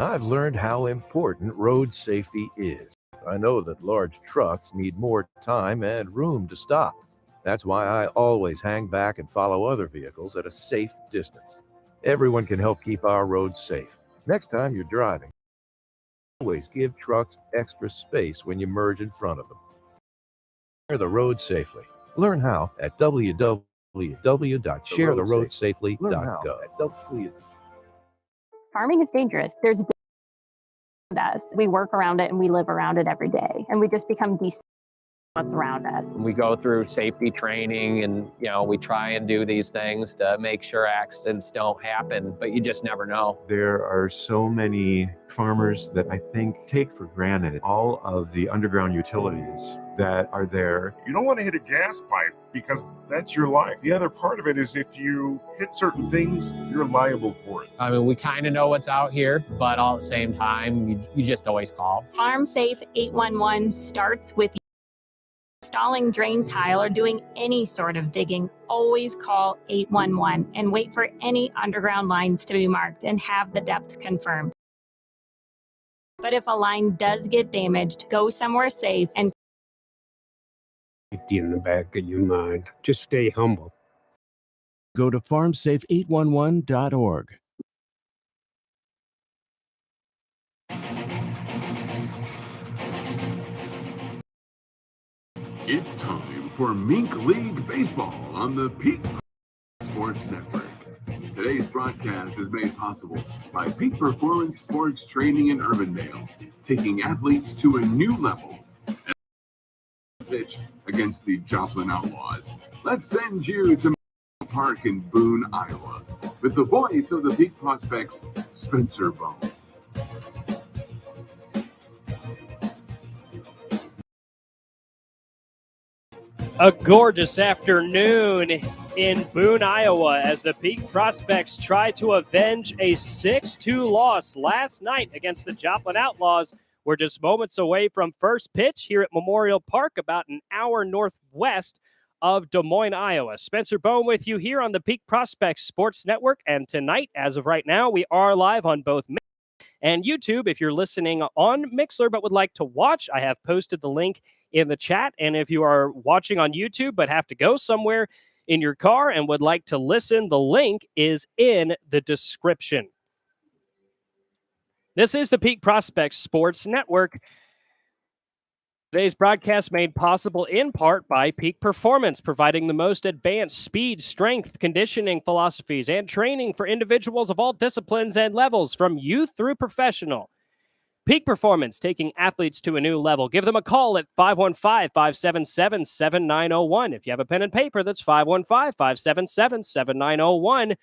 I've learned how important road safety is. I know that large trucks need more time and room to stop. That's why I always hang back and follow other vehicles at a safe distance. Everyone can help keep our roads safe. Next time you're driving, always give trucks extra space when you merge in front of them. Share the road safely. Learn how at www.sharetheroadsafely.gov. Farming is dangerous. There's us. We work around it and we live around it every day, and we just become decent around us. We go through safety training and, we try and do these things to make sure accidents don't happen, but you just never know. There are so many farmers that I think take for granted all of the underground utilities that are there. You don't want to hit a gas pipe because that's your life. The other part of it is if you hit certain things, you're liable for it. I mean, we kind of know what's out here, but all at the same time, you just always call. Farm Safe 811 starts with installing drain tile or doing any sort of digging. Always call 811 and wait for any underground lines to be marked and have the depth confirmed. But if a line does get damaged, go somewhere safe and safety in the back of your mind. Just stay humble. Go to farmsafe811.org. It's time for Mink League Baseball on the Peak Sports Network. Today's broadcast is made possible by Peak Performance Sports Training in Urbandale, taking athletes to a new level. Pitch against the Joplin Outlaws. Let's send you to Park in Boone, Iowa, with the voice of the Peak Prospects, Spencer Bone. A gorgeous afternoon in Boone, Iowa, as the Peak Prospects try to avenge a 6-2 loss last night against the Joplin Outlaws. We're just moments away from first pitch here at Memorial Park, about an hour northwest of Des Moines, Iowa. Spencer Bone with you here on the Peak Prospects Sports Network. And tonight, as of right now, we are live on both Mixlr and YouTube. If you're listening on Mixlr but would like to watch, I have posted the link in the chat. And if you are watching on YouTube but have to go somewhere in your car and would like to listen, the link is in the description. This is the Peak Prospects Sports Network. Today's broadcast made possible in part by Peak Performance, providing the most advanced speed, strength, conditioning philosophies, and training for individuals of all disciplines and levels, from youth through professional. Peak Performance, taking athletes to a new level. Give them a call at 515-577-7901. If you have a pen and paper, that's 515-577-7901.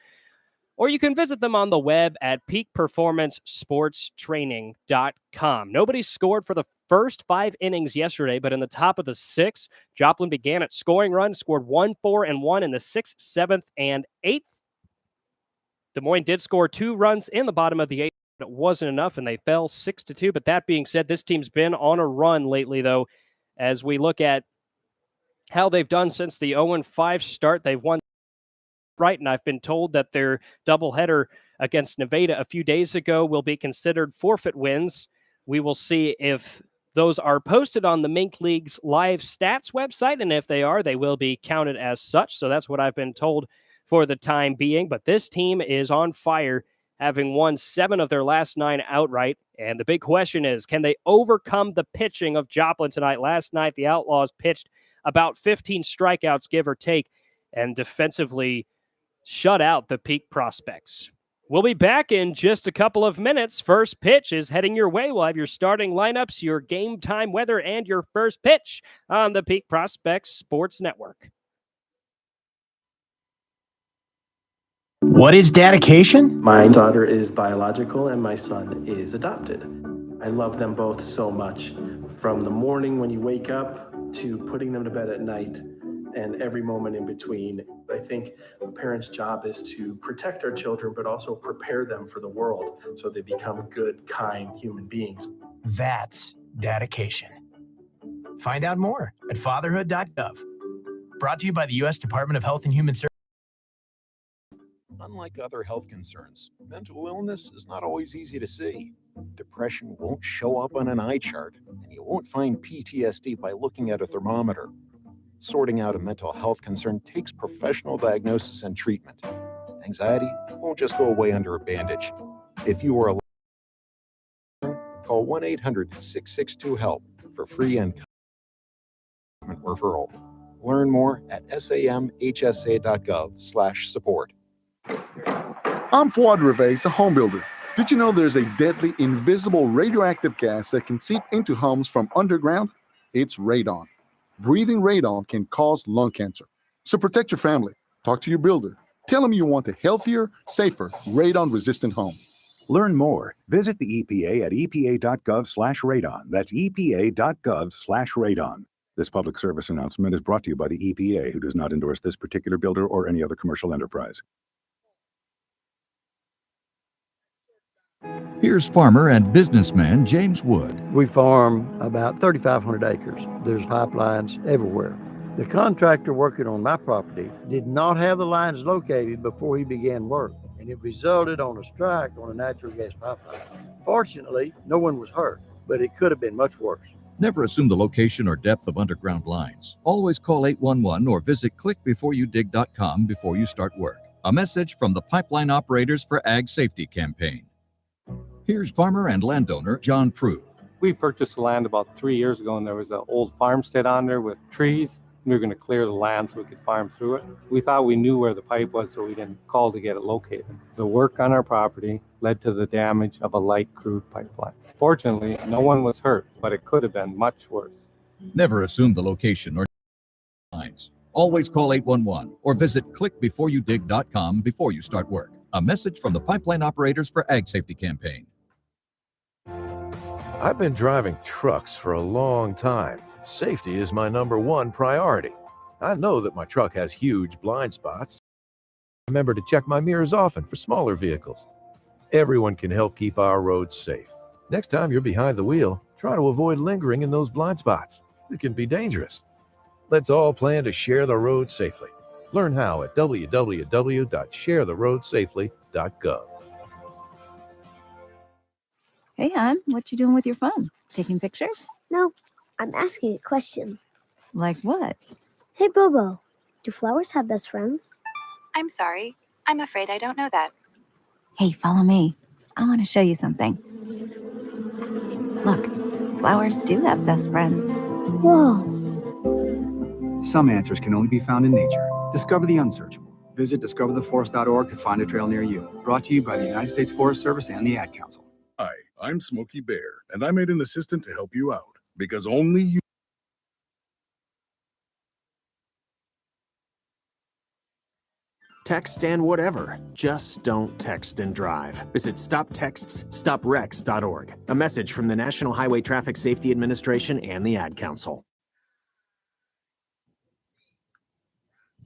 Or you can visit them on the web at peakperformancesportstraining.com. Nobody scored for the first 5 innings yesterday, but in the top of the 6th, Joplin began at scoring runs, scored 1, 4, and 1 in the 6th, 7th, and 8th. Des Moines did score 2 runs in the bottom of the 8th, but it wasn't enough, and they fell 6-2. But that being said, this team's been on a run lately, though, as we look at how they've done since the 0-5 start. They've won right, and I've been told that their doubleheader against Nevada a few days ago will be considered forfeit wins. We will see if those are posted on the Mink League's live stats website, and if they are, they will be counted as such. So that's what I've been told for the time being. But this team is on fire, having won 7 of their last 9 outright. And the big question is, can they overcome the pitching of Joplin tonight? Last night, the Outlaws pitched about 15 strikeouts, give or take, and defensively shut out the Peak Prospects. We'll be back in just a couple of minutes. First pitch is heading your way. We'll have your starting lineups, your game time weather, and your first pitch on the Peak Prospects Sports Network. What is dedication? My daughter is biological and my son is adopted. I love them both so much. From the morning when you wake up to putting them to bed at night, and every moment in between. I think a parent's job is to protect our children, but also prepare them for the world so they become good, kind human beings. That's dedication. Find out more at fatherhood.gov. Brought to you by the U.S. Department of Health and Human Services. Unlike other health concerns, mental illness is not always easy to see. Depression won't show up on an eye chart, and you won't find PTSD by looking at a thermometer. Sorting out a mental health concern takes professional diagnosis and treatment. Anxiety won't just go away under a bandage. If you are alone, call 1-800-662-HELP for free and referral. Learn more at samhsa.gov/support. I'm Fuad Revez, a home builder. Did you know there's a deadly, invisible radioactive gas that can seep into homes from underground? It's radon. Breathing radon can cause lung cancer. So protect your family. Talk to your builder. Tell them you want a healthier, safer, radon-resistant home. Learn more. Visit the EPA at epa.gov/radon. That's epa.gov/radon. This public service announcement is brought to you by the EPA, who does not endorse this particular builder or any other commercial enterprise. Here's farmer and businessman James Wood. We farm about 3,500 acres. There's pipelines everywhere. The contractor working on my property did not have the lines located before he began work, and it resulted on a strike on a natural gas pipeline. Fortunately, no one was hurt, but it could have been much worse. Never assume the location or depth of underground lines. Always call 811 or visit clickbeforeyoudig.com before you start work. A message from the Pipeline Operators for Ag Safety campaign. Here's farmer and landowner John Prue. We purchased the land about 3 years ago, and there was an old farmstead on there with trees. We were going to clear the land so we could farm through it. We thought we knew where the pipe was, so we didn't call to get it located. The work on our property led to the damage of a light crude pipeline. Fortunately, no one was hurt, but it could have been much worse. Never assume the location or lines. Always call 811 or visit clickbeforeyoudig.com before you start work. A message from the Pipeline Operators for Ag Safety campaign. I've been driving trucks for a long time. Safety is my #1 priority. I know that my truck has huge blind spots. Remember to check my mirrors often for smaller vehicles. Everyone can help keep our roads safe. Next time you're behind the wheel, try to avoid lingering in those blind spots. It can be dangerous. Let's all plan to share the road safely. Learn how at www.sharetheroadsafely.gov. Hey, hon, what you doing with your phone? Taking pictures? No, I'm asking it questions. Like what? Hey, Bobo, do flowers have best friends? I'm sorry. I'm afraid I don't know that. Hey, follow me. I want to show you something. Look, flowers do have best friends. Whoa. Some answers can only be found in nature. Discover the unsearchable. Visit discovertheforest.org to find a trail near you. Brought to you by the United States Forest Service and the Ad Council. Hi, I'm Smokey Bear, and I made an assistant to help you out, because only you... Text and whatever. Just don't text and drive. Visit StopTextsStopWrecks.org. A message from the National Highway Traffic Safety Administration and the Ad Council.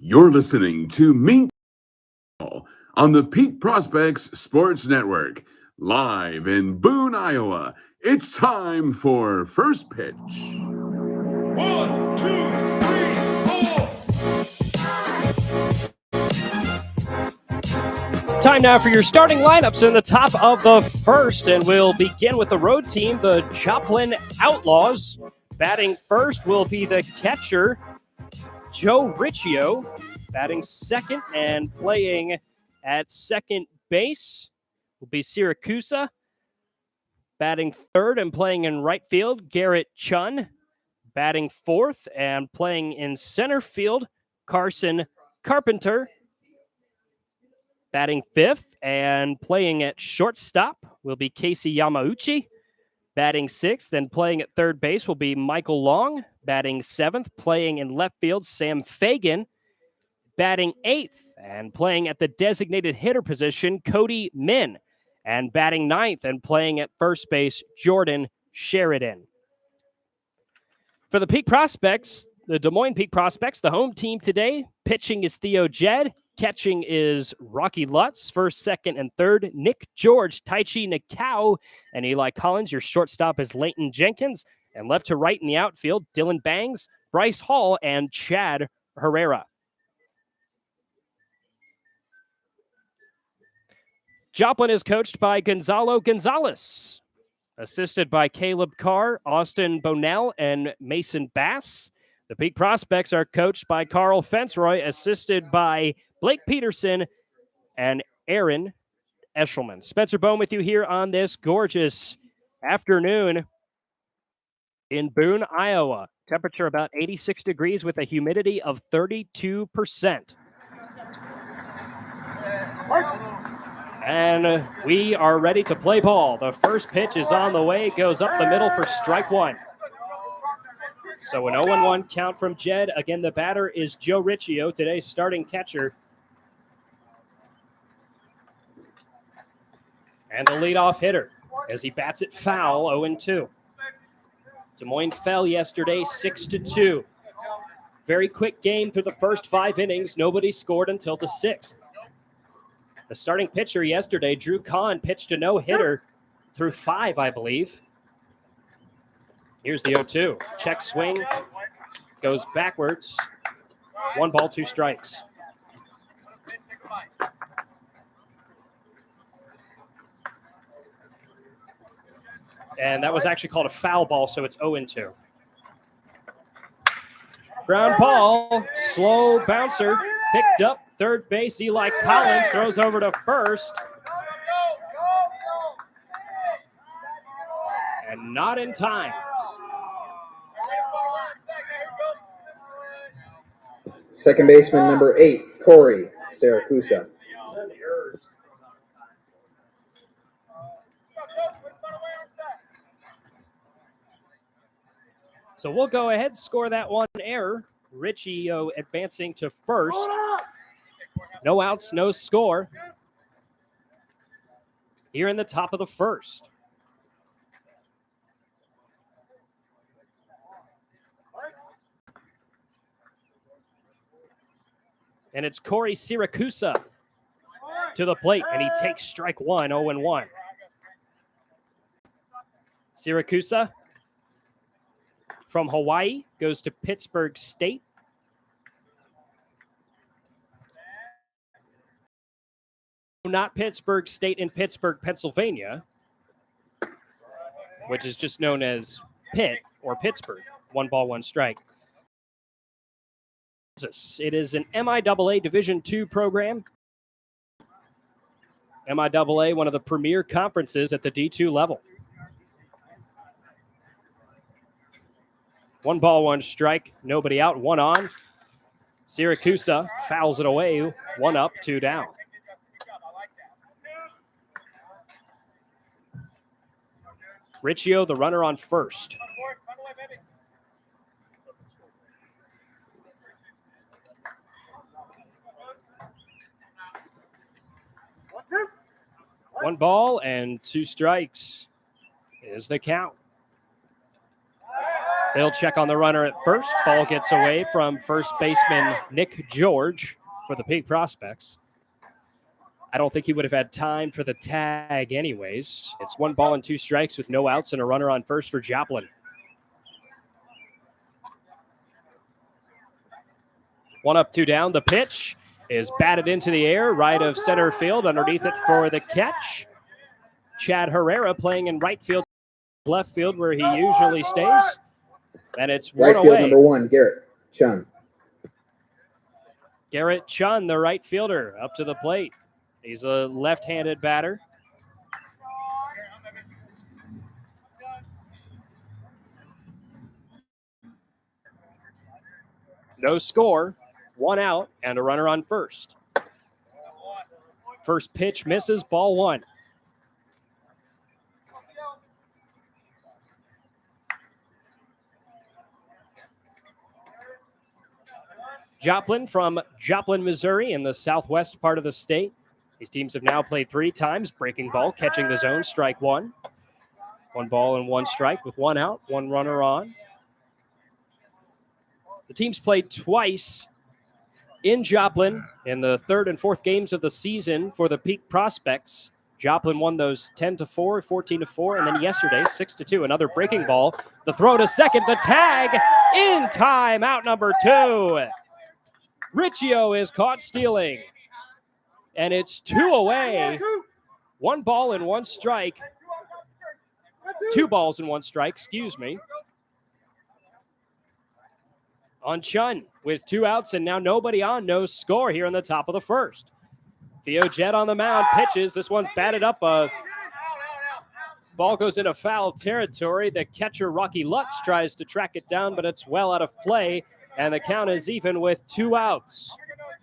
You're listening to Mink on the Peak Prospects Sports Network. Live in Boone, Iowa, it's time for First Pitch. 1, 2, 3, 4. Time now for your starting lineups in the top of the first, and we'll begin with the road team, the Joplin Outlaws. Batting first will be the catcher, Joe Riccio. Batting second and playing at second base will be Siracusa. Batting third and playing in right field, Garrett Chun. Batting fourth and playing in center field, Carson Carpenter. Batting fifth and playing at shortstop will be Casey Yamauchi. Batting sixth and playing at third base will be Michael Long. Batting seventh, playing in left field, Sam Fagan. Batting eighth and playing at the designated hitter position, Cody Min. And batting ninth and playing at first base, Jordan Sheridan. For the Peak Prospects, the Des Moines Peak Prospects, the home team today, pitching is Theo Jed. Catching is Rocky Lutz. First, second, and third, Nick George, Taichi Nakao, and Eli Collins. Your shortstop is Leighton Jenkins. And left to right in the outfield, Dylan Bangs, Bryce Hall, and Chad Herrera. Joplin is coached by Gonzalo Gonzalez, assisted by Caleb Carr, Austin Bonell, and Mason Bass. The Peak Prospects are coached by Carl Fensroy, assisted by Blake Peterson and Aaron Eshelman. Spencer Bone with you here on this gorgeous afternoon in Boone, Iowa. Temperature about 86 degrees with a humidity of 32%. And we are ready to play ball. The first pitch is on the way, goes up the middle for strike one. So an 0-1 count from Jed. Again, the batter is Joe Riccio, today's starting catcher. And the leadoff hitter as he bats it foul, 0-2. Des Moines fell yesterday 6-2. Very quick game through the first 5 innings. Nobody scored until the 6th. The starting pitcher yesterday, Drew Kahn, pitched a no-hitter through 5, I believe. Here's the 0-2. Check swing. Goes backwards. 1 ball, 2 strikes. And that was actually called a foul ball, so it's 0-2. Ground ball, slow bouncer, picked up third base. Eli Collins throws over to first. And not in time. Second baseman number 8, Corey Saracusa. So we'll go ahead, score that one error. Riccio advancing to first. No outs, no score. Here in the top of the first. And it's Corey Siracusa to the plate, and he takes strike one, 0-1. Siracusa from Hawaii goes to Pittsburgh State. Not Pittsburgh State in Pittsburgh, Pennsylvania, which is just known as Pitt or Pittsburgh. 1 ball, 1 strike. It is an MIAA Division II program. MIAA, one of the premier conferences at the D2 level. 1 ball, 1 strike. Nobody out, 1 on. Siracusa fouls it away. 1 up, 2 down. Riccio, the runner on first. One ball and 2 strikes is the count. They'll check on the runner at first. Ball gets away from first baseman Nick George for the Peak Prospects. I don't think he would have had time for the tag anyways. It's 1 ball and 2 strikes with no outs and a runner on first for Joplin. 1 up, 2 down. The pitch is batted into the air, right of center field, underneath it for the catch. Chad Herrera playing in right field, left field where he usually stays. And it's 1 right away. Field number 1, Garrett Chun. Garrett Chun, the right fielder, up to the plate. He's a left-handed batter. No score, 1 out, and a runner on first. First pitch misses, ball 1. Joplin from Joplin, Missouri, in the southwest part of the state. These teams have now played 3 times. Breaking ball, catching the zone, strike 1. 1 ball and 1 strike with 1 out, 1 runner on. The teams played twice in Joplin in the 3rd and 4th games of the season for the Peak Prospects. Joplin won those 10-4, 14-4, and then yesterday 6-2. Another breaking ball. The throw to second, the tag in time, out number 2. Riccio is caught stealing. And it's 2 away 1 ball and 1 strike. 2 balls and 1 strike, excuse me. On Chun with 2 outs and now nobody on, no score here in the top of the first. Theo Jett on the mound, pitches. This one's batted up. Ball goes into foul territory. The catcher, Rocky Lutz, tries to track it down, but it's well out of play, and the count is even with 2 outs.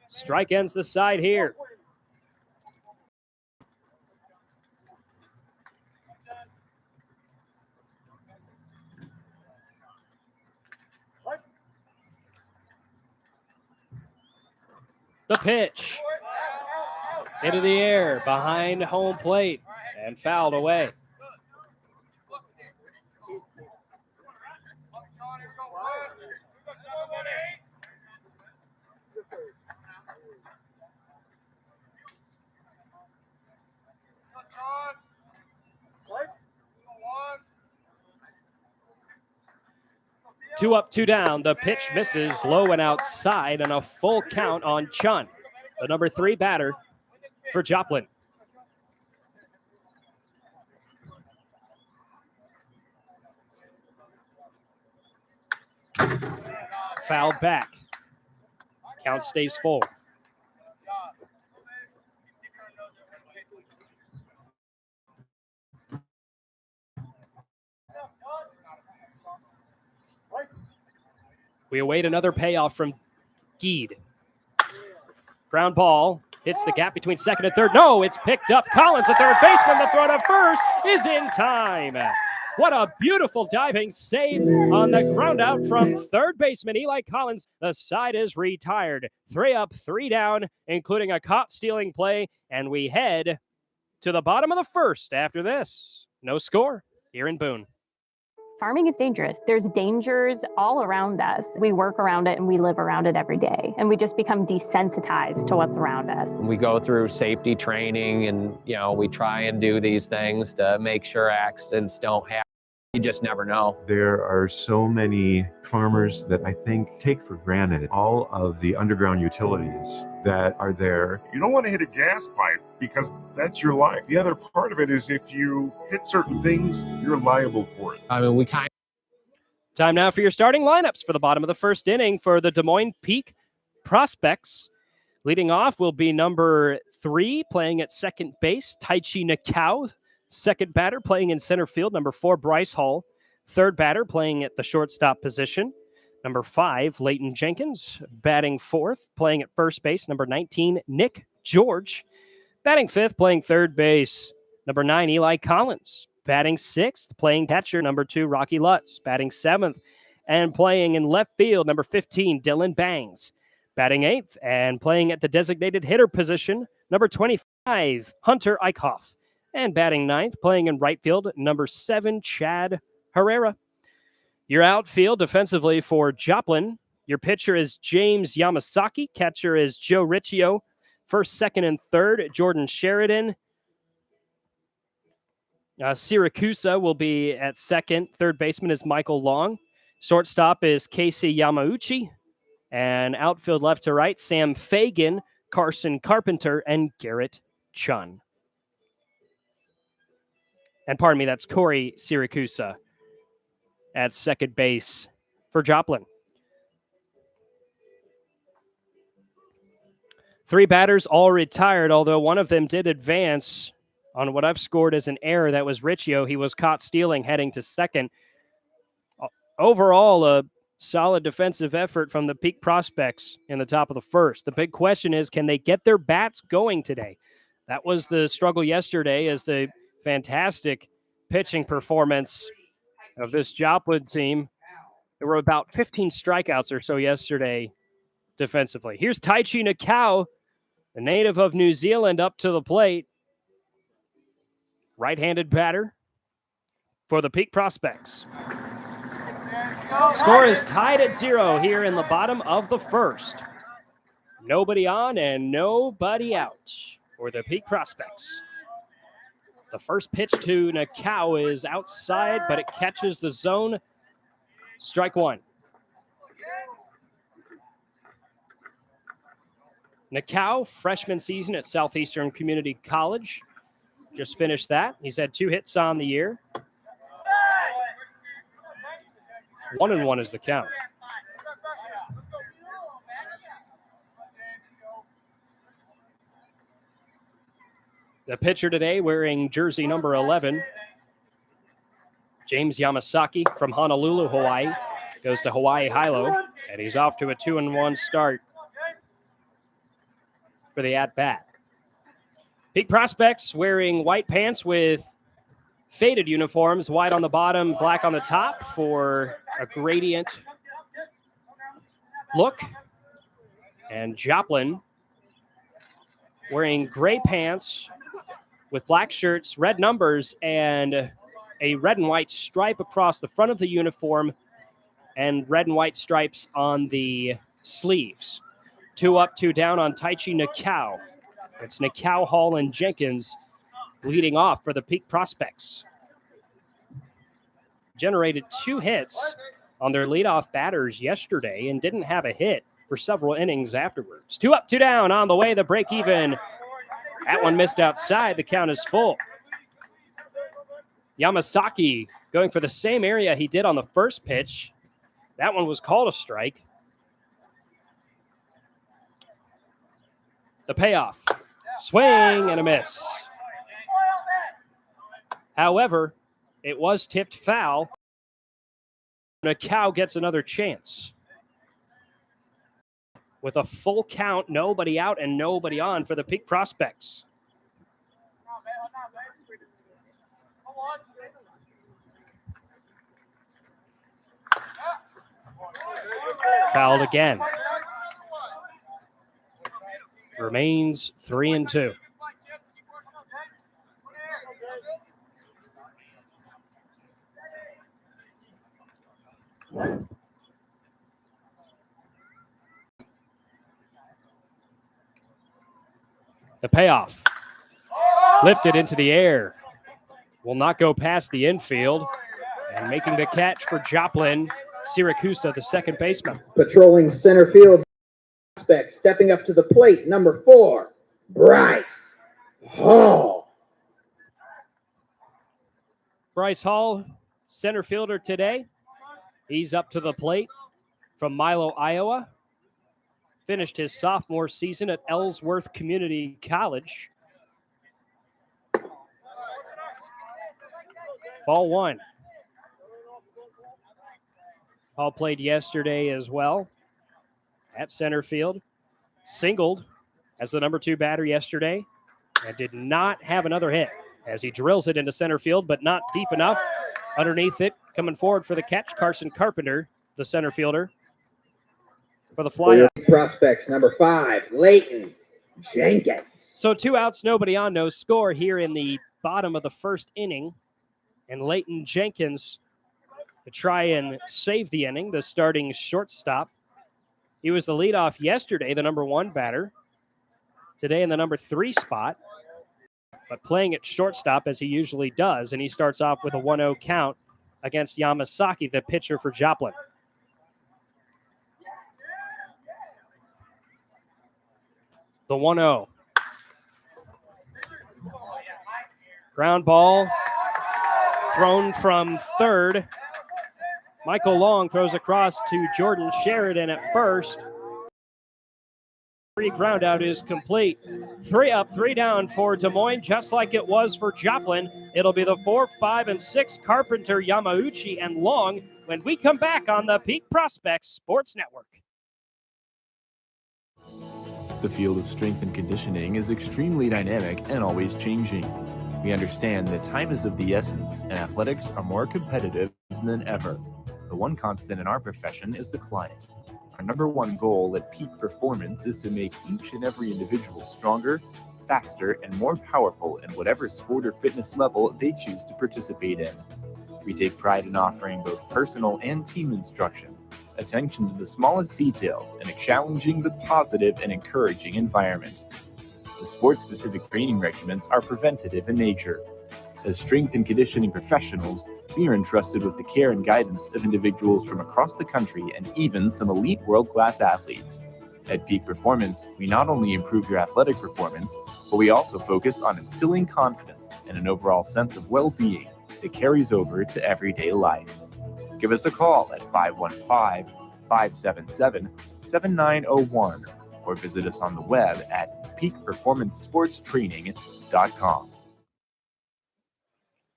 Strike ends the side here. The pitch into the air behind home plate and fouled away. Two up, 2 down. The pitch misses low and outside, and a full count on Chun, the number 3 batter for Joplin. Fouled back. Count stays full. We await another payoff from Geed. Ground ball hits the gap between second and third. No, it's picked up. Collins, the third baseman. The throw to first is in time. What a beautiful diving save on the ground out from third baseman Eli Collins. The side is retired. 3 up, 3 down, including a caught stealing play. And we head to the bottom of the first after this. No score here in Boone. Farming is dangerous. There's dangers all around us. We work around it and we live around it every day. And we just become desensitized to what's around us. We go through safety training and, we try and do these things to make sure accidents don't happen. You just never know. There are so many farmers that I think take for granted all of the underground utilities that are there. You don't want to hit a gas pipe because that's your life. The other part of it is if you hit certain things, you're liable for it. I mean, Time now for your starting lineups for the bottom of the first inning for the Des Moines Peak Prospects. Leading off will be number 3 playing at second base, Taichi Nakao. Second batter playing in center field, number 4, Bryce Hall. Third batter playing at the shortstop position, number 5, Leighton Jenkins. Batting fourth, playing at first base, number 19, Nick George. Batting fifth, playing third base, number 9, Eli Collins. Batting sixth, playing catcher, number 2, Rocky Lutz. Batting seventh and playing in left field, number 15, Dylan Bangs. Batting eighth and playing at the designated hitter position, number 25, Hunter Eichhoff. And batting ninth, playing in right field, number 7, Chad Herrera. Your outfield defensively for Joplin. Your pitcher is James Yamasaki. Catcher is Joe Riccio. First, second, and third, Jordan Sheridan. Siracusa will be at second. Third baseman is Michael Long. Shortstop is Casey Yamauchi. And outfield left to right, Sam Fagan, Carson Carpenter, and Garrett Chun. And pardon me, that's Corey Siracusa at second base for Joplin. 3 batters all retired, although one of them did advance on what I've scored as an error. That was Riccio. He was caught stealing heading to second. Overall, a solid defensive effort from the Peak Prospects in the top of the first. The big question is, can they get their bats going today? That was the struggle yesterday, as the fantastic pitching performance of this Joplin team. There were about 15 strikeouts or so yesterday defensively. Here's Taichi Nakao, the native of New Zealand, up to the plate. Right-handed batter for the Peak Prospects. Score is tied at 0 here in the bottom of the first. Nobody on and nobody out for the Peak Prospects. The first pitch to Nakao is outside, but it catches the zone. Strike one. Nakao, freshman season at Southeastern Community College. just finished that. He's had 2 hits on the year. 1-1 is the count. The pitcher today wearing jersey number 11, James Yamasaki from Honolulu, Hawaii, goes to Hawaii Hilo, and he's off to a 2-1 start for the at-bat. Peak Prospects wearing white pants with faded uniforms, white on the bottom, black on the top for a gradient look. And Joplin wearing gray pants with black shirts, red numbers, and a red and white stripe across the front of the uniform and red and white stripes on the sleeves. 2 up, 2 down on Taichi Nakao. It's Nakao, Hall, and Jenkins leading off for the Peak Prospects. Generated 2 hits on their leadoff batters yesterday and didn't have a hit for several innings afterwards. 2 up, 2 down on the way, the break even. That one missed outside. The count is full. Yamasaki going for the same area he did on the first pitch. That one was called a strike. The payoff. Swing and a miss. However, it was tipped foul. Nakao gets another chance. With a full count, nobody out and nobody on for the Peak Prospects. Fouled again. Remains 3-2. The payoff. Lifted into the air. Will not go past the infield. And making the catch for Joplin, Siracusa, the second baseman. Patrolling center field, stepping up to the plate, number 4, Bryce Hall. Bryce Hall, center fielder today. He's up to the plate from Milo, Iowa. Finished his sophomore season at Ellsworth Community College. Ball 1. Hall played yesterday as well at center field. Singled as the number 2 batter yesterday and did not have another hit as he drills it into center field, but not deep enough. Underneath it, coming forward for the catch, Carson Carpenter, the center fielder, for the fly out. Prospects, number 5, Leighton Jenkins. So 2 outs, nobody on, no score here in the bottom of the first inning. And Leighton Jenkins to try and save the inning, the starting shortstop. He was the leadoff yesterday, the number 1 batter. Today in the number 3 spot, but playing at shortstop as he usually does. And he starts off with a 1-0 count against Yamasaki, the pitcher for Joplin. The 1-0. Ground ball thrown from third. Michael Long throws across to Jordan Sheridan at first. Ground out is complete. 3 up, 3 down for Des Moines, just like it was for Joplin. It'll be the 4, 5, and 6 Carpenter, Yamauchi, and Long when we come back on the Peak Prospects Sports Network. The field of strength and conditioning is extremely dynamic and always changing. We understand that time is of the essence, and athletics are more competitive than ever. The one constant in our profession is the client. Our number 1 goal at Peak Performance is to make each and every individual stronger, faster, and more powerful in whatever sport or fitness level they choose to participate in. We take pride in offering both personal and team instruction, attention to the smallest details, and challenging the positive and encouraging environment. The sport-specific training regimens are preventative in nature. As strength and conditioning professionals, we are entrusted with the care and guidance of individuals from across the country and even some elite world-class athletes. At Peak Performance, we not only improve your athletic performance, but we also focus on instilling confidence and an overall sense of well-being that carries over to everyday life. Give us a call at 515-577-7901 or visit us on the web at peakperformancesportstraining.com.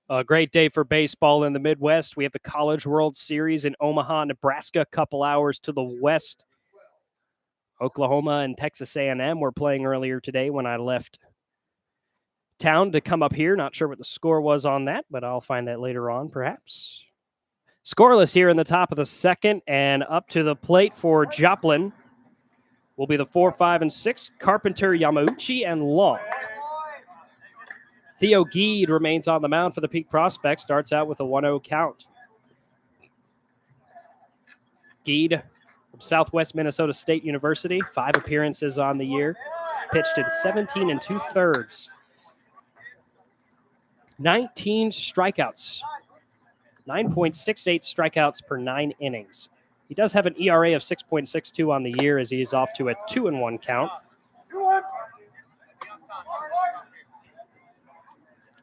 A great day for baseball in the Midwest. We have the College World Series in Omaha, Nebraska, a couple hours to the west. Oklahoma and Texas A&M were playing earlier today when I left town to come up here. Not sure what the score was on that, but I'll find that later on, perhaps. Scoreless here in the top of the second, and up to the plate for Joplin will be the 4, 5, and 6, Carpenter, Yamauchi, and Long. Theo Geed remains on the mound for the Peak Prospects, starts out with a 1-0 count. Geed from Southwest Minnesota State University, 5 appearances on the year, pitched in 17 2/3. 19 strikeouts, 9.68 strikeouts per 9 innings. He does have an ERA of 6.62 on the year as he is off to a 2-1 count.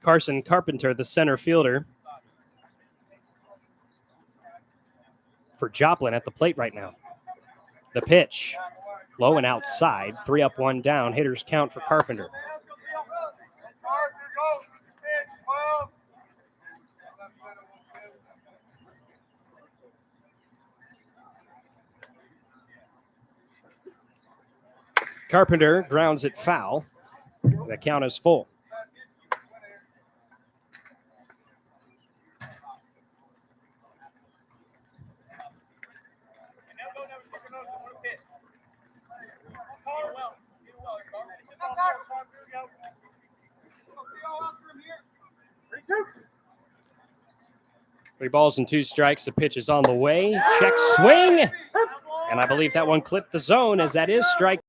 Carson Carpenter, the center fielder for Joplin at the plate right now. The pitch, low and outside, 3 up, 1 down. Hitters count for Carpenter. Carpenter grounds it foul. The count is full. Three balls and 2 strikes. The pitch is on the way. Check swing. And I believe that one clipped the zone as that is strike.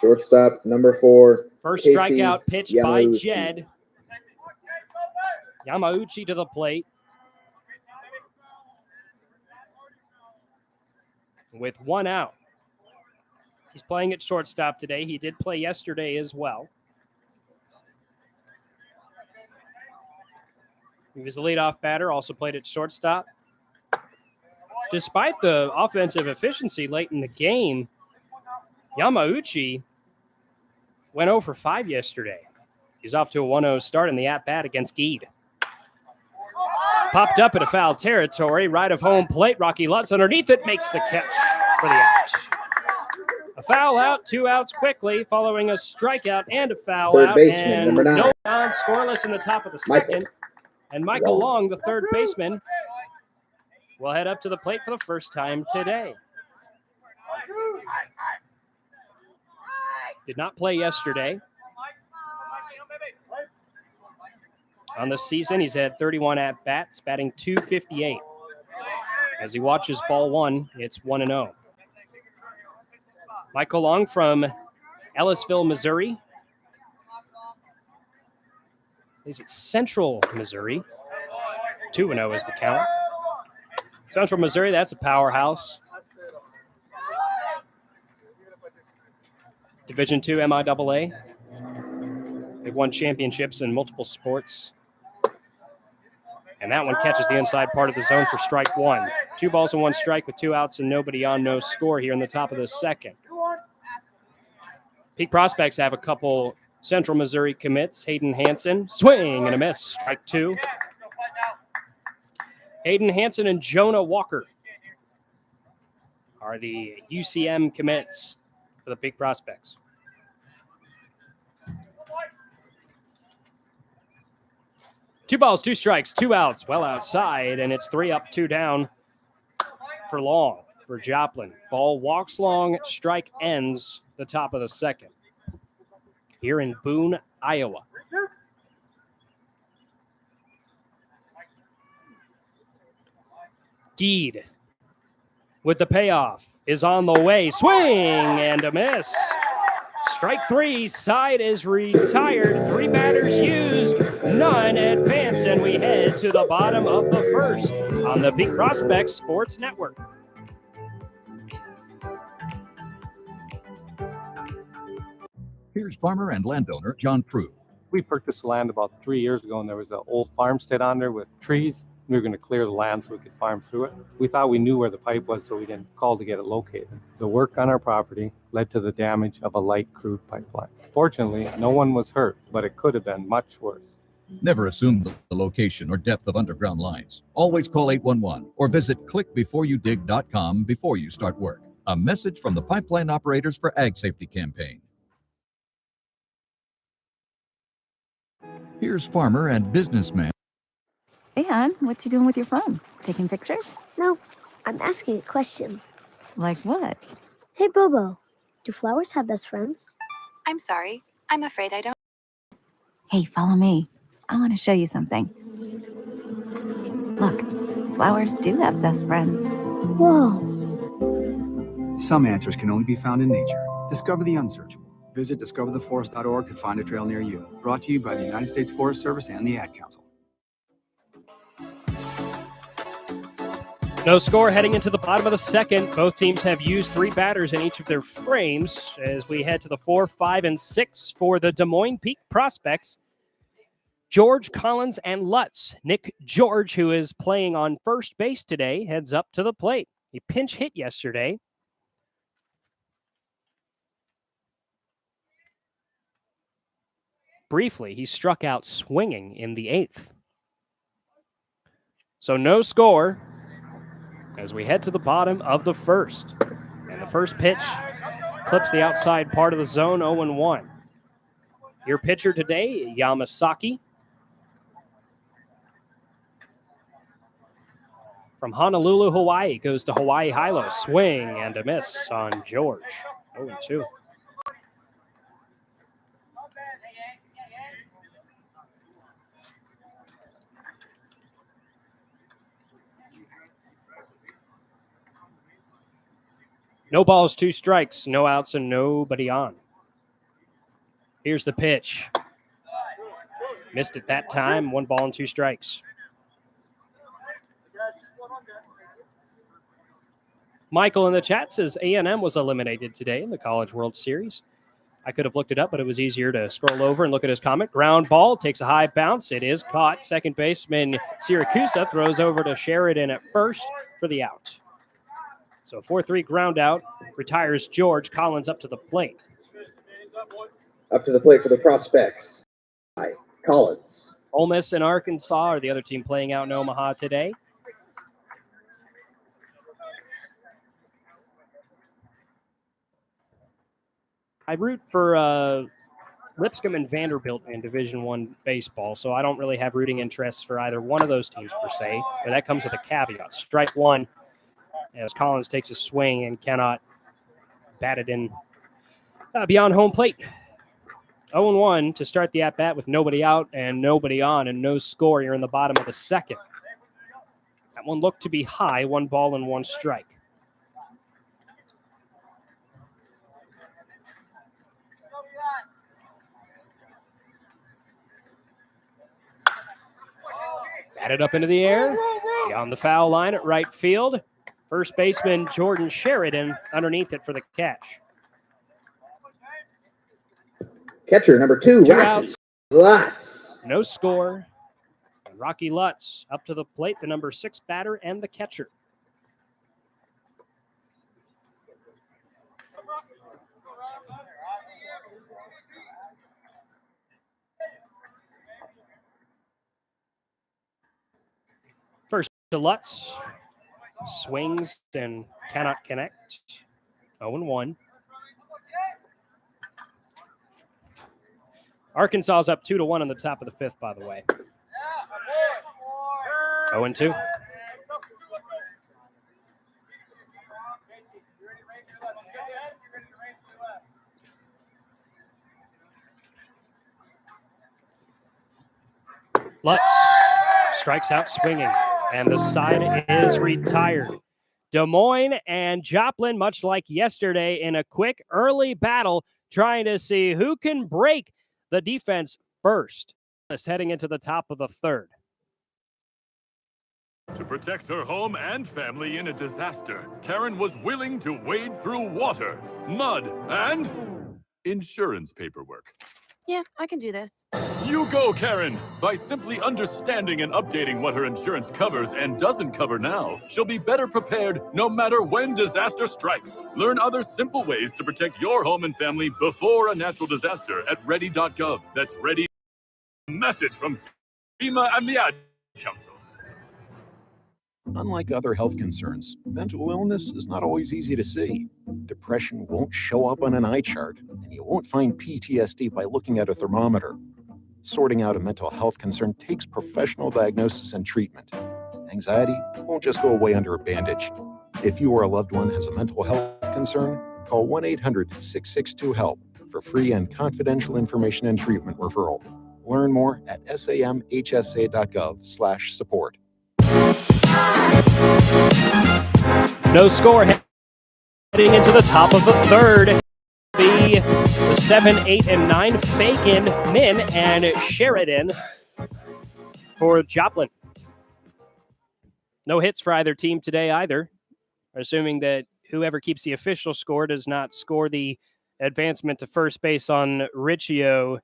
Shortstop, number 4. First Casey strikeout pitched by Yamauchi. Jed. Yamauchi to the plate. With 1 out. He's playing at shortstop today. He did play yesterday as well. He was the leadoff batter, also played at shortstop. Despite the offensive efficiency late in the game, Yamauchi went 0 for 5 yesterday. He's off to a 1-0 start in the at-bat against Geed. Popped up into foul territory, right of home plate. Rocky Lutz underneath it makes the catch for the out. A foul out, 2 outs quickly, following a strikeout and a foul Third out. baseman, And number 9. no on, scoreless in the top of the second. And Michael Long, the third baseman, will head up to the plate for the first time today. Did not play yesterday. On the season, he's had 31 at-bats, batting .258. As he watches ball 1, it's 1-0. Michael Long from Ellisville, Missouri. He's at Central Missouri. 2-0 is the count. Central Missouri, that's a powerhouse. Division II MIAA. They've won championships in multiple sports. And that one catches the inside part of the zone for strike 1. 2 balls and 1 strike with 2 outs and nobody on, no score here in the top of the second. Peak Prospects have a couple Central Missouri commits. Hayden Hansen, swing and a miss, strike 2. Hayden Hansen and Jonah Walker are the UCM commits for the Peak Prospects. Two balls, 2 strikes, 2 outs, well outside, and it's 3 up, 2 down for Long, for Joplin. Ball walks long, strike ends the top of the second. Here in Boone, Iowa. Geed with the payoff is on the way. Swing and a miss. Strike 3, side is retired. 3 batters used, none advance, and we head to the bottom of the first on the Peak Prospects Sports Network. Here's farmer and landowner John Prue. We purchased land about 3 years ago, and there was an old farmstead on there with trees. We were going to clear the land so we could farm through it. We thought we knew where the pipe was, so we didn't call to get it located. The work on our property led to the damage of a light crude pipeline. Fortunately, no one was hurt, but it could have been much worse. Never assume the location or depth of underground lines. Always call 811 or visit clickbeforeyoudig.com before you start work. A message from the Pipeline Operators for Ag Safety campaign. Here's farmer and businessman. Hey, hon, what you doing with your phone? Taking pictures? No, I'm asking it questions. Like what? Hey, Bobo, do flowers have best friends? I'm sorry. I'm afraid I don't. Hey, follow me. I want to show you something. Look, flowers do have best friends. Whoa. Some answers can only be found in nature. Discover the unsearchable. Visit discovertheforest.org to find a trail near you. Brought to you by the United States Forest Service and the Ad Council. No score heading into the bottom of the second. Both teams have used 3 batters in each of their frames as we head to the 4, 5, and 6 for the Des Moines Peak prospects. George, Collins, and Lutz. Nick George, who is playing on first base today, heads up to the plate. He pinch hit yesterday. Briefly, he struck out swinging in the 8th. So no score as we head to the bottom of the first. And the first pitch clips the outside part of the zone, 0-1. Your pitcher today, Yamasaki. From Honolulu, Hawaii, goes to Hawaii Hilo. Swing and a miss on George, 0-2. No balls, 2 strikes, no outs, and nobody on. Here's the pitch. Missed it that time, 1 ball and 2 strikes. Michael in the chat says A&M was eliminated today in the College World Series. I could have looked it up, but it was easier to scroll over and look at his comment. Ground ball, takes a high bounce. It is caught. Second baseman Siracusa throws over to Sheridan at first for the out. So 4-3 ground out, retires George. Collins up to the plate. Up to the plate for the prospects. Collins. Ole Miss and Arkansas are the other team playing out in Omaha today. I root for Lipscomb and Vanderbilt in Division I baseball, so I don't really have rooting interests for either one of those teams per se, but that comes with a caveat. Strike 1 as Collins takes a swing and cannot bat it in beyond home plate. 0-1 to start the at-bat with nobody out and nobody on and no score here in the bottom of the second. That one looked to be high, 1 ball and 1 strike. Batted up into the air, beyond the foul line at right field. First baseman Jordan Sheridan underneath it for the catch. Catcher number 2, 2 Rocky outs. Lutz. No score. And Rocky Lutz up to the plate, the number 6 batter and the catcher. First to Lutz. Swings and cannot connect. 0-1. Arkansas is up 2-1 on the top of the 5th, by the way. 0-2. Lutz strikes out swinging, and the side is retired. Des Moines and Joplin, much like yesterday, in a quick early battle, trying to see who can break the defense first. Heading into the top of the 3rd. To protect her home and family in a disaster, Karen was willing to wade through water, mud, and insurance paperwork. Yeah, I can do this. You go, Karen! By simply understanding and updating what her insurance covers and doesn't cover now, she'll be better prepared no matter when disaster strikes. Learn other simple ways to protect your home and family before a natural disaster at ready.gov. That's ready. Message from FEMA and the Ad Council. Unlike other health concerns, mental illness is not always easy to see. Depression won't show up on an eye chart, and you won't find PTSD by looking at a thermometer. Sorting out a mental health concern takes professional diagnosis and treatment. Anxiety won't just go away under a bandage. If you or a loved one has a mental health concern, call 1-800-662-HELP for free and confidential information and treatment referral. Learn more at samhsa.gov/support. No score heading into the top of the third. The 7, 8, and 9 Fagin, Min, and Sheridan for Joplin. No hits for either team today either. Assuming that whoever keeps the official score does not score the advancement to first base on Riccio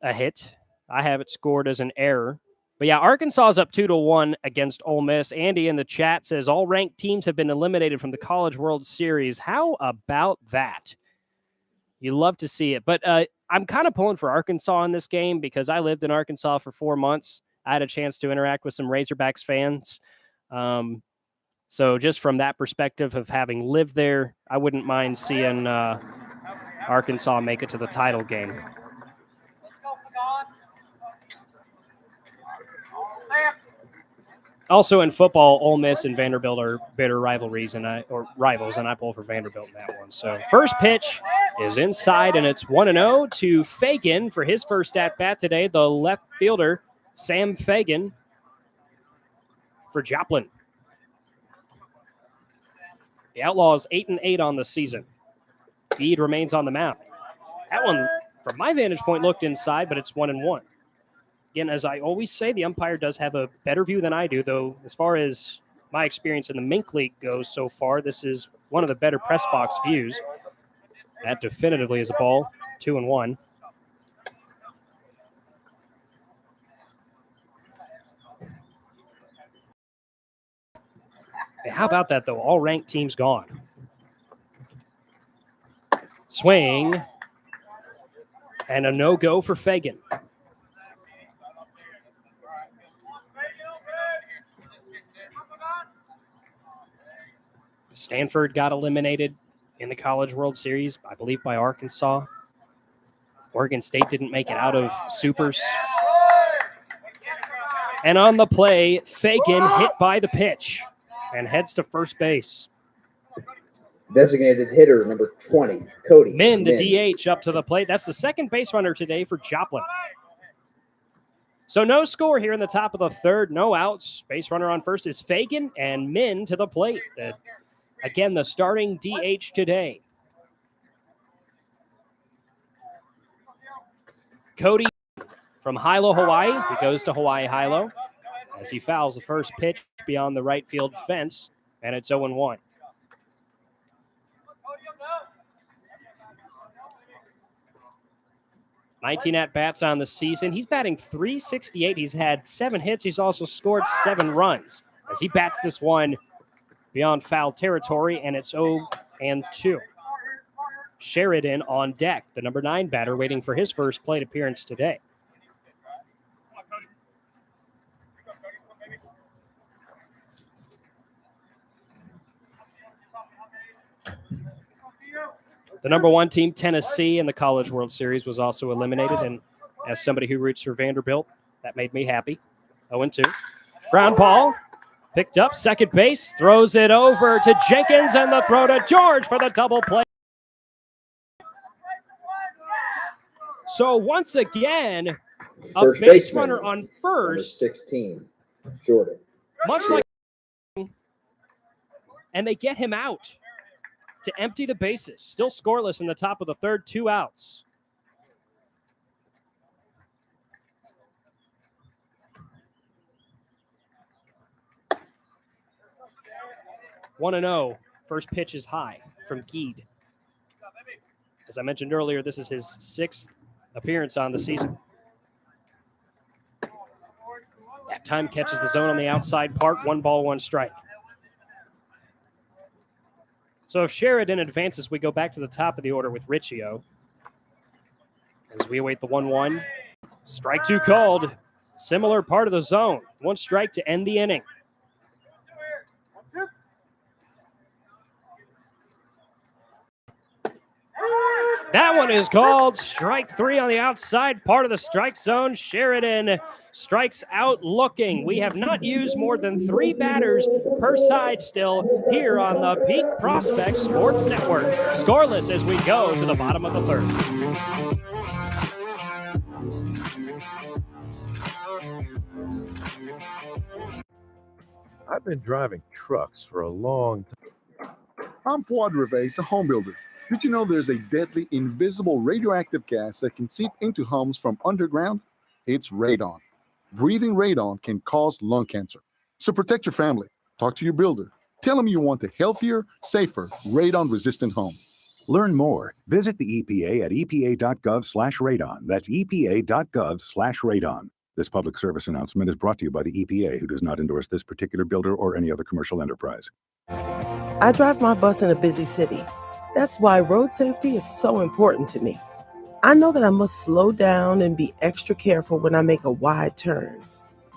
a hit. I have it scored as an error. But yeah, Arkansas is up 2-1 against Ole Miss. Andy in the chat says all ranked teams have been eliminated from the College World Series. How about that? You love to see it. But I'm kind of pulling for Arkansas in this game because I lived in Arkansas for 4 months. I had a chance to interact with some Razorbacks fans. So just from that perspective of having lived there, I wouldn't mind seeing Arkansas make it to the title game. Also in football, Ole Miss and Vanderbilt are bitter rivalries, or rivals, and I pull for Vanderbilt in that one. So first pitch is inside, and it's 1-0 to Fagin for his first at-bat today, the left fielder, Sam Fagin, for Joplin. The Outlaws 8-8 on the season. Deed remains on the mound. That one, from my vantage point, looked inside, but it's 1-1. Again, as I always say, the umpire does have a better view than I do, though as far as my experience in the Mink League goes so far, this is one of the better press box views. That definitively is a ball, 2-1. Hey, how about that, though? All ranked teams gone. Swing. And a no-go for Fagin. Stanford got eliminated in the College World Series, I believe, by Arkansas. Oregon State didn't make it out of Supers. And on the play, Fagin hit by the pitch and heads to first base. Designated hitter number 20, Cody. Min, the DH, up to the plate. That's the second base runner today for Joplin. So no score here in the top of the third, no outs. Base runner on first is Fagin, and Min to the plate. Again, the starting DH today. Cody from Hilo, Hawaii. He goes to Hawaii Hilo as he fouls the first pitch beyond the right field fence, and it's 0-1. $19 at-bats on the season. He's batting .368. He's had 7 hits. He's also scored 7 runs as he bats this one beyond foul territory, and it's 0-2. Sheridan on deck, the number 9 batter, waiting for his first plate appearance today. The number 1 team, Tennessee, in the College World Series was also eliminated, and as somebody who roots for Vanderbilt, that made me happy. 0-2. Ground ball. Picked up, second base, throws it over to Jenkins, and the throw to George for the double play. So once again, a base runner on first. Number 16, Jordan. Much like, and they get him out to empty the bases. Still scoreless in the top of the third, 2 outs. One 1-0. First pitch is high from Geed. As I mentioned earlier, this is his 6th appearance on the season. That time catches the zone on the outside part, 1 ball, 1 strike. So if Sheridan advances, we go back to the top of the order with Riccio. As we await the 1-1. Strike 2 called. Similar part of the zone. 1 strike to end the inning. That one is called. Strike 3 on the outside part of the strike zone. Sheridan strikes out looking. We have not used more than 3 batters per side still here on the Peak Prospects Sports Network. Scoreless as we go to the bottom of the 3rd. I've been driving trucks for a long time. I'm Fuad Revez, a home builder. Did you know there's a deadly, invisible radioactive gas that can seep into homes from underground? It's radon. Breathing radon can cause lung cancer. So protect your family. Talk to your builder. Tell them you want a healthier, safer, radon-resistant home. Learn more. Visit the EPA at epa.gov/radon. That's epa.gov/radon. This public service announcement is brought to you by the EPA, who does not endorse this particular builder or any other commercial enterprise. I drive my bus in a busy city. That's why road safety is so important to me. I know that I must slow down and be extra careful when I make a wide turn.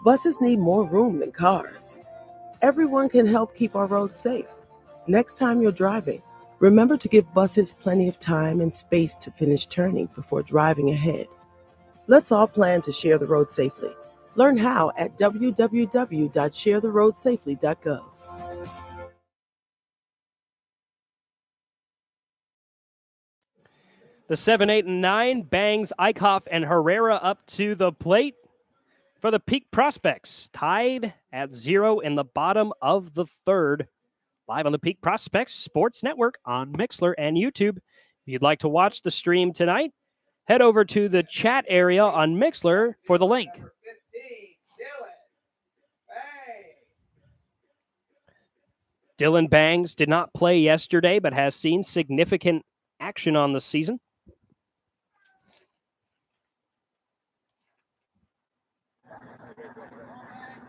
Buses need more room than cars. Everyone can help keep our roads safe. Next time you're driving, remember to give buses plenty of time and space to finish turning before driving ahead. Let's all plan to share the road safely. Learn how at www.sharetheroadsafely.gov. The 7, 8, and 9, Bangs, Eichhoff, and Herrera up to the plate for the Peak Prospects. Tied at 0 in the bottom of the 3rd. Live on the Peak Prospects Sports Network on Mixlr and YouTube. If you'd like to watch the stream tonight, head over to the chat area on Mixlr for the link. Dylan Bangs did not play yesterday, but has seen significant action on the season.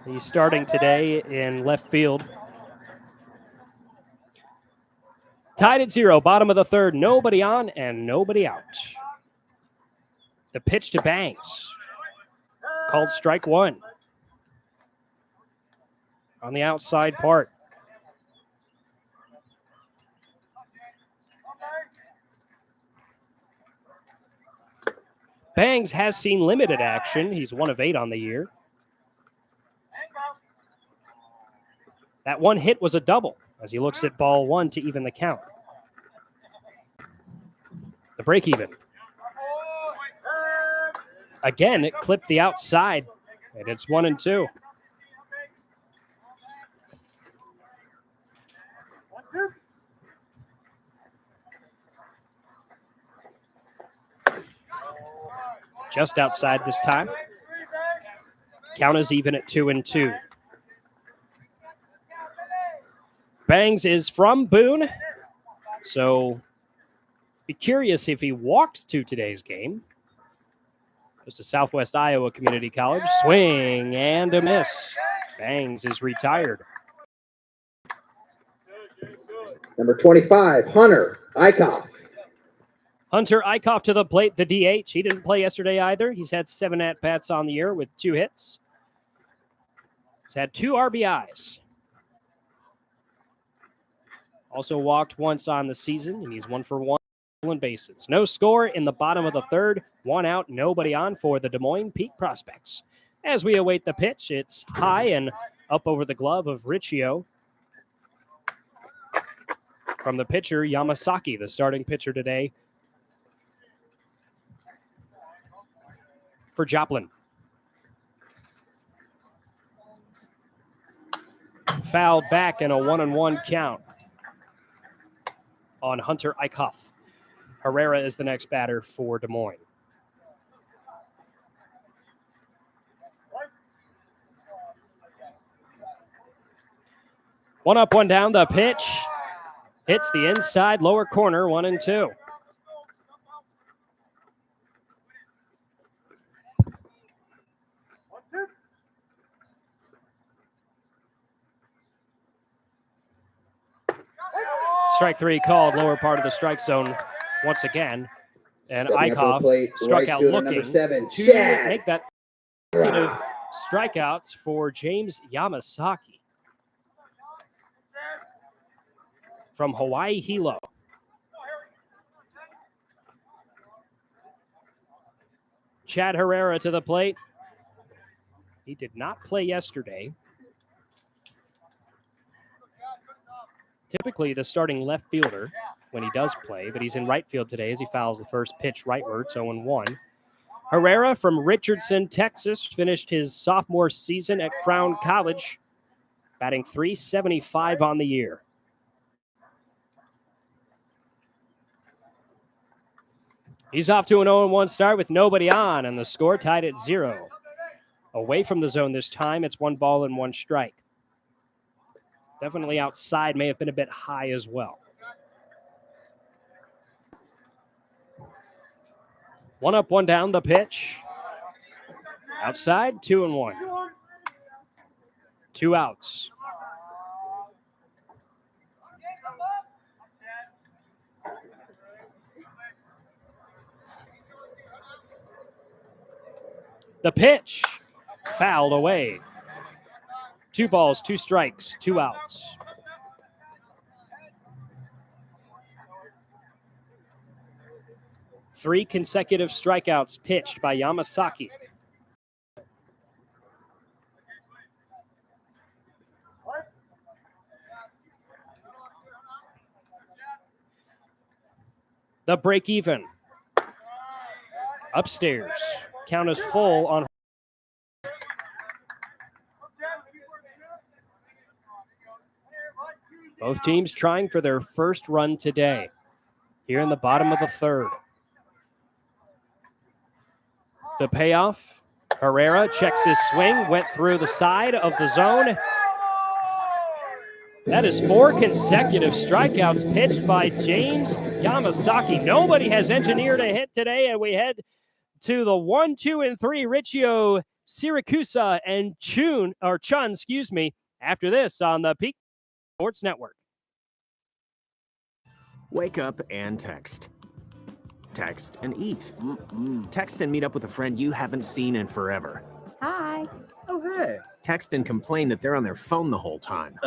He's starting today in left field. Tied at 0, bottom of the 3rd. Nobody on and nobody out. The pitch to Bangs. Called strike 1. On the outside part. Bangs has seen limited action. He's 1 of 8 on the year. That 1 hit was a double as he looks at ball 1 to even the count. The break even. Again, it clipped the outside, and it's 1-2. Just outside this time. Count is even at 2-2. Bangs is from Boone, so be curious if he walked to today's game. Goes to Southwest Iowa Community College. Swing and a miss. Bangs is retired. Number 25, Hunter Eichhoff. Hunter Eichhoff to the plate, the DH. He didn't play yesterday either. He's had 7 at-bats on the year with 2 hits. He's had 2 RBIs. Also walked once on the season, and he's 1 for 1 stolen bases. No score in the bottom of the 3rd. 1 out, nobody on for the Des Moines Peak Prospects. As we await the pitch, it's high and up over the glove of Riccio. From the pitcher, Yamasaki, the starting pitcher today for Joplin. Fouled back in a 1-1 count on Hunter Eichhoff. Herrera is the next batter for Des Moines. One up, one down. The pitch hits the inside lower corner, 1-2. Strike three called, lower part of the strike zone once again. And Stepping up to the Eichhoff plate, struck right out fielder looking number 7, to Chad. make that consecutive strikeouts for James Yamasaki from Hawaii Hilo. Chad Herrera to the plate. He did not play yesterday. Typically the starting left fielder when he does play, but he's in right field today as he fouls the first pitch rightward, 0-1. Herrera from Richardson, Texas, finished his sophomore season at Crown College, batting .375 on the year. He's off to an 0-1 start with nobody on, and the score tied at 0. Away from the zone this time, it's 1 ball and 1 strike. Definitely outside, may have been a bit high as well. 1 up, 1 down, the pitch. Outside, 2-1. 2 outs. The pitch, fouled away. 2 balls, 2 strikes, 2 outs. Three consecutive strikeouts pitched by Yamasaki. The break even. Upstairs. Count is full on. Both teams trying for their first run today. Here in the bottom of the third. The payoff. Herrera checks his swing, went through the side of the zone. That is 4 consecutive strikeouts pitched by James Yamasaki. Nobody has engineered a hit today, and we head to the 1, 2, and 3. Riccio, Siracusa, and Chun, after this on the Peak Sports Network. Wake up and text. Text and eat. Text and meet up with a friend you haven't seen in forever. Hi. Oh, hey. Text and complain that they're on their phone the whole time.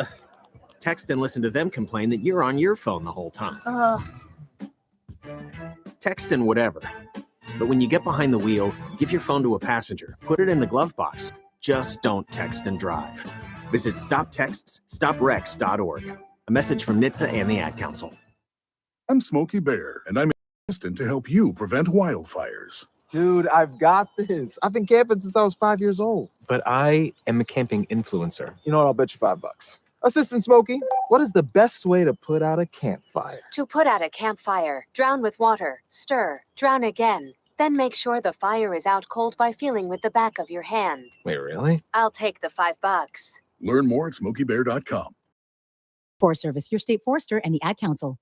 Text and listen to them complain that you're on your phone the whole time. Text and whatever. But when you get behind the wheel, give your phone to a passenger. Put it in the glove box. Just don't text and drive. Visit StopTextsStopWrecks.org. A message from NHTSA and the Ad Council. I'm Smokey Bear, and I'm instant to help you prevent wildfires. Dude, I've got this. I've been camping since I was 5 years old. But I am a camping influencer. You know what? I'll bet you $5. Assistant Smokey, what is the best way to put out a campfire? To put out a campfire, drown with water, stir, drown again. Then make sure the fire is out cold by feeling with the back of your hand. Wait, really? I'll take the $5. Learn more at SmokeyBear.com. Forest Service, your state forester, and the Ad Council.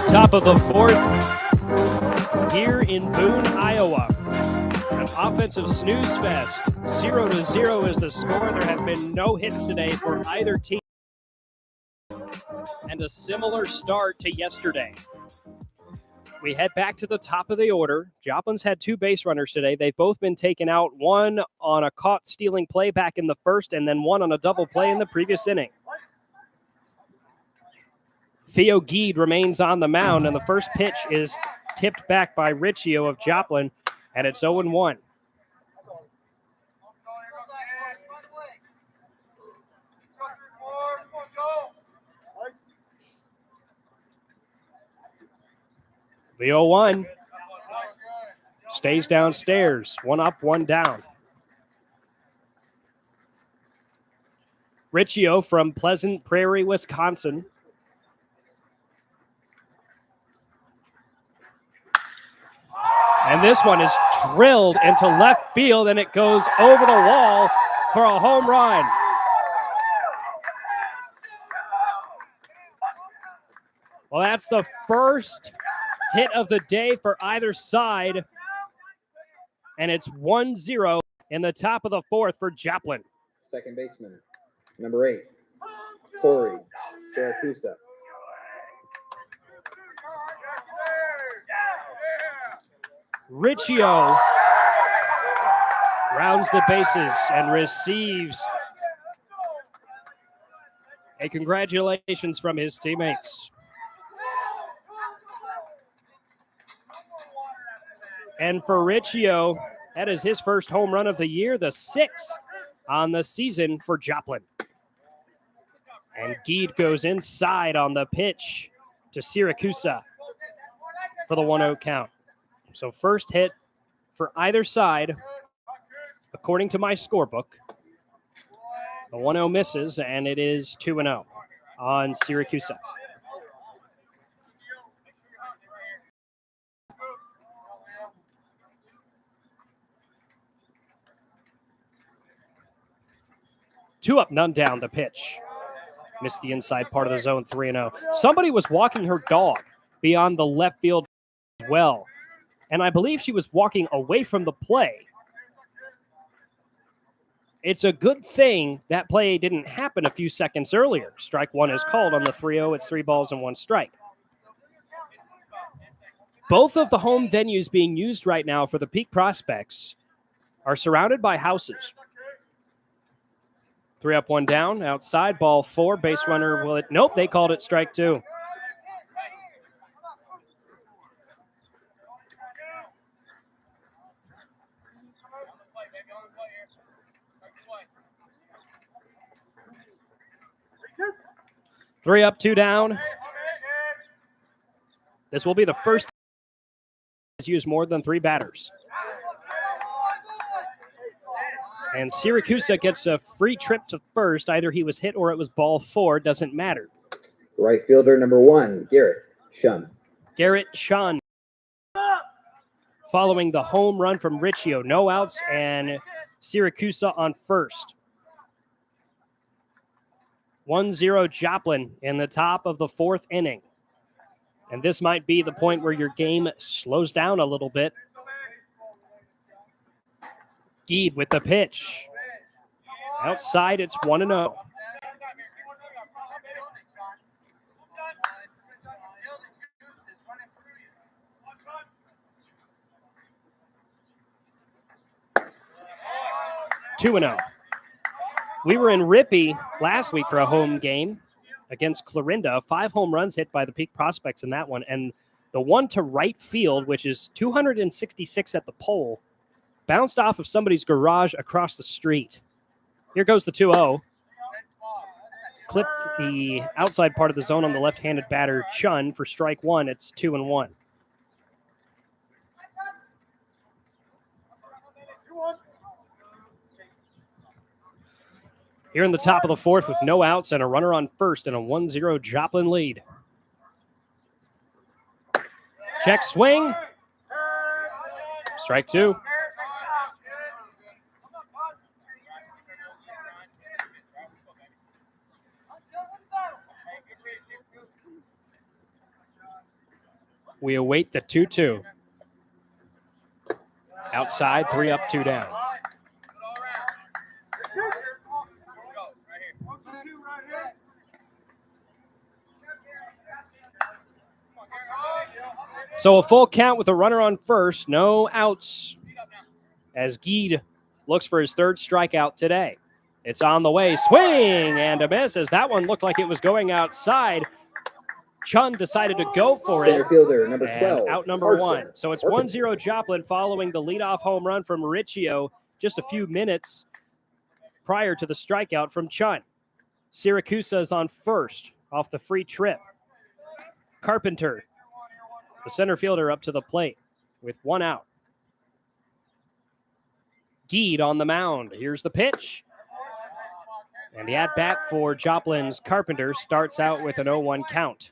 Top of the fourth here in Boone, Iowa. An offensive snooze fest. 0-0 is the score. There have been no hits today for either team. And a similar start to yesterday. We head back to the top of the order. Joplin's had 2 base runners today. They've both been taken out, one on a caught stealing play back in the first, and then one on a double play in the previous inning. Theo Geed remains on the mound, and the first pitch is tipped back by Riccio of Joplin, and it's 0-1. The 0-1 stays downstairs. 1 up, 1 down. Riccio from Pleasant Prairie, Wisconsin. And this one is drilled into left field, and it goes over the wall for a home run. Well, that's the first hit of the day for either side. and it's 1-0 in the top of the fourth for Joplin. Second baseman, number 8, Corey Siracusa. Riccio rounds the bases and receives a congratulations from his teammates. And for Riccio, that is his first home run of the year, the 6th on the season for Joplin. And Geed goes inside on the pitch to Siracusa for the 1-0 count. So first hit for either side, according to my scorebook. The 1-0 misses, and it is 2-0 on Siracusa. Two up, none down, the pitch. Missed the inside part of the zone, 3-0. Somebody was walking her dog beyond the left field as well. And I believe she was walking away from the play. It's a good thing that play didn't happen a few seconds earlier. Strike one is called on the 3-0. It's 3 balls and 1 strike. Both of the home venues being used right now for the Peak Prospects are surrounded by houses. 3 up, 1 down, outside, ball 4, base runner, will it? Nope, they called it strike 2. Three up, 2 down. This will be the first time he's used more than 3 batters. And Siracusa gets a free trip to first. Either he was hit or it was ball 4. Doesn't matter. Right fielder, number 1, Garrett Shun. Garrett Shun. Following the home run from Riccio. No outs and Siracusa on first. 1-0 Joplin in the top of the 4th inning. And this might be the point where your game slows down a little bit. Geed with the pitch. Outside, it's 1-0. Two and 0. We were in Rippey last week for a home game against Clarinda. 5 home runs hit by the Peak Prospects in that one. And the one to right field, which is 266 at the pole, bounced off of somebody's garage across the street. Here goes the 2-0. Clipped the outside part of the zone on the left-handed batter, Chun, for strike 1. It's 2-1. Here in the top of the 4th with no outs and a runner on first and a 1-0 Joplin lead. Check swing. Strike 2. We await the 2-2. Outside, 3 up, 2 down. So a full count with a runner on first, no outs, as Geed looks for his 3rd strikeout today. It's on the way, swing and a miss, as that one looked like it was going outside. Chun decided to go for it. Center fielder, number 12. Out number 1. So it's 1-0 Joplin following the leadoff home run from Riccio just a few minutes prior to the strikeout from Chun. Siracusa is on first off the free trip. Carpenter, the center fielder, up to the plate with 1 out. Geed on the mound. Here's the pitch. And the at-bat for Joplin's Carpenter starts out with an 0-1 count.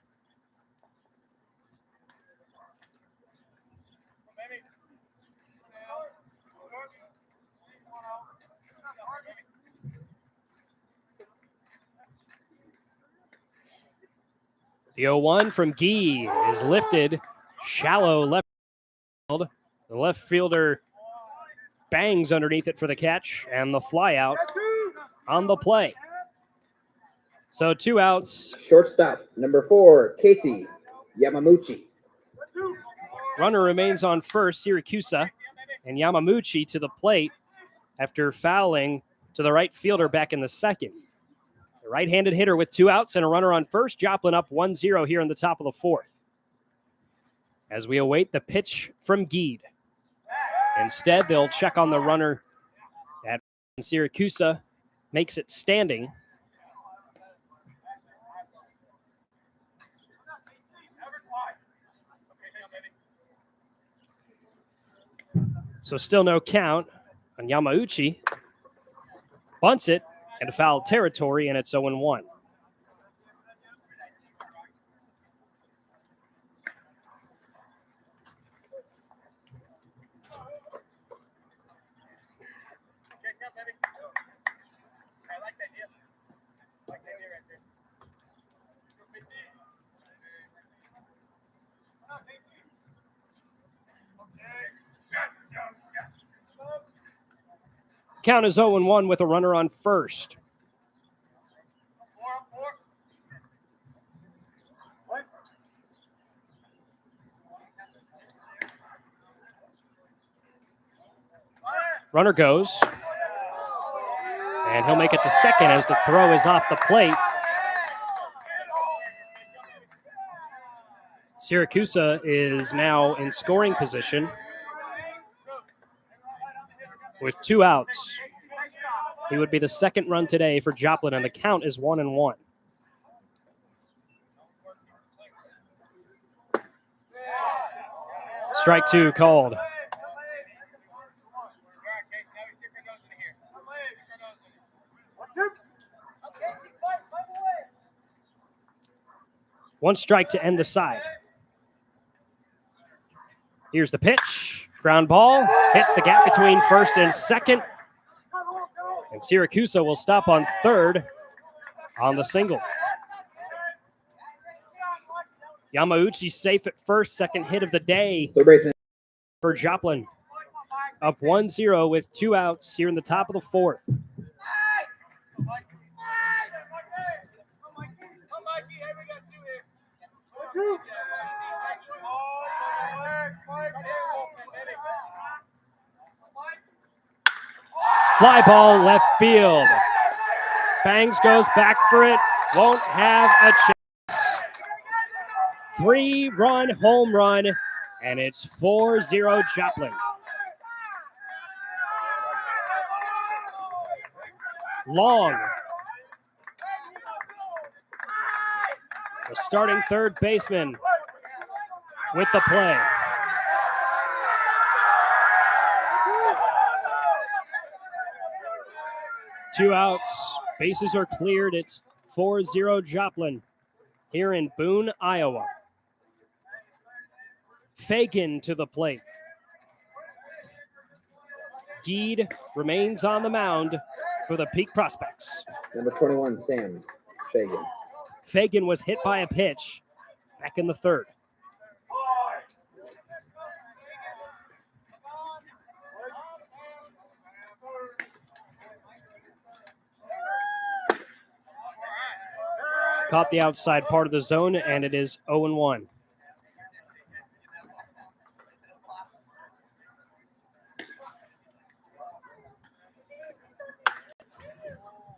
The 0-1 from Gee is lifted. Shallow left field. The left fielder bangs underneath it for the catch and the fly out on the play. So 2 outs. Shortstop, number 4, Casey Yamamuchi. Runner remains on first, Siracusa, and Yamamuchi to the plate after fouling to the right fielder back in the second. The right-handed hitter with 2 outs and a runner on first. Joplin up 1-0 here in the top of the fourth. As we await the pitch from Geed. Instead, they'll check on the runner at Siracusa. Makes it standing. So still no count on Yamauchi. Bunts it into foul territory, and it's 0-1. Count is 0-1 with a runner on first. Runner goes. And he'll make it to second as the throw is off the plate. Siracusa is now in scoring position with 2 outs. He would be the second run today for Joplin, and the count is 1-1. Strike 2 called. One strike to end the side. Here's the pitch. Ground ball. Hits the gap between first and second. And Siracusa will stop on third on the single. Yamauchi safe at first. Second hit of the day for Joplin. Up 1-0 with 2 outs here in the top of the fourth. Fly ball left field. Bangs goes back for it. Won't have a chance. 3-run home run, and it's 4-0 Joplin. Long. The starting third baseman with the play. Two outs. Bases are cleared. It's 4-0 Joplin here in Boone, Iowa. Fagan to the plate. Geed remains on the mound for the Peak Prospects. Number 21, Sam Fagan. Fagan was hit by a pitch back in the third. Caught the outside part of the zone, and it is 0-1.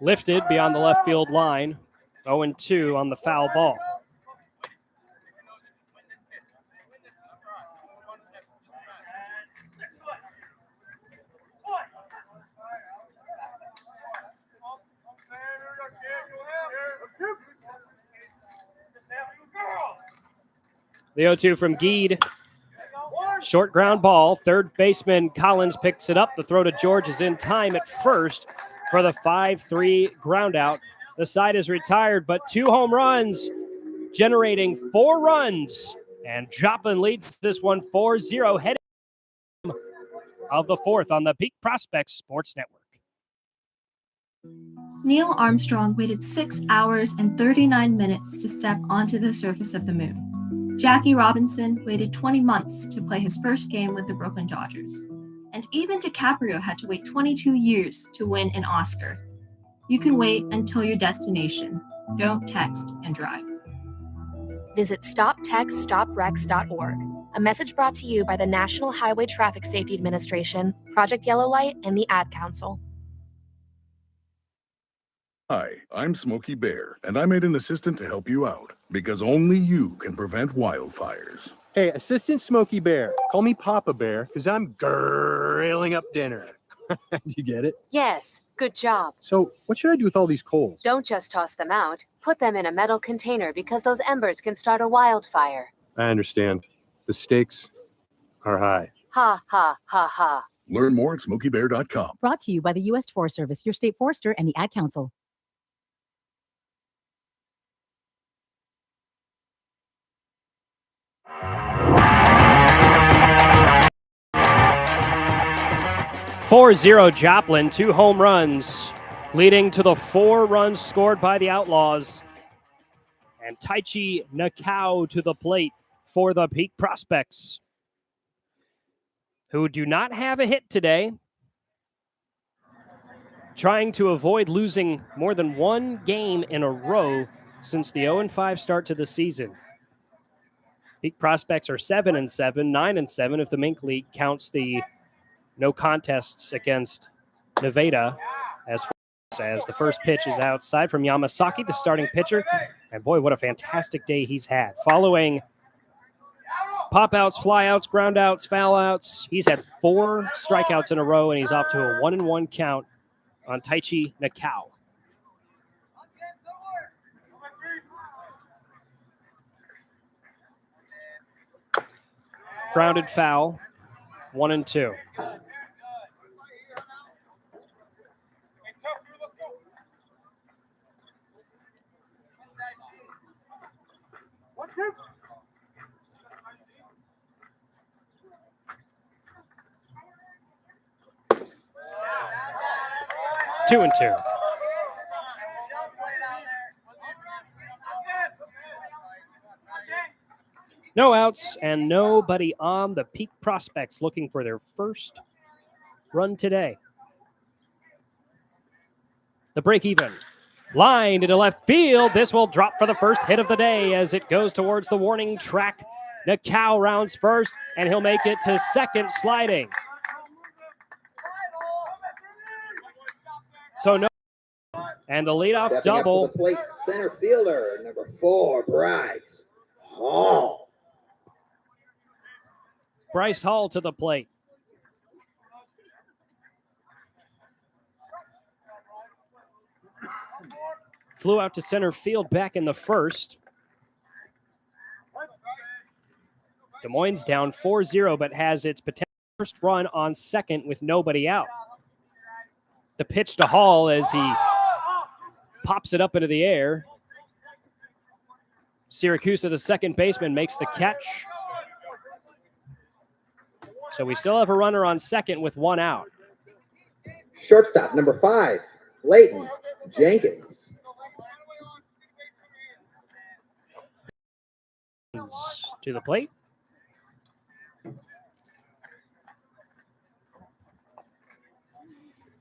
Lifted beyond the left field line. 0-2 on the foul ball. The 0-2 from Geed. Short ground ball. Third baseman Collins picks it up. The throw to George is in time at first for the 5-3 ground out. The side is retired, but 2 home runs, generating 4 runs. And Joplin leads this one 4-0, heading of the fourth on the Peak Prospects Sports Network. Neil Armstrong waited 6 hours and 39 minutes to step onto the surface of the moon. Jackie Robinson waited 20 months to play his first game with the Brooklyn Dodgers. And even DiCaprio had to wait 22 years to win an Oscar. You can wait until your destination. Don't text and drive. Visit StopTextStopWrecks.org. A message brought to you by the National Highway Traffic Safety Administration, Project Yellow Light, and the Ad Council. Hi, I'm Smokey Bear, and I made an assistant to help you out, because only you can prevent wildfires. Hey, Assistant Smokey Bear, call me Papa Bear, because I'm grilling up dinner. Do you get it? Yes, good job. So, what should I do with all these coals? Don't just toss them out. Put them in a metal container because those embers can start a wildfire. I understand. The stakes are high. Ha, ha, ha, ha. Learn more at smokeybear.com. Brought to you by the U.S. Forest Service, your state forester, and the Ad Council. "4-0 Joplin, 2 home runs, leading to the 4 runs scored by the Outlaws. And Taichi Nakao to the plate for the Peak Prospects, who do not have a hit today, trying to avoid losing more than one game in a row since the 0-5 start to the season. Peak Prospects are 7-7, 9-7 if the Mink League counts the no contests against Nevada, as the first pitch is outside from Yamasaki, the starting pitcher. And boy, what a fantastic day he's had. Following pop-outs, fly-outs, ground-outs, foul-outs, he's had 4 strikeouts in a row, and he's off to a 1-1 count on Taichi Nakao. Grounded foul, 1-2. Two and two. No outs and nobody on the Peak Prospects looking for their first run today. The break even. Line into left field. This will drop for the first hit of the day as it goes towards the warning track. Nakao rounds first, and he'll make it to second sliding. So no, and the leadoff Stepping double. Up to the plate, center fielder, number 4, Bryce Hall. Bryce Hall to the plate. Flew out to center field back in the first. Des Moines down 4-0, but has its potential first run on second with nobody out. The pitch to Hall as he pops it up into the air. Syracuse, the second baseman, makes the catch. So we still have a runner on second with 1 out. Shortstop, number 5, Leighton Jenkins. To the plate.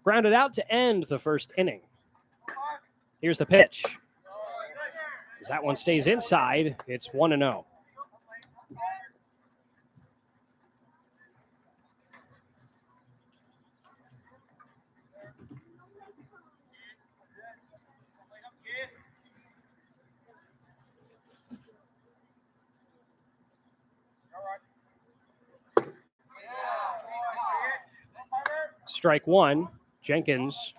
Grounded out to end the first inning. Here's the pitch. As that one stays inside, it's 1-0. Strike one. Jenkins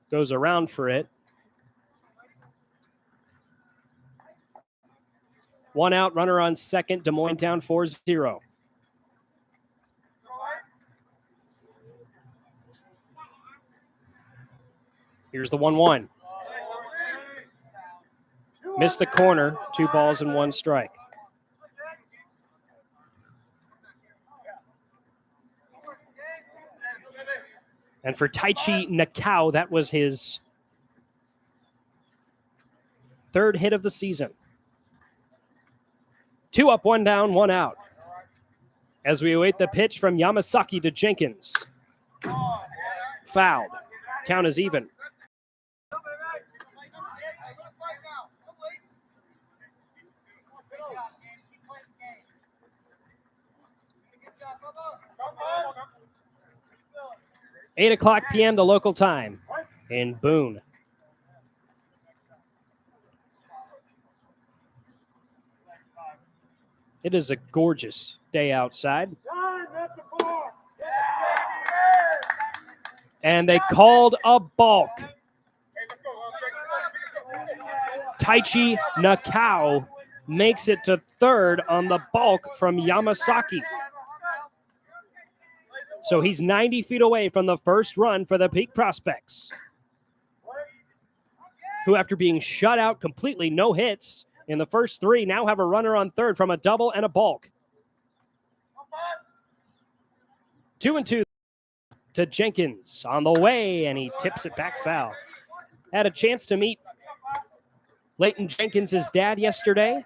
goes around for it. 1 out, runner on second. Des Moines down 4-0. Here's the 1-1. Missed the corner. 2 balls and 1 strike. And for Taichi Nakao, that was his 3rd hit of the season. 2 up, 1 down, 1 out. as we await the pitch from Yamasaki to Jenkins. Fouled. Count is even. Eight o'clock p.m. the local time in Boone. It is a gorgeous day outside. And they called a balk. Taichi Nakao makes it to third on the balk from Yamasaki. So he's 90 feet away from the first run for the Peak Prospects, who, after being shut out completely, no hits in the first three, now have a runner on third from a double and a balk. 2-2 to Jenkins on the way, and he tips it back foul. Had a chance to meet Leighton Jenkins' dad yesterday.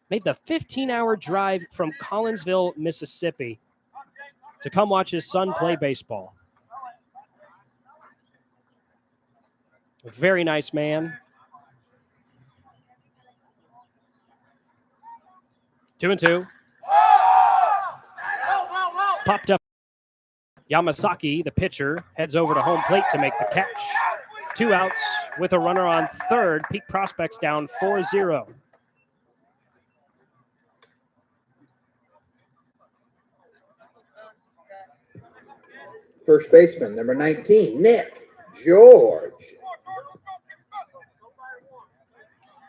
Made the 15-hour drive from Collinsville, Mississippi, to come watch his son play baseball. A very nice man. 2-2. Popped up. Yamasaki, the pitcher, heads over to home plate to make the catch. 2 outs with a runner on third. Peak Prospects down 4-0. First baseman, number 19, Nick George.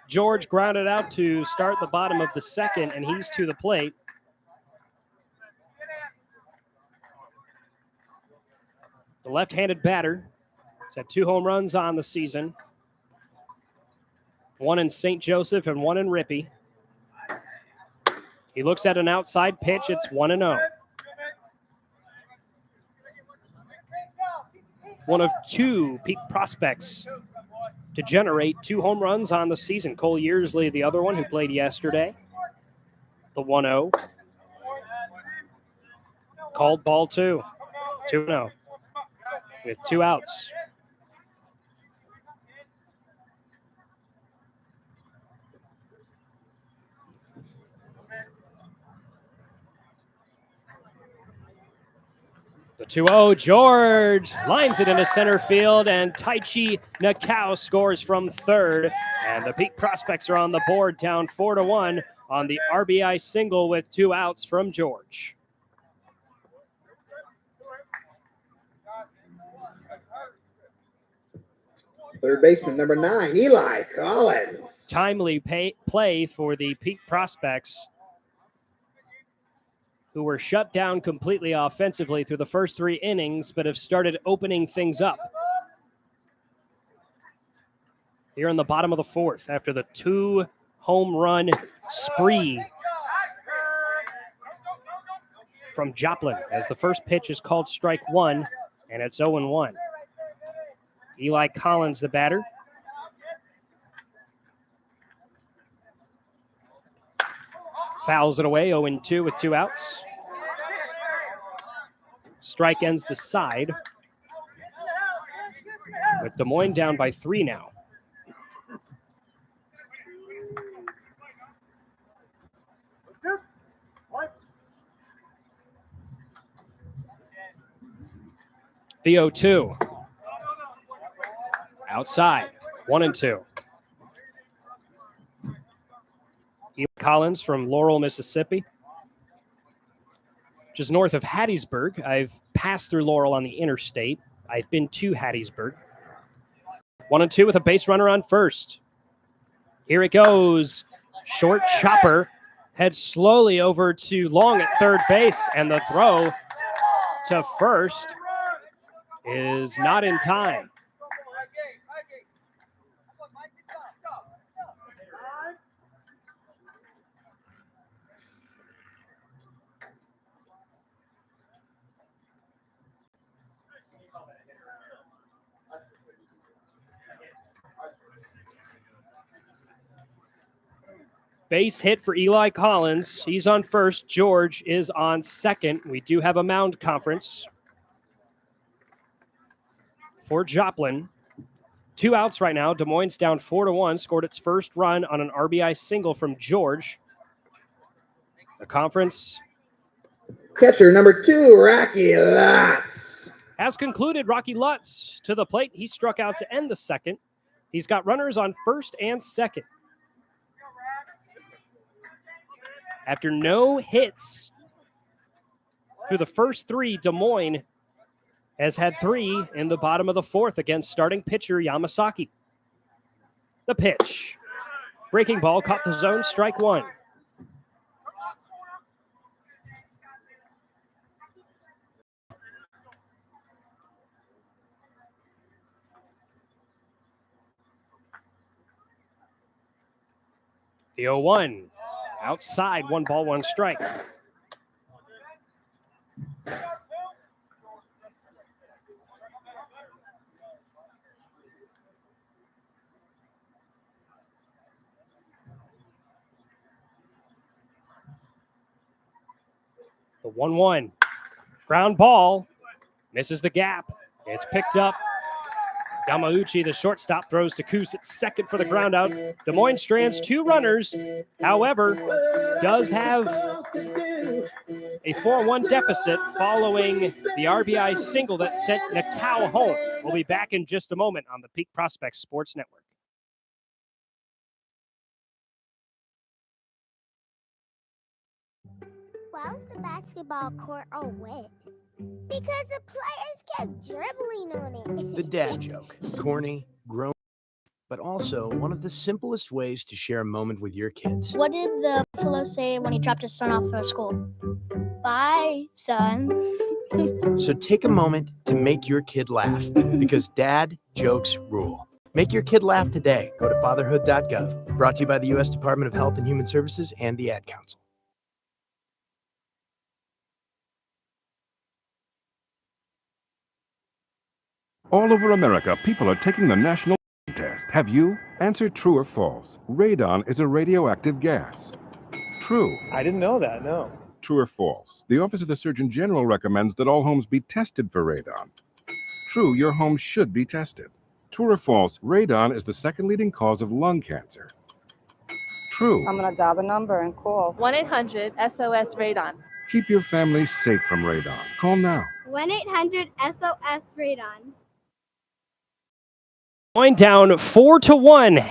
George grounded out to start the bottom of the second, and he's to the plate. The left-handed batter has had 2 home runs on the season. 1 in St. Joseph and 1 in Rippey. He looks at an outside pitch. It's 1-0. One of 2 Peak Prospects to generate 2 home runs on the season. Cole Yearsley, the other one, who played yesterday. The 1-0. Called ball 2. 2-0. With 2 outs. The 2-0, George lines it into center field, and Taichi Nakao scores from third. And the Peak Prospects are on the board, down 4-1 on the RBI single with 2 outs from George. Third baseman, number 9, Eli Collins. Timely play for the Peak Prospects, who were shut down completely offensively through the first 3 innings, but have started opening things up here in the bottom of the 4th after the 2 home run spree from Joplin, as the first pitch is called strike 1, and it's 0-1. Eli Collins, the batter. Fouls it away, 0-2 with 2 outs. Strike ends the side, with Des Moines down by 3 now. The 0-2. Outside, 1-2. Eli Collins from Laurel, Mississippi, which is north of Hattiesburg. I've passed through Laurel on the interstate. I've been to Hattiesburg. 1-2 with a base runner on first. Here it goes. Short chopper heads slowly over to Long at third base, and the throw to first is not in time. Base hit for Eli Collins. He's on first. George is on second. We do have a mound conference for Joplin. 2 outs right now. Des Moines down 4-1. Scored its first run on an RBI single from George. The conference Catcher number 2, Rocky Lutz. has concluded. Rocky Lutz to the plate. He struck out to end the second. He's got runners on first and second. After no hits through the first 3, Des Moines has had 3 in the bottom of the 4th against starting pitcher Yamasaki. The pitch. Breaking ball caught the zone, strike 1. The 0-1. Outside, 1 ball, 1 strike. The 1-1. Ground ball. Misses the gap. It's picked up. Yamauchi, the shortstop, throws to Coos at second for the ground out. Des Moines strands 2 runners. However, does have a 4-1 deficit following the RBI single that sent Nakao home. We'll be back in just a moment on the Peak Prospects Sports Network. Why was the basketball court all wet? Because the players kept dribbling on it. The dad joke. Corny, grown, but also one of the simplest ways to share a moment with your kids. What did the fellow say when he dropped his son off at school? Bye, son. So take a moment to make your kid laugh, because dad jokes rule. Make your kid laugh today. Go to fatherhood.gov. Brought to you by the U.S. Department of Health and Human Services and the Ad Council. All over America, people are taking the national test. Have you? Answer true or false. Radon is a radioactive gas. True. I didn't know that, no. True or false? The Office of the Surgeon General recommends that all homes be tested for radon. True, your home should be tested. True or false? Radon is the second leading cause of lung cancer. True. I'm going to dial the number and call 1-800-SOS-RADON. Keep your family safe from radon. Call now. 1-800-SOS-RADON. Going down 4-1.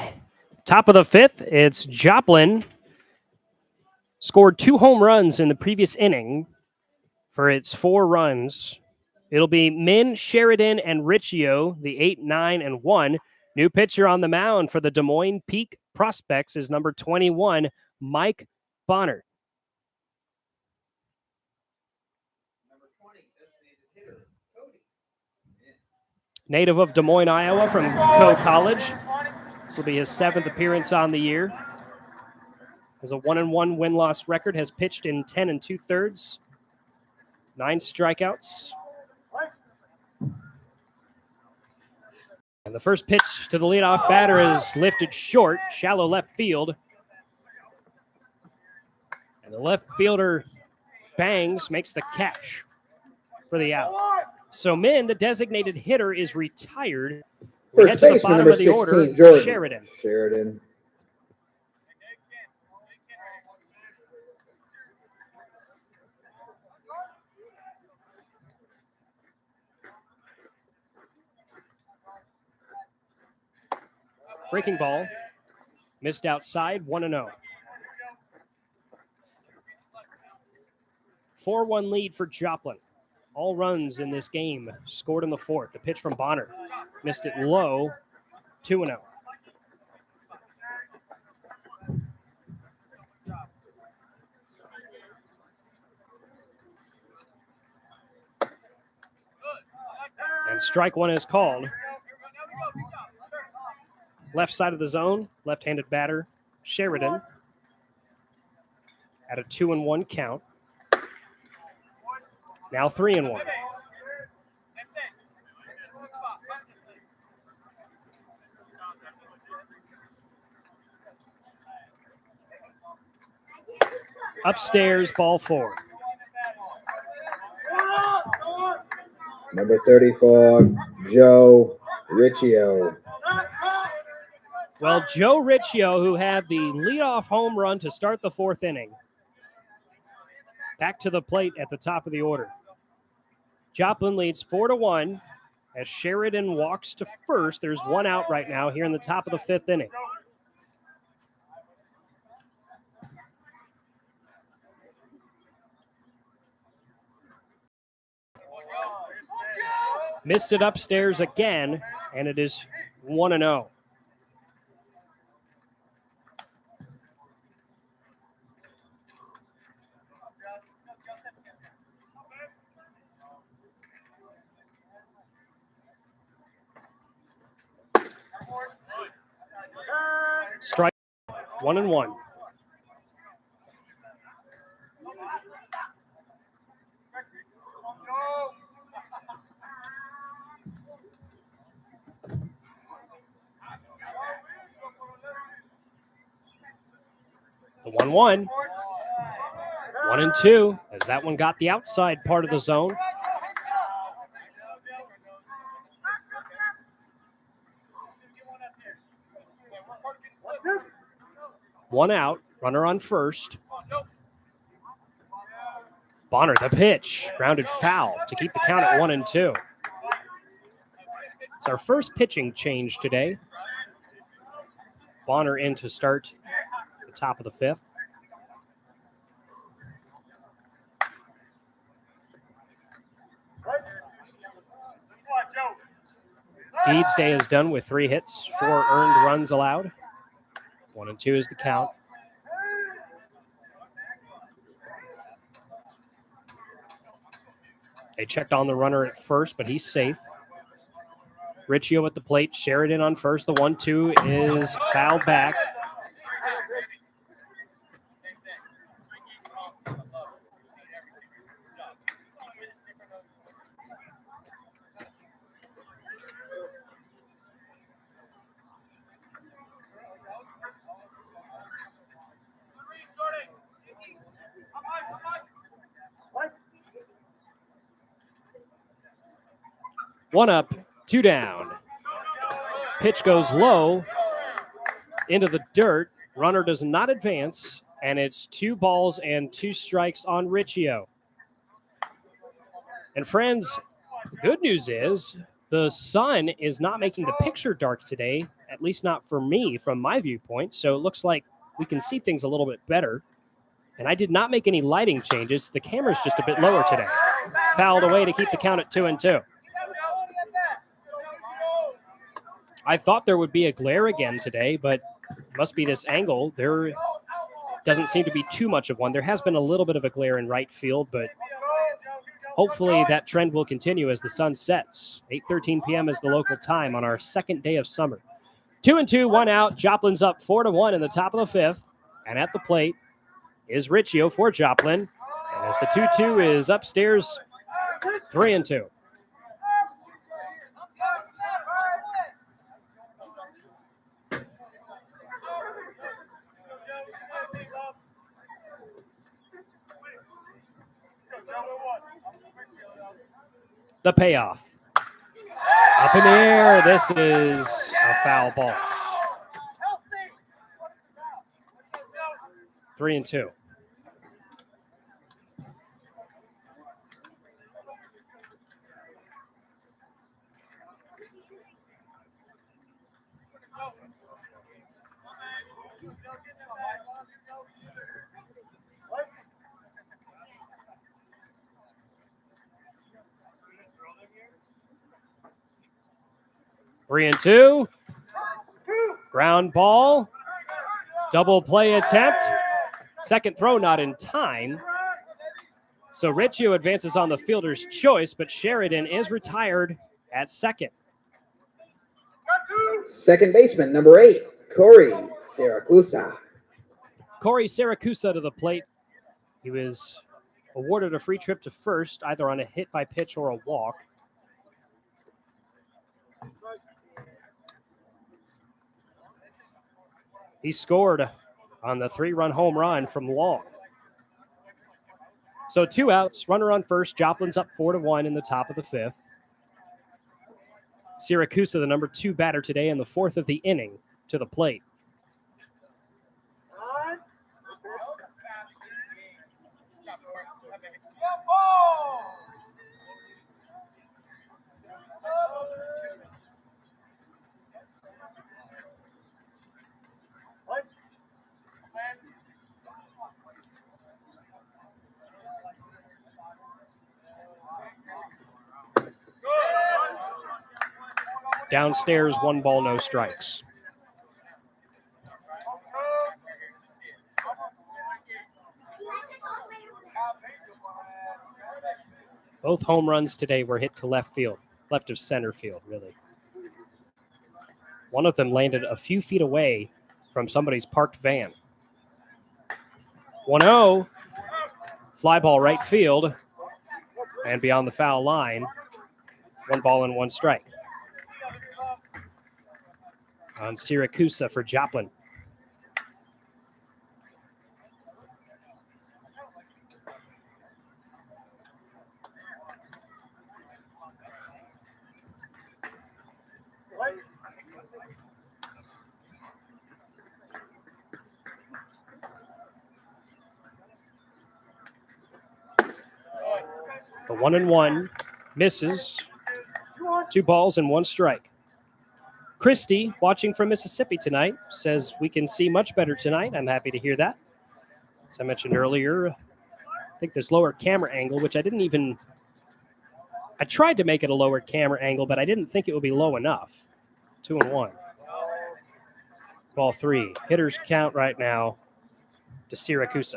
Top of the 5th, it's Joplin. Scored 2 home runs in the previous inning for its 4 runs. It'll be Min, Sheridan, and Riccio, the 8, 9, and 1. New pitcher on the mound for the Des Moines Peak Prospects is number 21, Mike Bonner. Native of Des Moines, Iowa, from Coe College. This will be his 7th appearance on the year. Has a 1-1 win-loss record, has pitched in 10 2/3, 9 strikeouts. And the first pitch to the leadoff batter is lifted short, shallow left field. And the left fielder bangs, makes the catch for the out. So Min, the designated hitter, is retired. We head to the bottom of the order, Jordan. Sheridan. Breaking ball. Missed outside, 1-0. 4-1 lead for Joplin. All runs in this game scored in the 4th. The pitch from Bonner. Missed it low, 2-0. And strike 1 is called. Left side of the zone, left-handed batter, Sheridan. At a 2-1 count. Now 3-1. Upstairs, ball 4. Number 34, Joe Riccio. Well, Joe Riccio, who had the leadoff home run to start the 4th inning, back to the plate at the top of the order. Joplin leads 4-1 as Sheridan walks to first. There's one out right now here in the top of the 5th inning. Missed it upstairs again, and it is 1-0. Strike 1-1. The 1-1. 1-2, as that one got the outside part of the zone. One out, runner on first. Bonner, the pitch, grounded foul to keep the count at 1-2. It's our first pitching change today. Bonner in to start the top of the 5th. Deeds Day is done with 3 hits, 4 earned runs allowed. 1-2 is the count. They checked on the runner at first, but he's safe. Riccio at the plate, Sheridan on first. The 1-2 is fouled back. One up, 2 down. Pitch goes low into the dirt. Runner does not advance, and it's 2 balls and 2 strikes on Riccio. And friends, good news is the sun is not making the picture dark today, at least not for me from my viewpoint. So it looks like we can see things a little bit better. And I did not make any lighting changes. The camera's just a bit lower today. Fouled away to keep the count at 2-2. I thought there would be a glare again today, but it must be this angle. There doesn't seem to be too much of one. There has been a little bit of a glare in right field, but hopefully that trend will continue as the sun sets. 8:13 p.m. is the local time on our 2nd day of summer. 2-2, 1 out. Joplin's up 4-1 in the top of the 5th. And at the plate is Riccio for Joplin. And as the 2-2 is upstairs, 3-2. The payoff. Up in the air. This is a foul ball. 3-2. Three and two. Ground ball. Double play attempt. Second throw not in time. So Riccio advances on the fielder's choice, but Sheridan is retired at second. Second baseman, number 8, Corey Siracusa. Corey Siracusa to the plate. He was awarded a free trip to first, either on a hit by pitch or a walk. He scored on the 3-run home run from Long. So 2 outs, runner on first. Joplin's up 4-1 in the top of the 5th. Syracuse, the number 2 batter today in the 4th of the inning, to the plate. Downstairs, 1 ball, no strikes. Both home runs today were hit to left field, left of center field, really. One of them landed a few feet away from somebody's parked van. 1-0, fly ball right field, and beyond the foul line, 1 ball and 1 strike. On Syracuse for Joplin. The 1-1 misses. 2 balls and 1 strike. Christy, watching from Mississippi tonight, says we can see much better tonight. I'm happy to hear that. As I mentioned earlier, I think this lower camera angle, which I tried to make it a lower camera angle, but I didn't think it would be low enough. 2-1. Ball 3. Hitters count right now to Syracuse.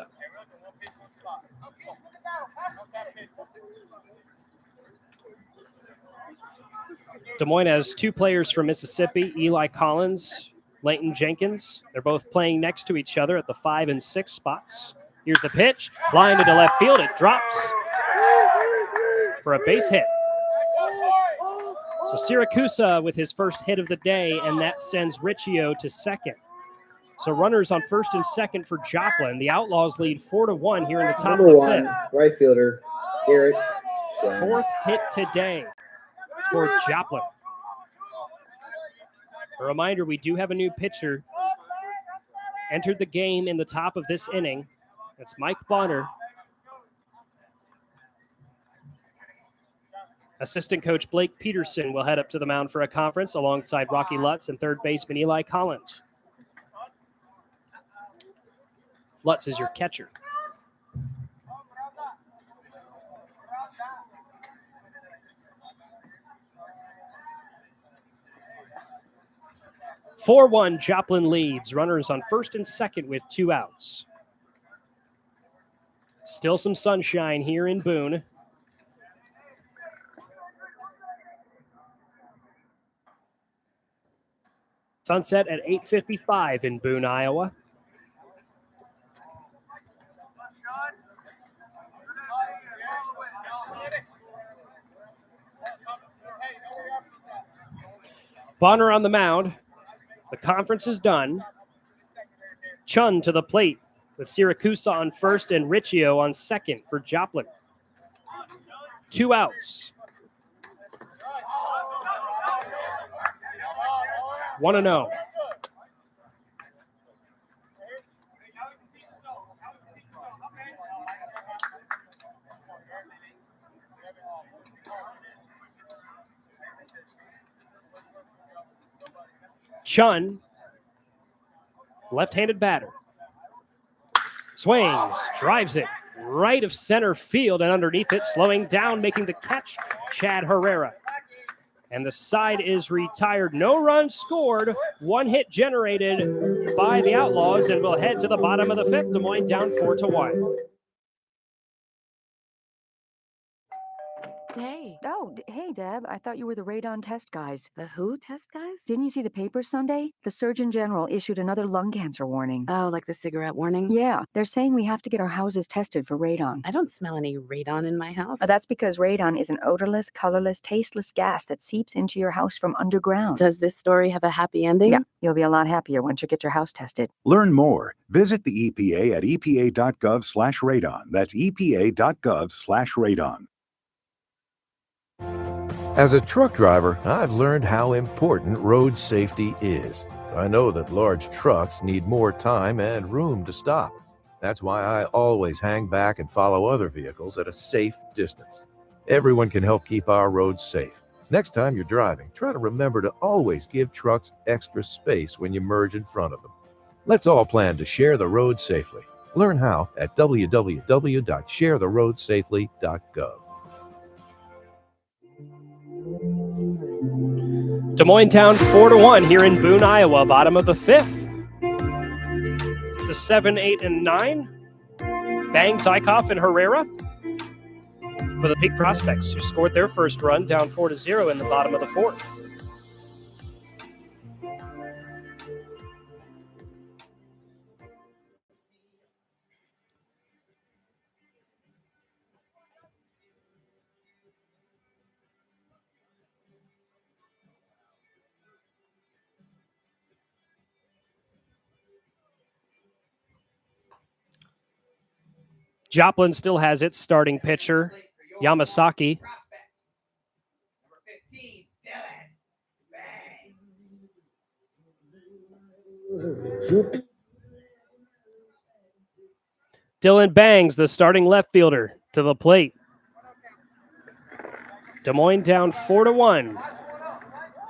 Des Moines has 2 players from Mississippi, Eli Collins, Leighton Jenkins. They're both playing next to each other at the 5 and 6 spots. Here's the pitch. Line to left field. It drops for a base hit. So Syracuse with his first hit of the day, and that sends Riccio to second. So runners on first and second for Joplin. The Outlaws lead 4-1 here in the top Number of the 1, 5th. right fielder, Garrett. 4th hit today for Joplin. A reminder, we do have a new pitcher entered the game in the top of this inning. That's Mike Bonner. Assistant coach Blake Peterson will head up to the mound for a conference alongside Rocky Lutz and third baseman Eli Collins. Lutz is your catcher. (4-1) Joplin leads. Runners on first and second with 2 outs. Still some sunshine here in Boone. Sunset at 8:55 in Boone, Iowa. Bonner on the mound. The conference is done. Chun to the plate with Syracuse on first and Riccio on second for Joplin. 2 outs. 1-0. Chun, left-handed batter. Swings, drives it right of center field, and underneath it, slowing down, making the catch, Chad Herrera. And the side is retired. No runs scored. 1 hit generated by the Outlaws, and we'll head to the bottom of the 5th. Des Moines down 4-1. Hey. Oh, hey, Deb. I thought you were the radon test guys. The who test guys? Didn't you see the papers Sunday? The Surgeon General issued another lung cancer warning. Oh, like the cigarette warning? Yeah, they're saying we have to get our houses tested for radon. I don't smell any radon in my house. That's because radon is an odorless, colorless, tasteless gas that seeps into your house from underground. Does this story have a happy ending? Yeah, you'll be a lot happier once you get your house tested. Learn more. Visit the EPA at epa.gov/radon. That's epa.gov/radon. As a truck driver, I've learned how important road safety is. I know that large trucks need more time and room to stop. That's why I always hang back and follow other vehicles at a safe distance. Everyone can help keep our roads safe. Next time you're driving, try to remember to always give trucks extra space when you merge in front of them. Let's all plan to share the road safely. Learn how at www.sharetheroadsafely.gov. Des Moines Town 4-1 here in Boone, Iowa, bottom of the 5th. It's the 7, 8, and 9. Bang, Zykoff, and Herrera for the Peak Prospects, who scored their first run down 4-0 in the bottom of the 4th. Joplin still has its starting pitcher, Yamasaki. Dylan Bangs, the starting left fielder, to the plate. Des Moines down 4-1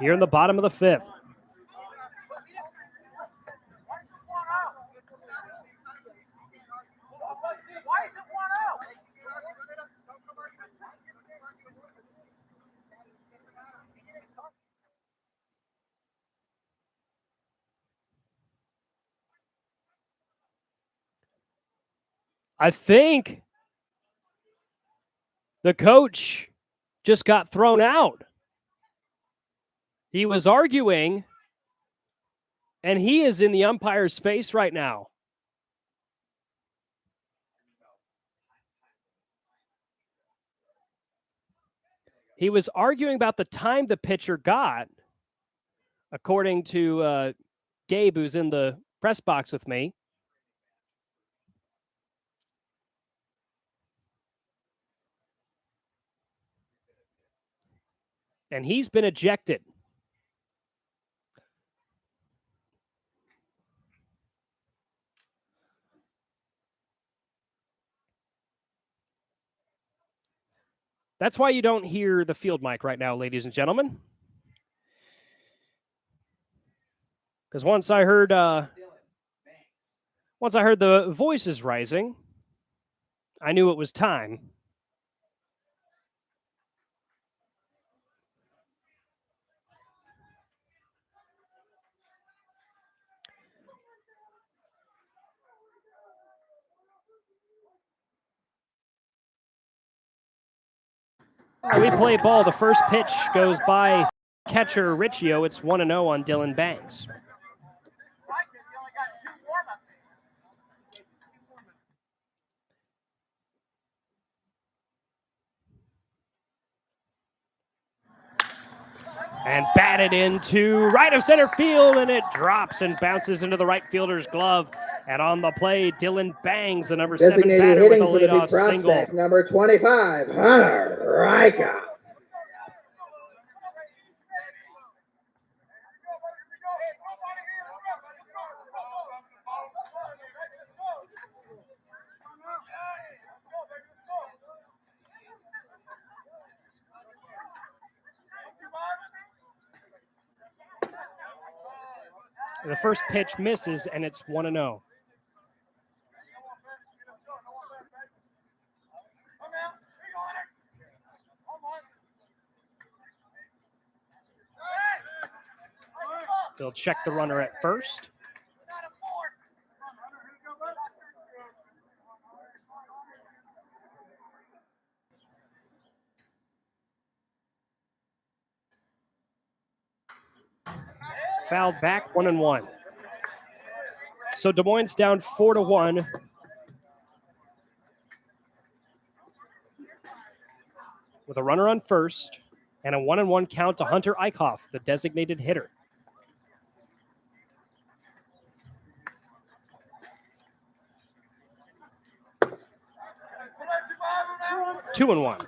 here in the bottom of the 5th. I think the coach just got thrown out. He was arguing, and he is in the umpire's face right now. He was arguing about the time the pitcher got, according to Gabe, who's in the press box with me. And he's been ejected. That's why you don't hear the field mic right now, ladies and gentlemen. Because once I heard the voices rising, I knew it was time. We play ball. The first pitch goes by catcher Riccio. It's 1-0 on Dylan Banks. And batted into right of center field, and it drops and bounces into the right fielder's glove. And on the play, Dylan Bangs, the number 7 batter, with a leadoff single. Number 25, Hunter Riker. The first pitch misses, and it's 1-0. They'll check the runner at first. Fouled back, 1-1. So Des Moines down 4-1. With a runner on first and a 1-1 count to Hunter Eichhoff, the designated hitter. Two and one.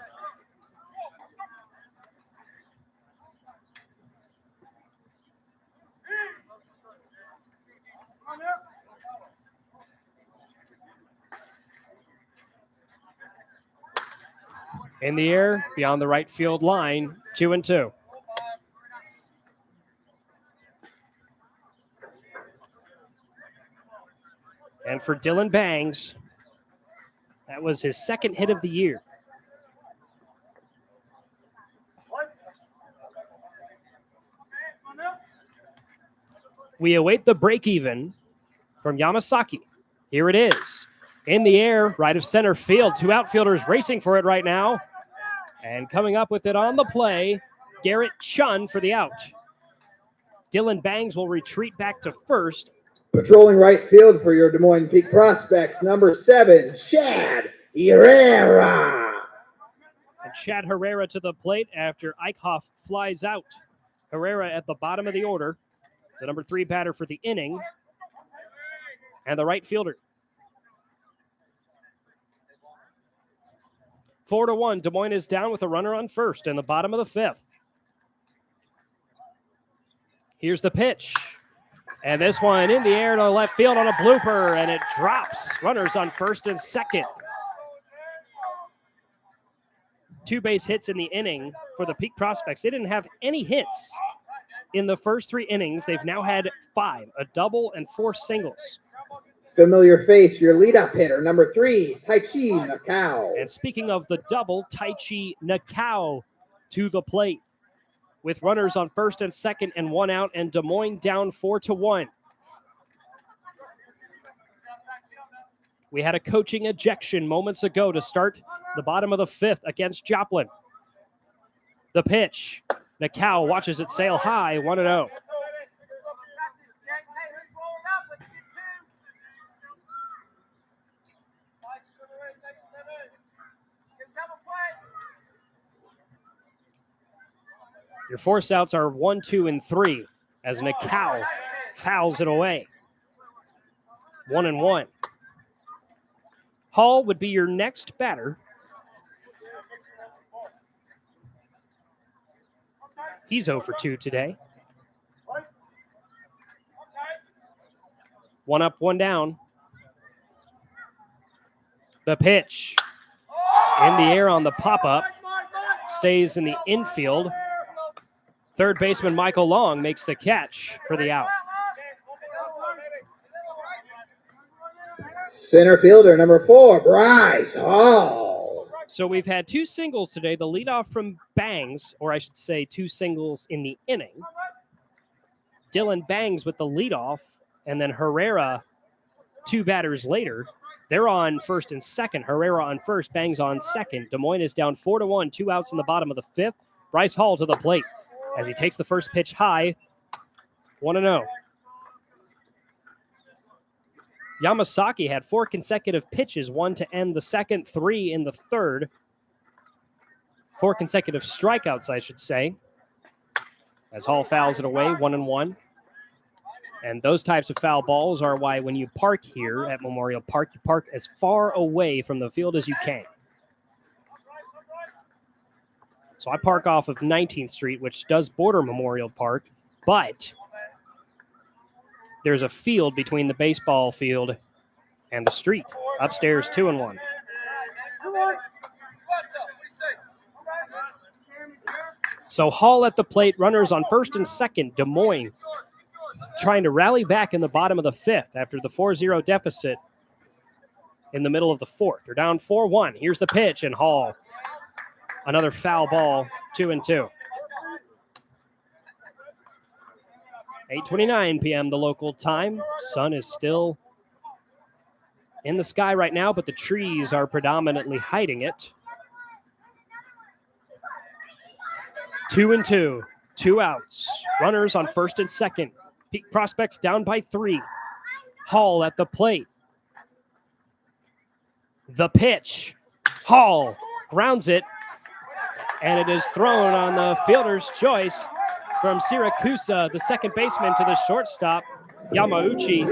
In the air, beyond the right field line, 2-2. And for Dylan Bangs, that was his second hit of the year. We await the break even from Yamasaki. Here it is. In the air, right of center field. Two outfielders racing for it right now. And coming up with it on the play, Garrett Chun for the out. Dylan Bangs will retreat back to first. Patrolling right field for your Des Moines Peak prospects, number 7, Chad Herrera. And Chad Herrera to the plate after Eichhoff flies out. Herrera at the bottom of the order, the number 3 batter for the inning, and the right fielder. 4-1, Des Moines is down with a runner on first in the bottom of the 5th. Here's the pitch. And this one in the air to left field on a blooper, and it drops. Runners on first and second. 2 base hits in the inning for the Peak Prospects. They didn't have any hits in the first 3 innings. They've now had 5, a double and 4 singles. Familiar face, your leadoff hitter, number 3, Taichi Nakao. And speaking of the double, Taichi Nakao to the plate with runners on first and second and 1 out, and Des Moines down 4-1. We had a coaching ejection moments ago to start the bottom of the 5th against Joplin. The pitch. Nakao watches it sail high, 1-0. Your force outs are 1, 2, and 3 as Nakao fouls it away. 1-1. Hall would be your next batter. He's 0 for 2 today. 1 up, 1 down. The pitch. In the air on the pop-up. Stays in the infield. Third baseman Michael Long makes the catch for the out. Center fielder, number 4, Bryce Hall. So we've had 2 singles today. The leadoff from Bangs, or I should say 2 singles in the inning. Dylan Bangs with the leadoff, and then Herrera 2 batters later. They're on first and second. Herrera on first, Bangs on second. Des Moines is down 4-1, 2 outs in the bottom of the 5th. Bryce Hall to the plate as he takes the first pitch high, 1-0. Yamasaki had 4 consecutive pitches, 1 to end the second, 3 in the third. 4 consecutive strikeouts, I should say, as Hall fouls it away, 1-1. And those types of foul balls are why when you park here at Memorial Park, you park as far away from the field as you can. So I park off of 19th Street, which does border Memorial Park, but there's a field between the baseball field and the street. Upstairs, 2-1. So Hall at the plate, runners on first and second. Des Moines trying to rally back in the bottom of the 5th after the 4-0 deficit in the middle of the 4th. They're down 4-1. Here's the pitch, and Hall. Another foul ball, 2-2. 8:29 p.m. the local time. Sun is still in the sky right now, but the trees are predominantly hiding it. 2-2, 2 outs. Runners on first and second. Peak Prospects down by 3. Hall at the plate. The pitch. Hall grounds it, and it is thrown on the fielder's choice from Siracusa, the second baseman, to the shortstop, Yamauchi.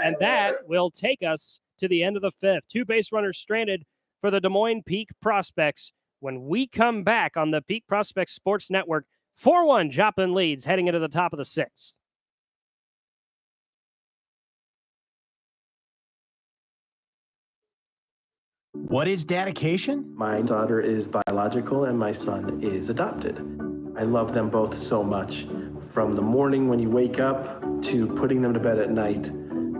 And that will take us to the end of the 5th. 2 base runners stranded for the Des Moines Peak Prospects. When we come back on the Peak Prospects Sports Network, 4-1 Joplin leads heading into the top of the 6th. What is dedication? My daughter is biological and my son is adopted. I love them both so much. From the morning when you wake up to putting them to bed at night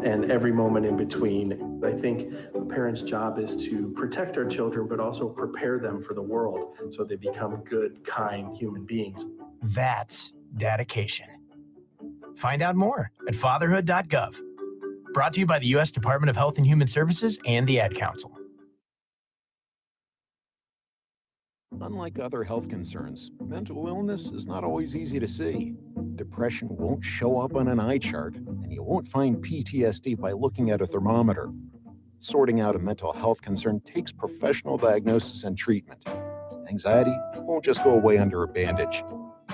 and every moment in between. I think a parent's job is to protect our children, but also prepare them for the world so they become good, kind human beings. That's dedication. Find out more at fatherhood.gov. Brought to you by the U.S. Department of Health and Human Services and the Ad Council. Unlike other health concerns, mental illness is not always easy to see. Depression won't show up on an eye chart, and you won't find PTSD by looking at a thermometer. Sorting out a mental health concern takes professional diagnosis and treatment. Anxiety won't just go away under a bandage.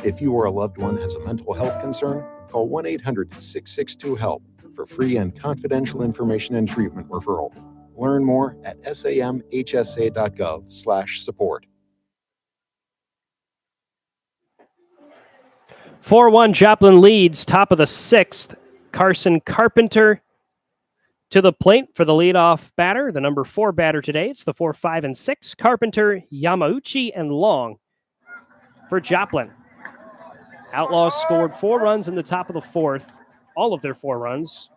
If you or a loved one has a mental health concern, call 1-800-662-HELP for free and confidential information and treatment referral. Learn more at samhsa.gov/support. 4-1 Joplin leads, top of the 6th. Carson Carpenter to the plate for the leadoff batter, the number 4 batter today. It's the 4, 5, and 6. Carpenter, Yamauchi, and Long for Joplin. Outlaws scored 4 runs in the top of the 4th, all of their 4 runs.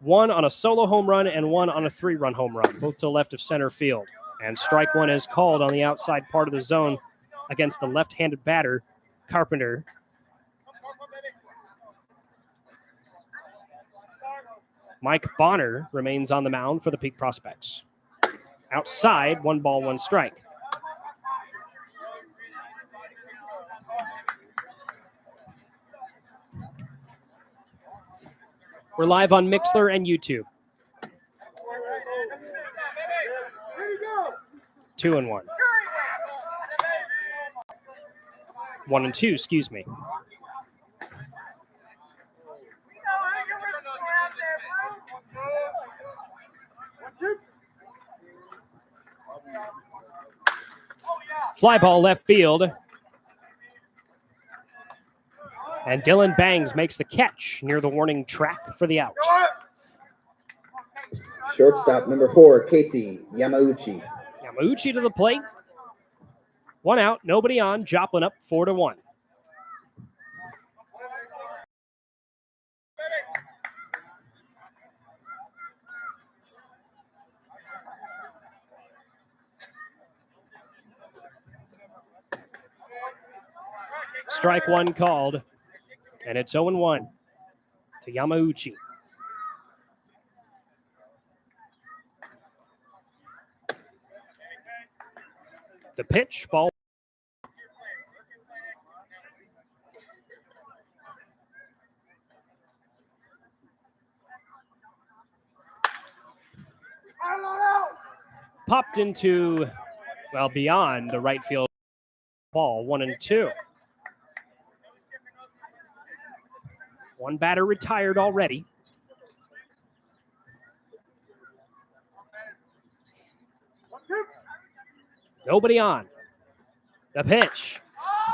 1 on a solo home run and 1 on a 3-run home run, both to the left of center field. And strike 1 is called on the outside part of the zone against the left-handed batter, Carpenter. Mike Bonner remains on the mound for the Peak Prospects. Outside, 1 ball, 1 strike. We're live on Mixler and YouTube. 2-1. 1-2, excuse me. Fly ball left field. And Dylan Bangs makes the catch near the warning track for the out. Shortstop number 4, Casey Yamauchi. Yamauchi to the plate. 1 out, nobody on. Joplin up 4-1. Strike 1 called, and it's 0-1 to Yamauchi. The pitch, ball. Popped into, well, beyond the right field ball, 1-2. 1 batter retired already. Nobody on. The pitch.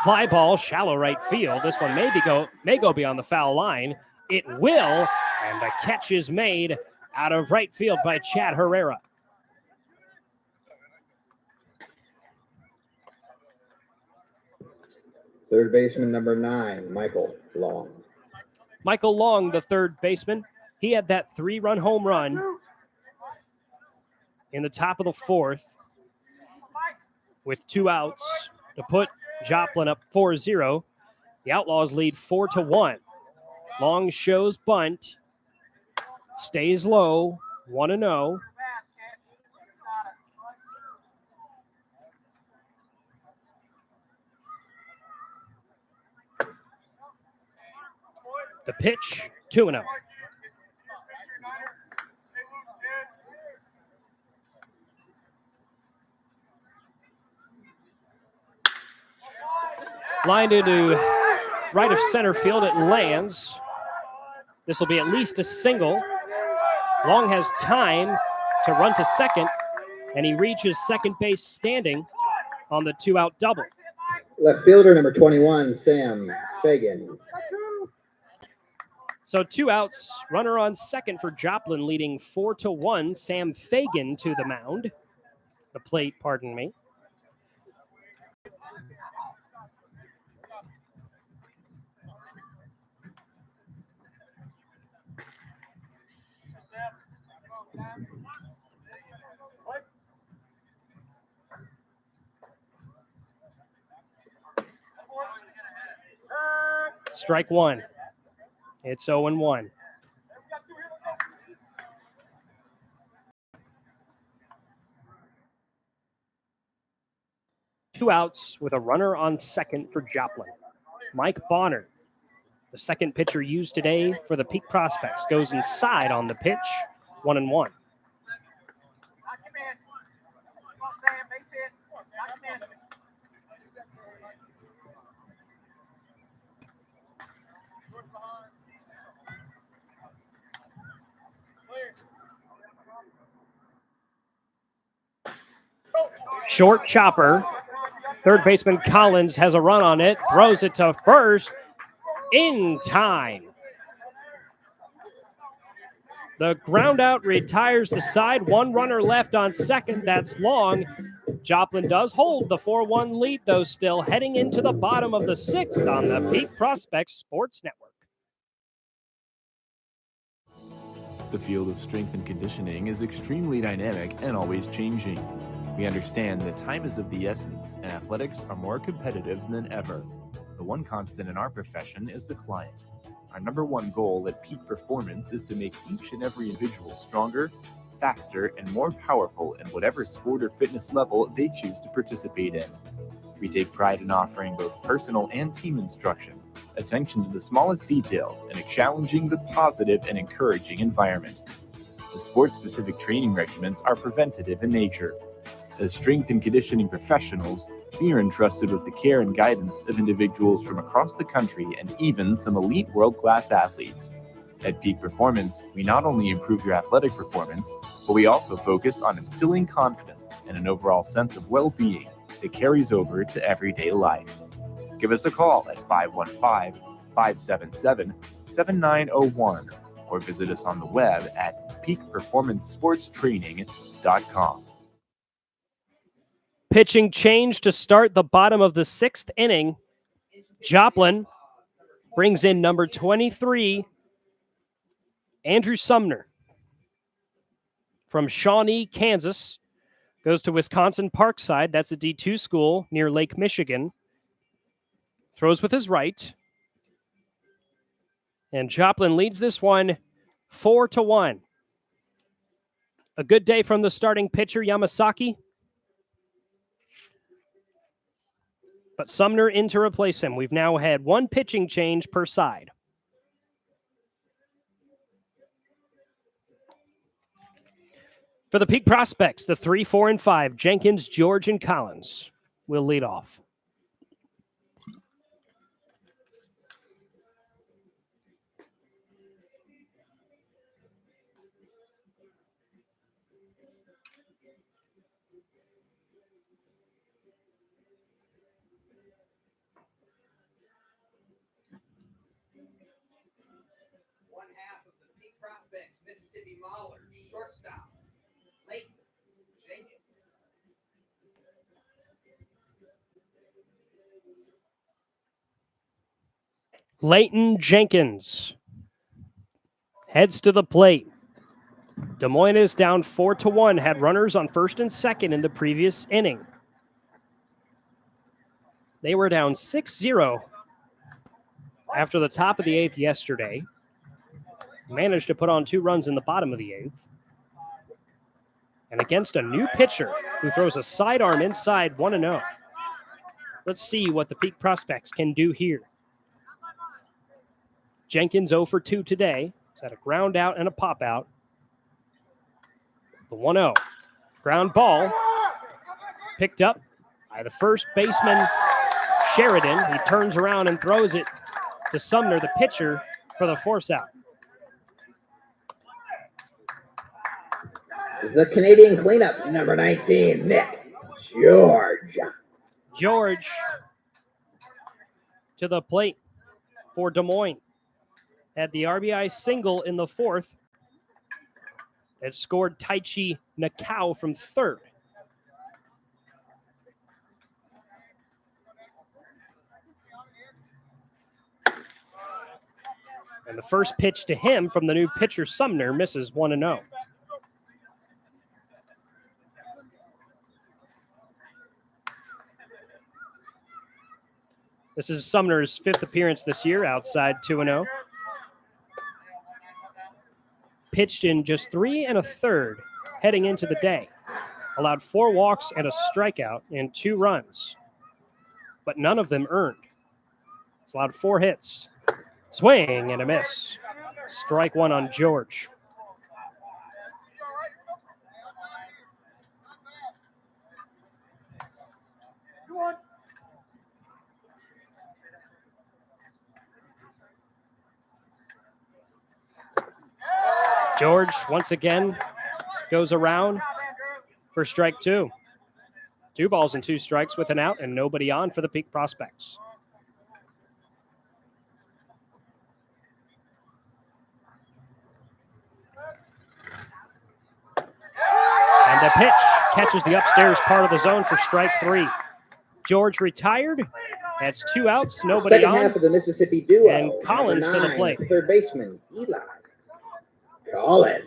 Fly ball, shallow right field. This one may go beyond the foul line. It will, and the catch is made out of right field by Chad Herrera. Third baseman number 9, Michael Long. Michael Long, the third baseman. He had that 3-run home run in the top of the 4th with 2 outs to put Joplin up 4-0. The Outlaws lead 4-1. Long shows bunt. Stays low, 1-0. The pitch, 2-0. Lined into right of center field, it lands. This will be at least a single. Long has time to run to second, and he reaches second base standing on the 2-out double. Left fielder number 21, Sam Fagan. So 2 outs, runner on second for Joplin, leading 4-1. Sam Fagan to the mound. The plate, pardon me. Strike one. It's 0-1. Two outs with a runner on second for Joplin. Mike Bonner, the second pitcher used today for the Peak Prospects, goes inside on the pitch, 1-1. Short chopper. Third baseman Collins has a run on it, throws it to first in time. The ground out retires the side. One runner left on second. That's Long. Joplin does hold the 4-1 lead, though, still heading into the bottom of the sixth on the Peak Prospects Sports Network. The field of strength and conditioning is extremely dynamic and always changing. We understand that time is of the essence, and athletics are more competitive than ever. The one constant in our profession is the client. Our number one goal at Peak Performance is to make each and every individual stronger, faster, and more powerful in whatever sport or fitness level they choose to participate in. We take pride in offering both personal and team instruction, attention to the smallest details, and a challenging but positive and encouraging environment. The sport-specific training regimens are preventative in nature. As strength and conditioning professionals, we are entrusted with the care and guidance of individuals from across the country and even some elite world-class athletes. At Peak Performance, we not only improve your athletic performance, but we also focus on instilling confidence and an overall sense of well-being that carries over to everyday life. Give us a call at 515-577-7901 or visit us on the web at peakperformancesportstraining.com. Pitching change to start the bottom of the sixth inning. Joplin brings in number 23, Andrew Sumner. From Shawnee, Kansas, goes to Wisconsin Parkside. That's a D2 school near Lake Michigan. Throws with his right. And Joplin leads this one 4-1. A good day from the starting pitcher, Yamasaki. But Sumner in to replace him. We've now had one pitching change per side. For the Peak Prospects, the 3, 4, and 5, Jenkins, George, and Collins will lead off. Mississippi Maulers, shortstop, Leighton Jenkins. Leighton Jenkins heads to the plate. Des Moines is down 4-1, had runners on first and second in the previous inning. They were down 6-0 after the top of the eighth yesterday. Managed to put on 2 runs in the bottom of the eighth. And against a new pitcher who throws a sidearm inside 1-0. Let's see what the Peak Prospects can do here. Jenkins 0 for 2 today. He's had a ground out and a pop out. The 1-0. Ground ball picked up by the first baseman, Sheridan. He turns around and throws it to Sumner, the pitcher, for the force out. The Canadian cleanup, number 19, Nick George. George to the plate for Des Moines. Had the RBI single in the fourth. That scored Taichi Nakao from third. And the first pitch to him from the new pitcher Sumner misses 1-0. This is Sumner's fifth appearance this year, outside 2-0. Pitched in just 3 1/3 heading into the day. Allowed 4 walks and a strikeout and 2 runs, but none of them earned. He's allowed 4 hits. Swing and a miss. Strike 1 on George. George, once again, goes around for strike 2. 2 balls and 2 strikes with an out and nobody on for the Peak Prospects. And the pitch catches the upstairs part of the zone for strike 3. George retired. That's 2 outs, nobody Second on. half of the Mississippi duo. And Collins number to the 9, plate. Third baseman, Eli Collins.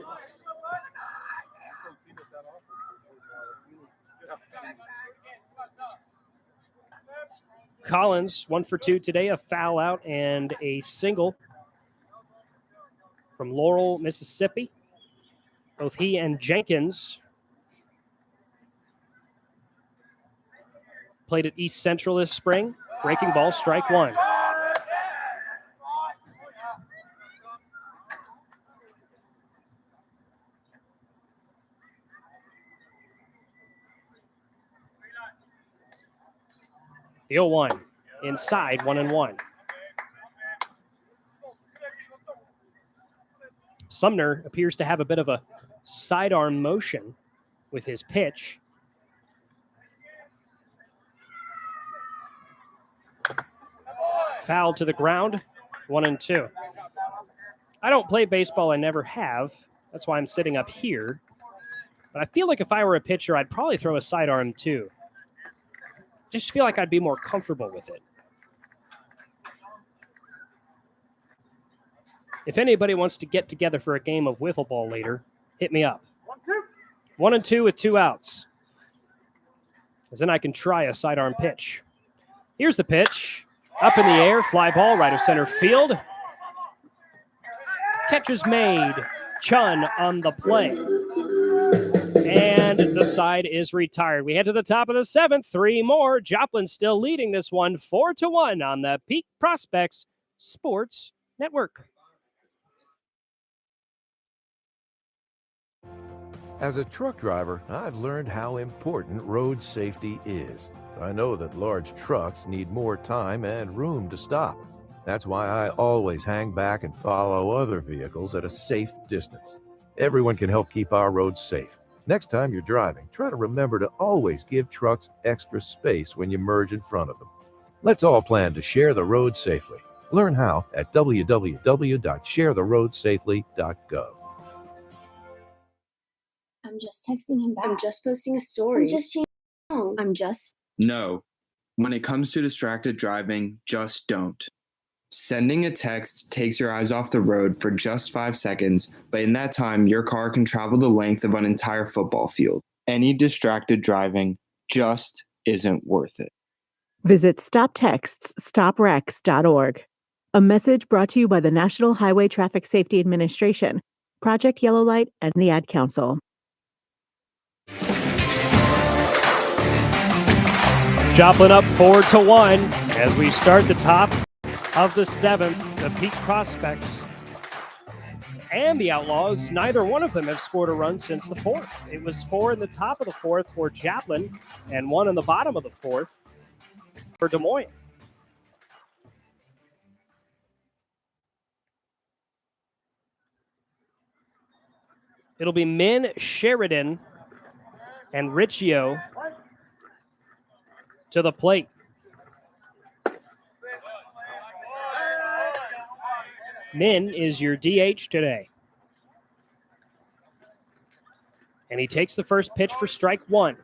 Collins, 1 for 2 today, a foul out and a single from Laurel, Mississippi. Both he and Jenkins played at East Central this spring. Breaking ball, strike 1. The 0-1 inside, 1-1. Sumner appears to have a bit of a sidearm motion with his pitch. Foul to the ground, 1-2. I don't play baseball, I never have. That's why I'm sitting up here. But I feel like if I were a pitcher, I'd probably throw a sidearm too. Just feel like I'd be more comfortable with it. If anybody wants to get together for a game of wiffle ball later, hit me up. 1-2 with 2 outs. Because then I can try a sidearm pitch. Here's the pitch. Up in the air, fly ball, right of center field. Catch is made. Chun on the play. And the side is retired. We head to the top of the 7th. 3 more. Joplin still leading this one 4-1 on the Peak Prospects Sports Network. As a truck driver, I've learned how important road safety is. I know that large trucks need more time and room to stop. That's why I always hang back and follow other vehicles at a safe distance. Everyone can help keep our roads safe. Next time you're driving, try to remember to always give trucks extra space when you merge in front of them. Let's all plan to share the road safely. Learn how at www.sharetheroadsafely.gov. I'm just texting him back. I'm just posting a story. I'm just changing my phone. I'm just... No. When it comes to distracted driving, just don't. Sending a text takes your eyes off the road for just 5 seconds, but in that time, your car can travel the length of an entire football field. Any distracted driving just isn't worth it. Visit StopTextsStopWrecks.org. A message brought to you by the National Highway Traffic Safety Administration, Project Yellow Light, and the Ad Council. Joplin up 4-1 as we start the top of the 7th, the Peak Prospects and the Outlaws, neither one of them have scored a run since the 4th. It was 4 in the top of the 4th for Joplin and 1 in the bottom of the 4th for Des Moines. It'll be Min, Sheridan, and Riccio to the plate. Min is your DH today. And he takes the first pitch for strike 1.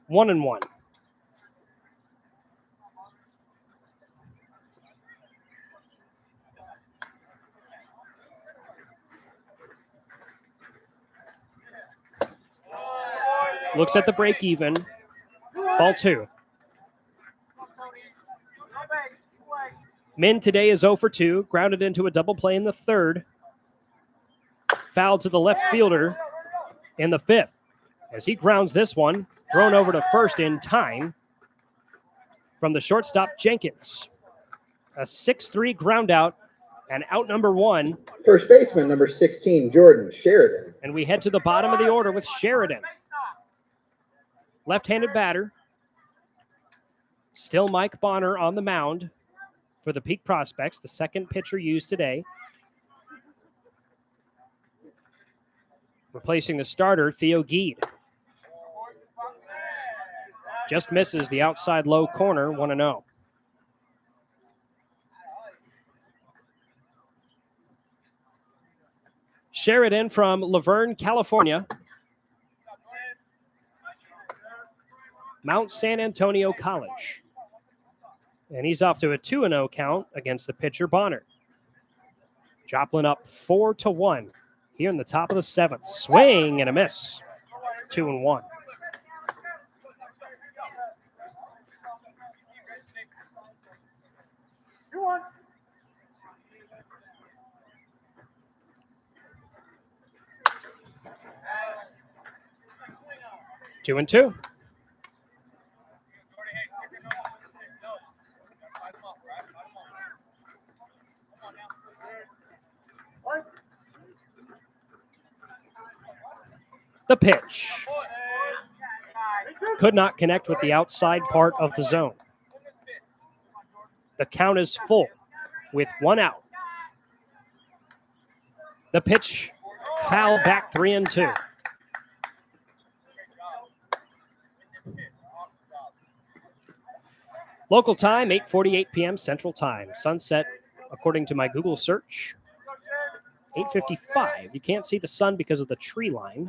One and one. Looks at the break even. Ball 2. Min today is 0 for 2. Grounded into a double play in the 3rd. Foul to the left fielder in the 5th. As he grounds this one, thrown over to first in time from the shortstop Jenkins. A 6-3 ground out and out number 1. First baseman, number 16, Jordan Sheridan. And we head to the bottom of the order with Sheridan. Left-handed batter. Still Mike Bonner on the mound for the Peak Prospects, the second pitcher used today. Replacing the starter, Theo Geed. Just misses the outside low corner, 1-0. Sheridan from Laverne, California. Mount San Antonio College. And he's off to a 2-0 count against the pitcher Bonner. Joplin up 4-1 here in the top of the 7th. Swing and a miss. 2-1. Two and two. The pitch. Could not connect with the outside part of the zone. The count is full with 1 out. The pitch foul back 3-2. Local time, 8:48 p.m. Central Time. Sunset, according to my Google search, 8:55. You can't see the sun because of the tree line.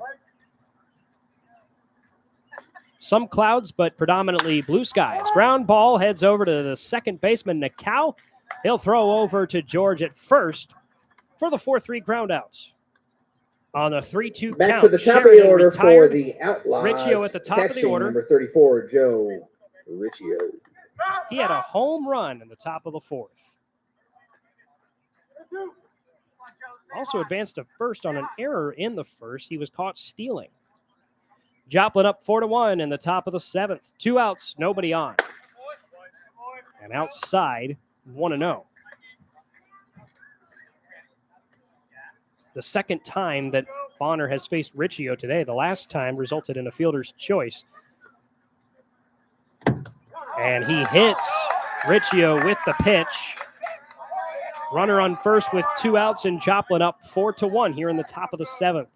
Some clouds, but predominantly blue skies. Ground ball heads over to the second baseman, Nakau. He'll throw over to George at first for the 4-3 ground outs. On a 3-2 count, Back to the top of Sheridan the order retired. for the Outlaws. Riccio at the top of the Catching, order. number 34, Joe Riccio. He had a home run in the top of the 4th. Also advanced to first on an error in the 1st. He was caught stealing. Joplin up 4-1 in the top of the 7th. 2 outs, nobody on. And outside, 1-0. The second time that Bonner has faced Riccio today. The last time resulted in a fielder's choice. And he hits Riccio with the pitch. Runner on first with 2 outs, and Joplin up 4-1 here in the top of the 7th.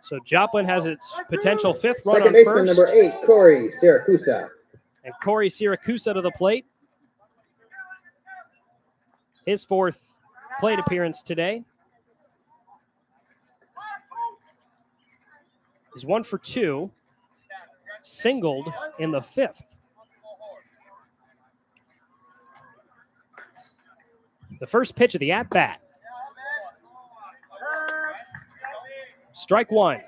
So Joplin has its potential 5th run Second on baseman, first. number 8, Corey Siracusa. And Corey Siracusa to the plate. His 4th plate appearance today. He's 1 for 2. Singled in the 5th. The first pitch of the at-bat. Strike 1.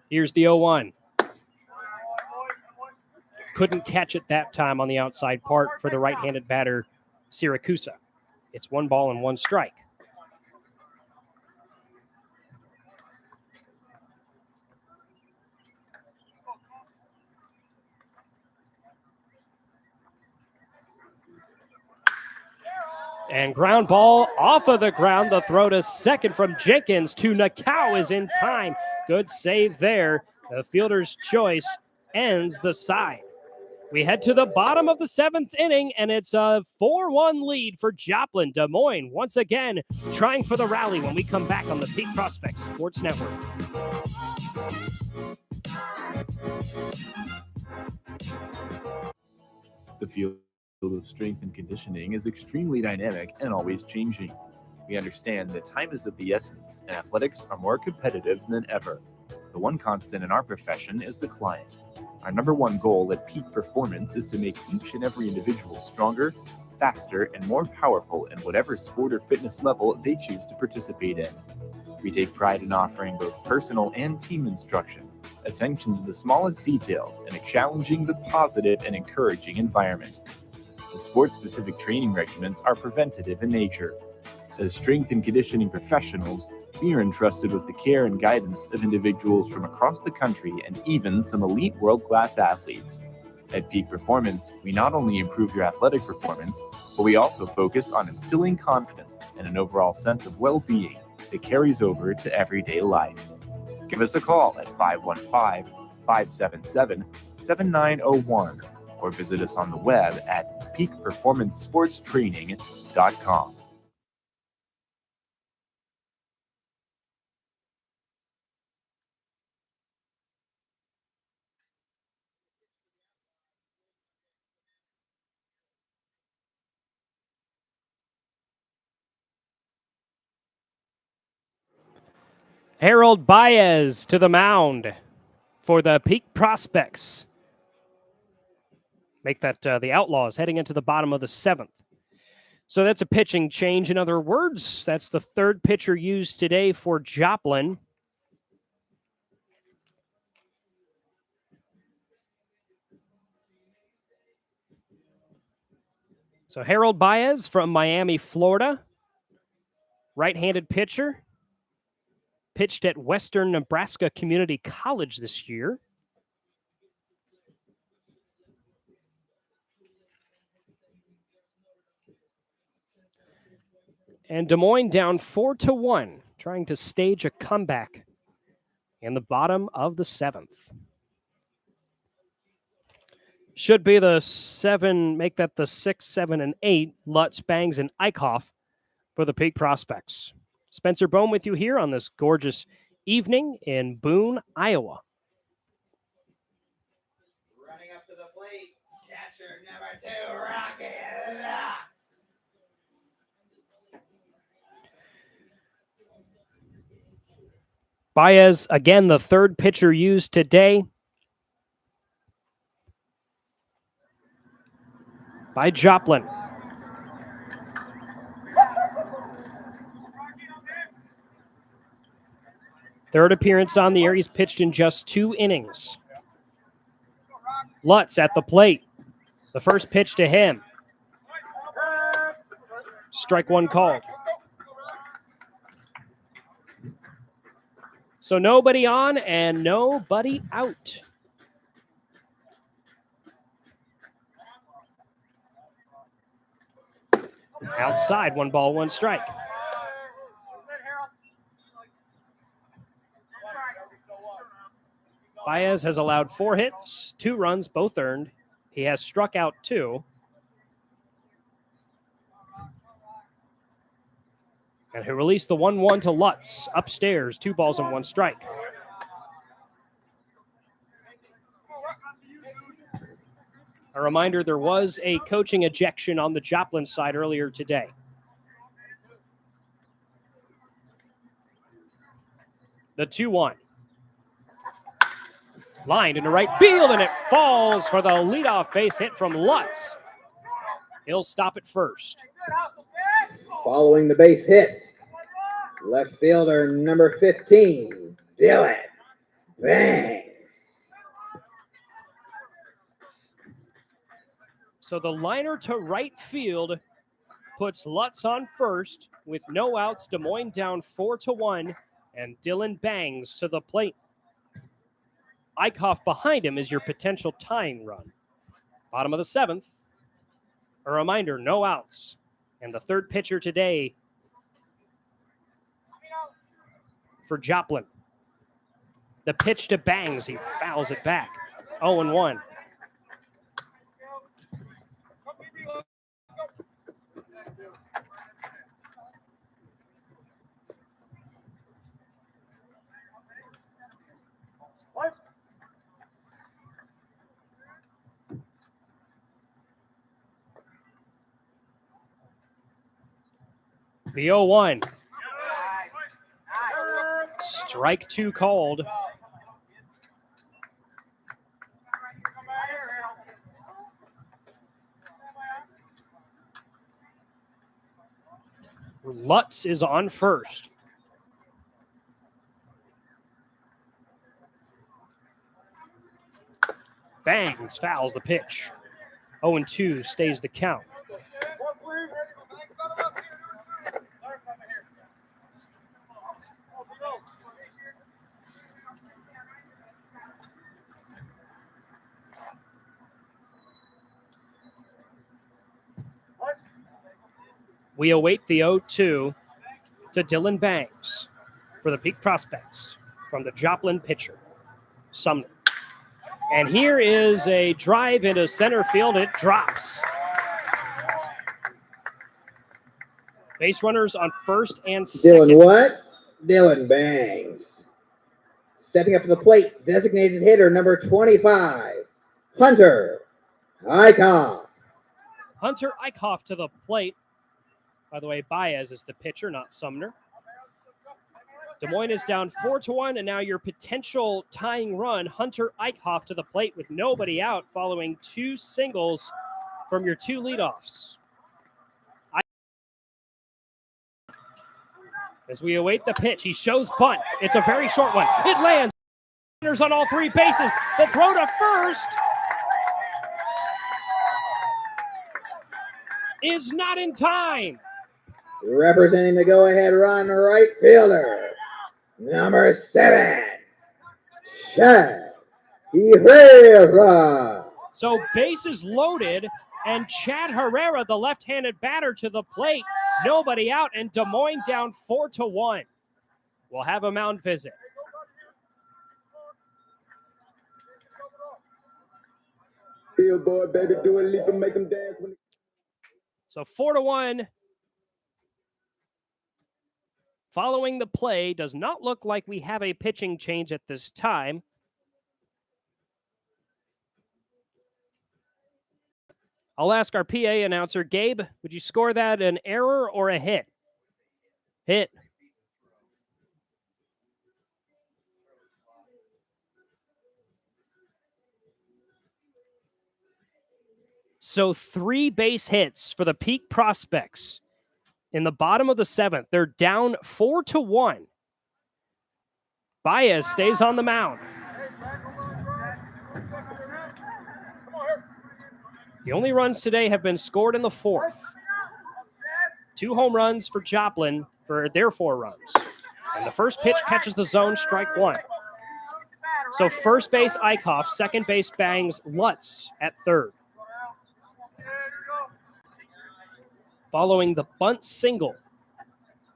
Here's the 0-1. couldn't catch it that time on the outside part for the right-handed batter, Siracusa. It's 1 ball and 1 strike. And ground ball off of the ground. The throw to second from Jenkins to Nakau is in time. Good save there. The fielder's choice ends the side. We head to the bottom of the 7th inning, and it's a 4-1 lead for Joplin. Des Moines once again trying for the rally when we come back on the Peak Prospects Sports Network. The field of strength and conditioning is extremely dynamic and always changing. We understand that time is of the essence, and athletics are more competitive than ever. The one constant in our profession is the client. Our number one goal at Peak Performance is to make each and every individual stronger, faster, and more powerful in whatever sport or fitness level they choose to participate in. We take pride in offering both personal and team instruction, attention to the smallest details, and challenging the positive and encouraging environment. The sport-specific training regimens are preventative in nature. As strength and conditioning professionals, we are entrusted with the care and guidance of individuals from across the country and even some elite world-class athletes. At Peak Performance, we not only improve your athletic performance, but we also focus on instilling confidence and an overall sense of well-being that carries over to everyday life. Give us a call at 515-577-7901 or visit us on the web at peakperformancesportstraining.com. Harold Baez to the mound for the Peak Prospects. Make that the Outlaws heading into the bottom of the 7th. So that's a pitching change. In other words, that's the 3rd pitcher used today for Joplin. So Harold Baez from Miami, Florida. Right-handed pitcher. Pitched at Western Nebraska Community College this year. And Des Moines down 4-1, trying to stage a comeback in the bottom of the 7th. Should be the 7, make that the 6, 7, and 8. Lutz, Bangs, and Eichhoff for the Peak Prospects. Spencer Bohm with you here on this gorgeous evening in Boone, Iowa. Running up to the plate, catcher number 2, Rocky Lutz. Baez, again, the 3rd pitcher used today by Joplin. Third appearance on the year. He's pitched in just 2 innings. Lutz at the plate. The first pitch to him. Strike 1 called. So nobody on and nobody out. Outside, 1 ball, 1 strike. Baez has allowed 4 hits, 2 runs, both earned. He has struck out 2. And he released the 1-1 to Lutz. Upstairs, 2 balls and 1 strike. A reminder, there was a coaching ejection on the Joplin side earlier today. The 2-1. Lined into right field, and it falls for the leadoff base hit from Lutz. He'll stop at first. Following the base hit, left fielder number 15, Dylan Banks. So the liner to right field puts Lutz on first with no outs. Des Moines down 4-1, and Dylan Bangs to the plate. Eichhoff behind him is your potential tying run. Bottom of the 7th. A reminder, no outs. And the third pitcher today for Joplin. The pitch to Bangs. He fouls it back. 0-1. The 0-1. Strike 2 called. Lutz is on first. Bangs fouls the pitch. 0-2 stays the count. We await the 0-2 to Dylan Bangs for the Peak Prospects from the Joplin pitcher, Sumner. And here is a drive into center field. It drops. Base runners on first and second. Dylan what? Dylan Bangs. Stepping up to the plate, designated hitter number 25, Hunter Eichhoff. Hunter Eichhoff to the plate. By the way, Baez is the pitcher, not Sumner. Des Moines is down 4-1, and now your potential tying run, Hunter Eichhoff to the plate with nobody out following 2 singles from your 2 leadoffs. As we await the pitch, he shows bunt. It's a very short one. It lands. Runners on all 3 bases. The throw to first is not in time. Representing the go-ahead run, right fielder, number 7, Chad Herrera. So bases loaded, and Chad Herrera, the left-handed batter, to the plate. Nobody out, and Des Moines down 4-1. We'll have a mound visit. Billboard, baby, do a leap and make them dance. So 4-1. Following the play, does not look like we have a pitching change at this time. I'll ask our PA announcer, Gabe, would you score that an error or a hit? Hit. So 3 base hits for the Peak Prospects in the bottom of the 7th. They're down 4-1. Baez stays on the mound. The only runs today have been scored in the 4th. 2 home runs for Joplin for their 4 runs. And the first pitch catches the zone, strike 1. So first base Eichhoff, second base Bangs, Lutz at third. Following the bunt single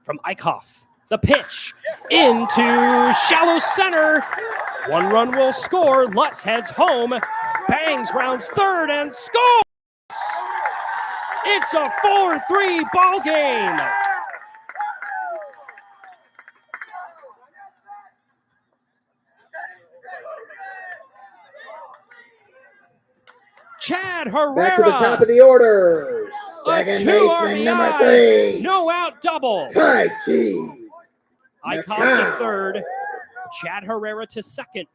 from Eichhoff. The pitch into shallow center. 1 run will score. Lutz heads home. Bangs rounds third and scores. It's a 4-3 ball game. Chad Herrera. Back to the top of the order. Second baseman, number 3. No out double. Tai Chi. Eichhoff to third. Chad Herrera to second.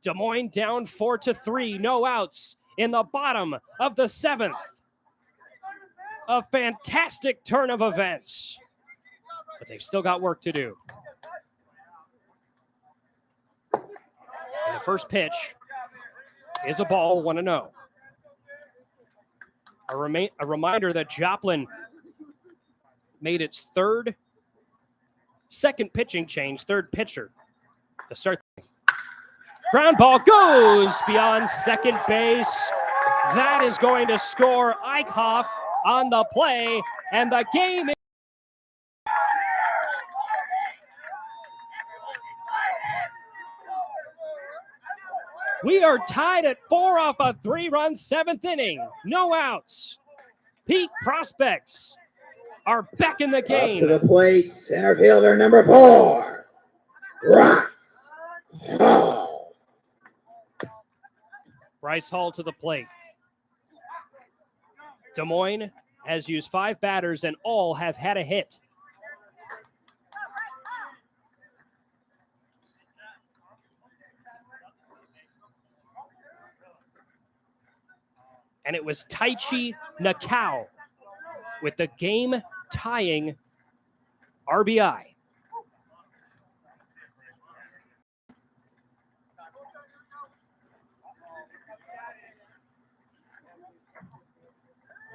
Des Moines down 4-3. No outs in the bottom of the 7th. A fantastic turn of events. But they've still got work to do. And the first pitch is a ball, 1-0. A reminder that Joplin made its second pitching change, third pitcher to start. Ground ball goes beyond second base. That is going to score Eichhoff on the play, and the game is. We are tied at 4 off a 3-run 7th inning. No outs. Peak Prospects are back in the game. Up to the plate, center fielder number 4, Bryce Hall. Bryce Hall to the plate. Des Moines has used 5 batters and all have had a hit. And it was Taichi Nakao with the game-tying RBI.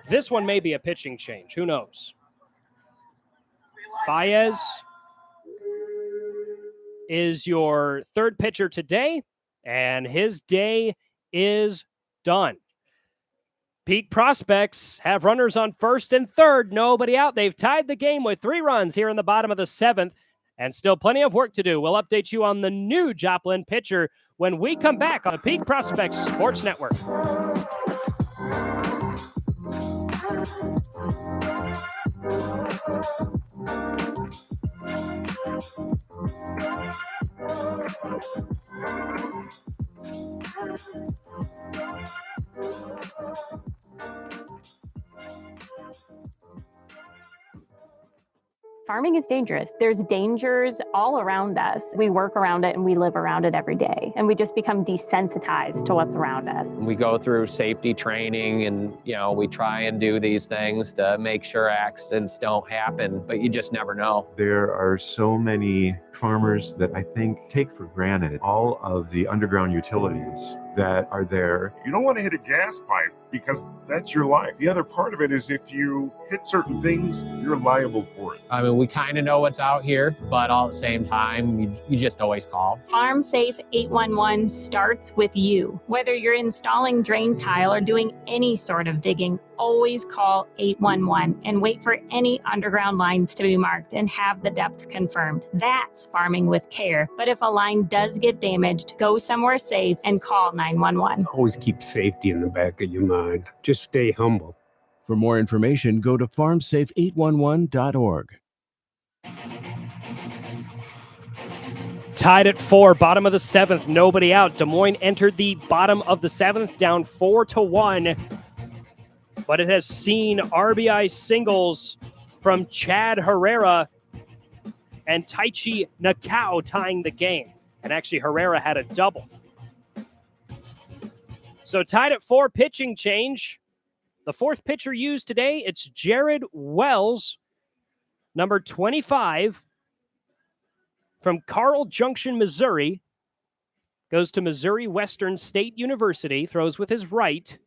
This one may be a pitching change. Who knows? Baez is your third pitcher today, and his day is done. Peak Prospects have runners on first and third, nobody out. They've tied the game with 3 runs here in the bottom of the 7th, and still plenty of work to do. We'll update you on the new Joplin pitcher when we come back on the Peak Prospects Sports Network. Farming is dangerous. There's dangers all around us. We work around it and we live around it every day. And we just become desensitized to what's around us. We go through safety training and, we try and do these things to make sure accidents don't happen, but you just never know. There are so many farmers that I think take for granted all of the underground utilities that are there. You don't want to hit a gas pipe because that's your life. The other part of it is if you hit certain things, you're liable for it. I mean, we kind of know what's out here, but all at the same time, you just always call. Farm Safe 811 starts with you. Whether you're installing drain tile or doing any sort of digging, always call 811 and wait for any underground lines to be marked and have the depth confirmed. That's farming with care. But if a line does get damaged, go somewhere safe and call 911. Always keep safety in the back of your mind. Just stay humble. For more information, go to farmsafe811.org. Tied at 4, bottom of the 7th, nobody out. Des Moines entered the bottom of the 7th down 4-1. But it has seen RBI singles from Chad Herrera and Taichi Nakao tying the game. And actually, Herrera had a double. So tied at 4, pitching change. The 4th pitcher used today, it's Jared Wells, number 25, from Carl Junction, Missouri. Goes to Missouri Western State University, throws with his right.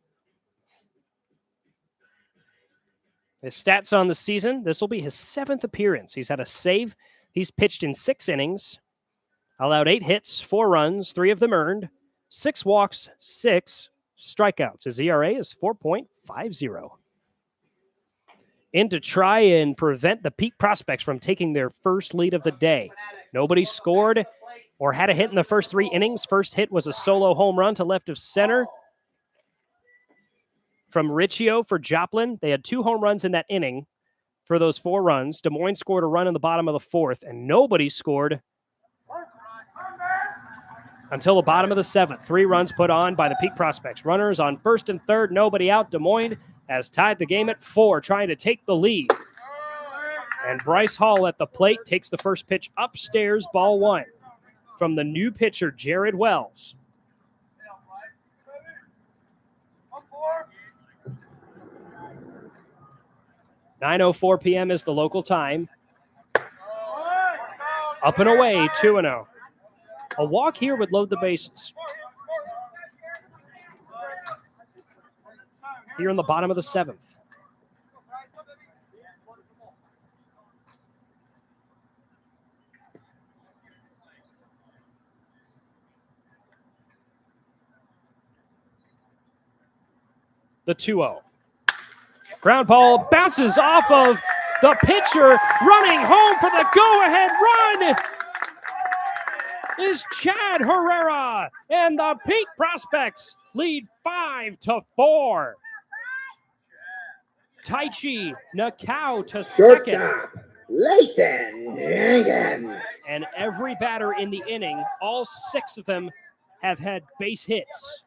His stats on the season, this will be his 7th appearance. He's had a save. He's pitched in 6 innings, allowed 8 hits, 4 runs, 3 of them earned, 6 walks, 6 strikeouts. His ERA is 4.50. In to try and prevent the Peak Prospects from taking their first lead of the day. Nobody scored or had a hit in the first 3 innings. First hit was a solo home run to left of center from Riccio for Joplin. They had 2 home runs in that inning for those 4 runs. Des Moines scored a run in the bottom of the 4th, and nobody scored until the bottom of the 7th. 3 runs put on by the Peak Prospects. Runners on first and third, nobody out. Des Moines has tied the game at 4, trying to take the lead. And Bryce Hall at the plate takes the first pitch upstairs, ball 1, from the new pitcher, Jared Wells. (9:04 p.m. is the local time. Up and away, 2-0. A walk here would load the bases. here in the bottom of the 7th. The 2-0. Ground ball bounces off of the pitcher. Running home for the go-ahead run is Chad Herrera. And the Peak Prospects lead 5-4. Taichi Nakao to second. Shortstop, Leighton Jenkins. And every batter in the inning, all 6 of them have had base hits,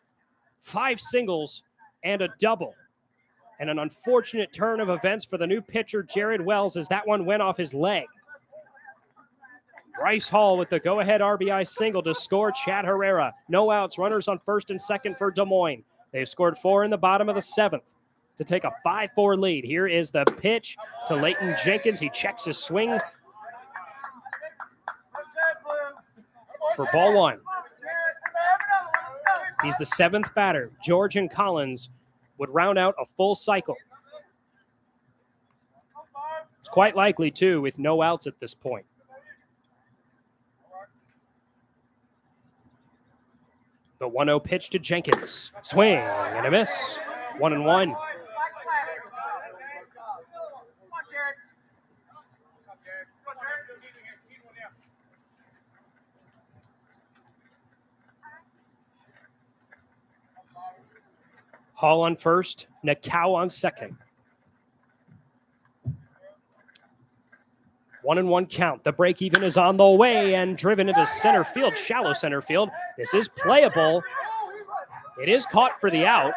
5 singles, and a double. And an unfortunate turn of events for the new pitcher, Jared Wells, as that one went off his leg. Bryce Hall with the go-ahead RBI single to score Chad Herrera. No outs, runners on first and second for Des Moines. They've scored 4 in the bottom of the 7th to take a 5-4 lead. Here is the pitch to Leighton Jenkins. He checks his swing for ball 1. He's the 7th batter. George and Collins would round out a full cycle. It's quite likely, too, with no outs at this point. The 1-0 pitch to Jenkins. Swing and a miss. 1-1. Hall on first, Nakao on second. 1-1 count. The break even is on the way and driven into center field, shallow center field. This is playable. It is caught for the out.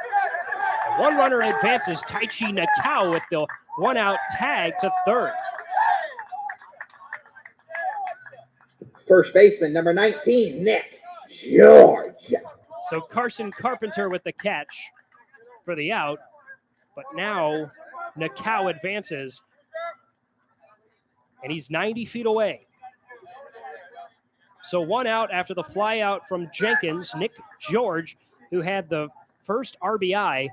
And one runner advances, Taichi Nakao with the 1-out tag to third. First baseman, number 19, Nick George. So Carson Carpenter with the catch for the out, but now Nakao advances, and he's 90 feet away. So 1 out after the fly out from Jenkins. Nick George, who had the first RBI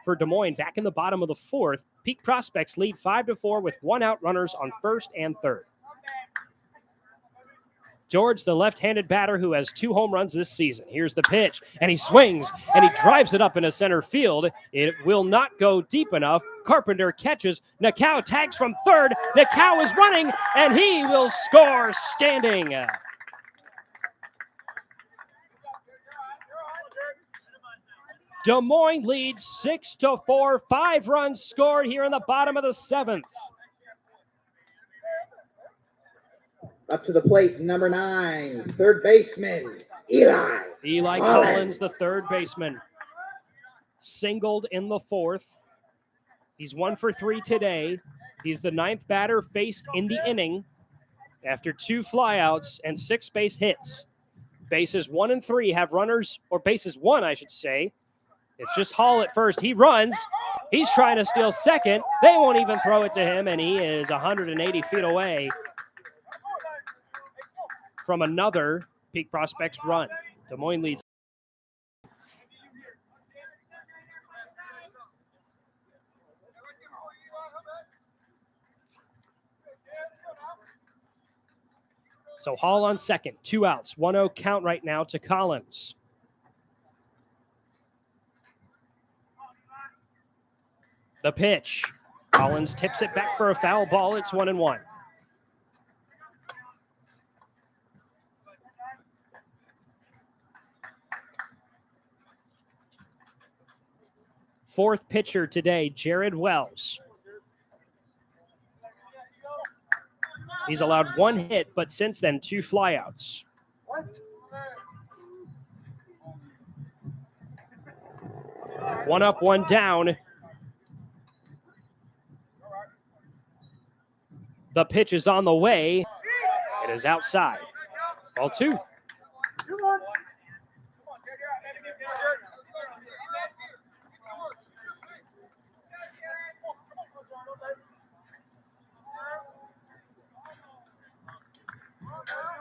for Des Moines back in the bottom of the 4th. Peak Prospects lead 5-4 with 1 out, runners on first and third. George, the left-handed batter who has 2 home runs this season. Here's the pitch, and he swings, and he drives it up into center field. It will not go deep enough. Carpenter catches. Nakao tags from third. Nakao is running, and he will score standing. Des Moines leads 6-4. 5 runs scored here in the bottom of the 7th. Up to the plate, number 9, third baseman, Eli Collins, the third baseman, singled in the 4th. He's 1 for 3 today. He's the 9th batter faced in the inning after 2 flyouts and 6 base hits. Bases 1 and 3 have runners, or bases 1, I should say. It's just Hall at first. He runs. He's trying to steal second. They won't even throw it to him, and he is 180 feet away from another Peak Prospects run. Des Moines leads. So Hall on second, 2 outs, 1-0 count right now to Collins. The pitch. Collins tips it back for a foul ball. It's 1-1. Fourth pitcher today, Jared Wells. He's allowed 1 hit, but since then, 2 flyouts. One up, 1 down. The pitch is on the way. It is outside. Ball 2.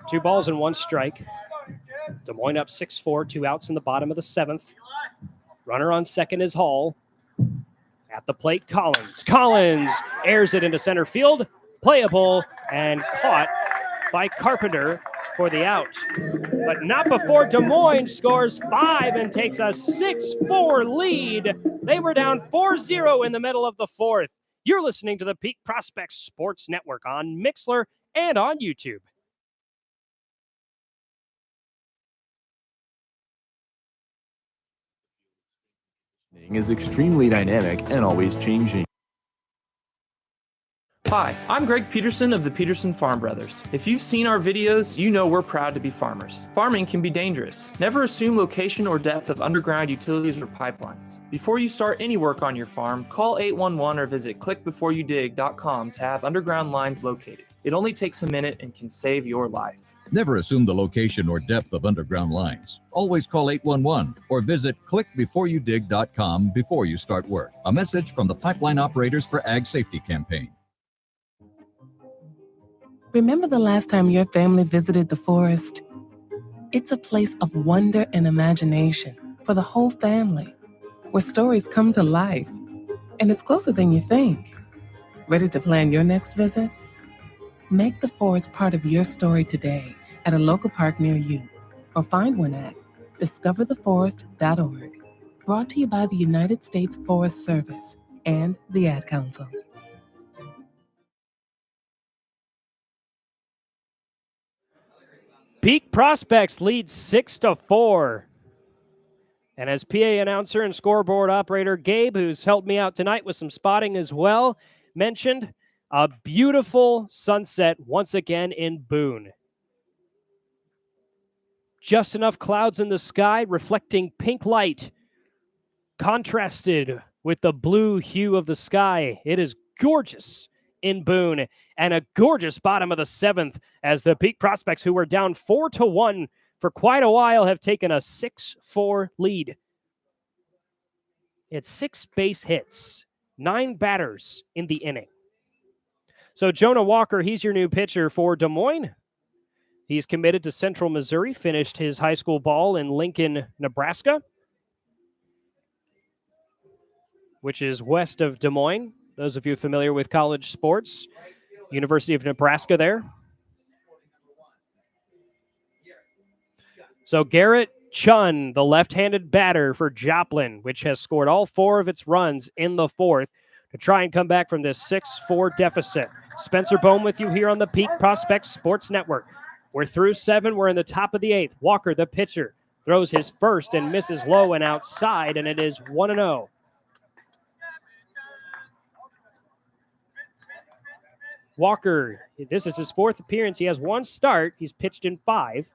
Two balls and 1 strike. Des Moines up 6-4, 2 outs in the bottom of the 7th. Runner on second is Hall. the plate, Collins. Collins airs it into center field. Playable and caught by Carpenter for the out. But not before Des Moines scores 5 and takes a 6-4 lead. They were down 4-0 in the middle of the fourth. You're listening to the Peak Prospects Sports Network on Mixlr and on YouTube. Is extremely dynamic and always changing. Hi, I'm Greg Peterson of the Peterson Farm Brothers. If you've seen our videos, you know we're proud to be farmers. Farming can be dangerous. Never assume location or depth of underground utilities or pipelines. Before you start any work on your farm, call 811 or visit clickbeforeyoudig.com to have underground lines located. It only takes a minute and can save your life. Never assume the location or depth of underground lines. Always call 811 or visit clickbeforeyoudig.com before you start work. A message from the Pipeline Operators for Ag Safety campaign. Remember the last time your family visited the forest? It's a place of wonder and imagination for the whole family, where stories come to life. And it's closer than you think. Ready to plan your next visit? Make the forest part of your story today at a local park near you, or find one at discovertheforest.org. Brought to you by the United States Forest Service and the Ad Council. Peak Prospects leads 6-4. And as PA announcer and scoreboard operator Gabe, who's helped me out tonight with some spotting as well, mentioned, a beautiful sunset once again in Boone. Just enough clouds in the sky reflecting pink light, contrasted with the blue hue of the sky. It is gorgeous in Boone, and a gorgeous bottom of the seventh as the Peak Prospects, who were down 4-1 for quite a while, have taken a 6-4 lead. It's 6 base hits, 9 batters in the inning. So Jonah Walker, he's your new pitcher for Des Moines. He's committed to Central Missouri, finished his high school ball in Lincoln, Nebraska, which is west of Des Moines. Those of you familiar with college sports, University of Nebraska there. So Garrett Chun, the left-handed batter for Joplin, which has scored all 4 of its runs in the fourth to try and come back from this 6-4 deficit. Spencer Bohm with you here on the Peak Prospects Sports Network. We're through 7. We're in the top of the 8th. Walker, the pitcher, throws his first and misses low and outside, and it is 1-0. Walker, this is his 4th appearance. He has 1 start. He's pitched in 5.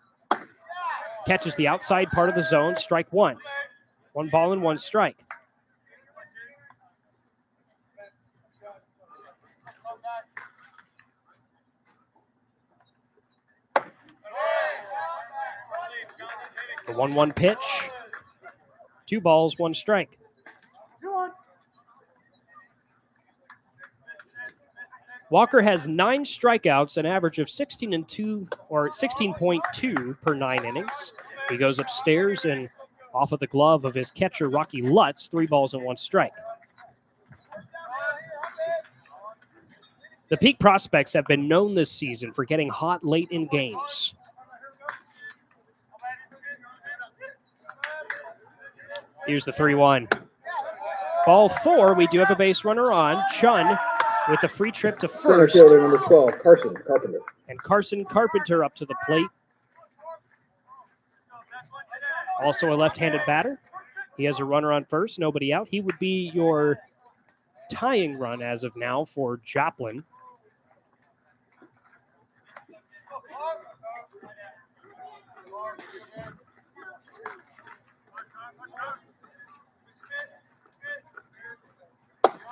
Catches the outside part of the zone, strike 1. 1 ball and 1 strike. The 1-1 pitch. 2 balls, 1 strike. Walker has 9 strikeouts, an average of 16.2 per 9 innings. He goes upstairs and off of the glove of his catcher, Rocky Lutz, 3 balls and 1 strike. The Peak Prospects have been known this season for getting hot late in games. Here's the 3-1. Ball 4, we do have a base runner on. Chun with the free trip to Center first. fielder number 12, Carson Carpenter. And Carson Carpenter up to the plate. Also a left-handed batter. He has a runner on first, nobody out. He would be your tying run as of now for Joplin.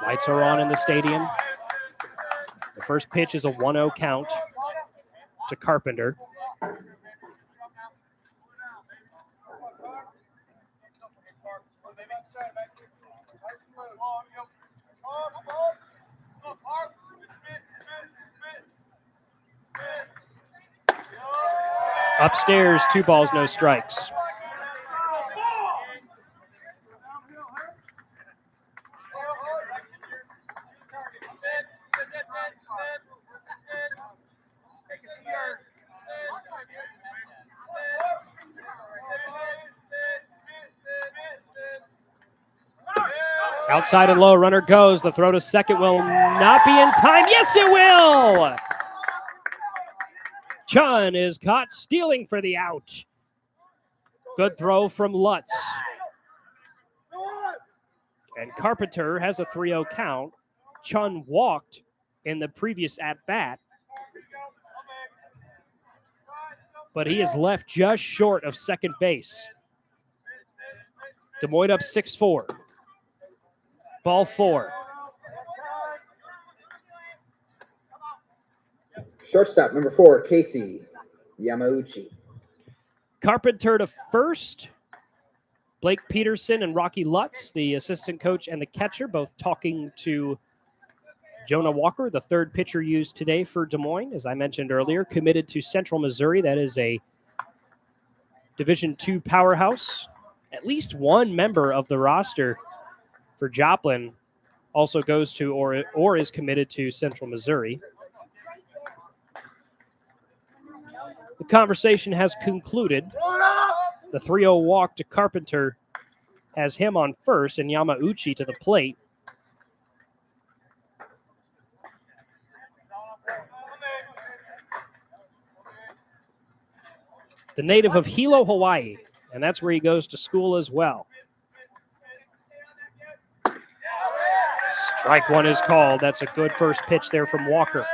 Lights are on in the stadium. The first pitch is a 1-0 count to Carpenter. Upstairs, 2 balls, no strikes. Outside and low, runner goes. The throw to second will not be in time. Yes, it will! Chun is caught stealing for the out. Good throw from Lutz. And Carpenter has a 3-0 count. Chun walked in the previous at-bat, but he is left just short of second base. Des Moines up 6-4. Ball 4. Shortstop, number 4, Casey Yamauchi. Carpenter to first. Blake Peterson and Rocky Lutz, the assistant coach and the catcher, both talking to Jonah Walker, the third pitcher used today for Des Moines, as I mentioned earlier, committed to Central Missouri. That is a Division II powerhouse. At least one member of the roster for Joplin also goes to or is committed to Central Missouri. The conversation has concluded. The 3-0 walk to Carpenter has him on first and Yamauchi to the plate. The native of Hilo, Hawaii, and that's where he goes to school as well. Strike one is called. That's a good first pitch there from Walker.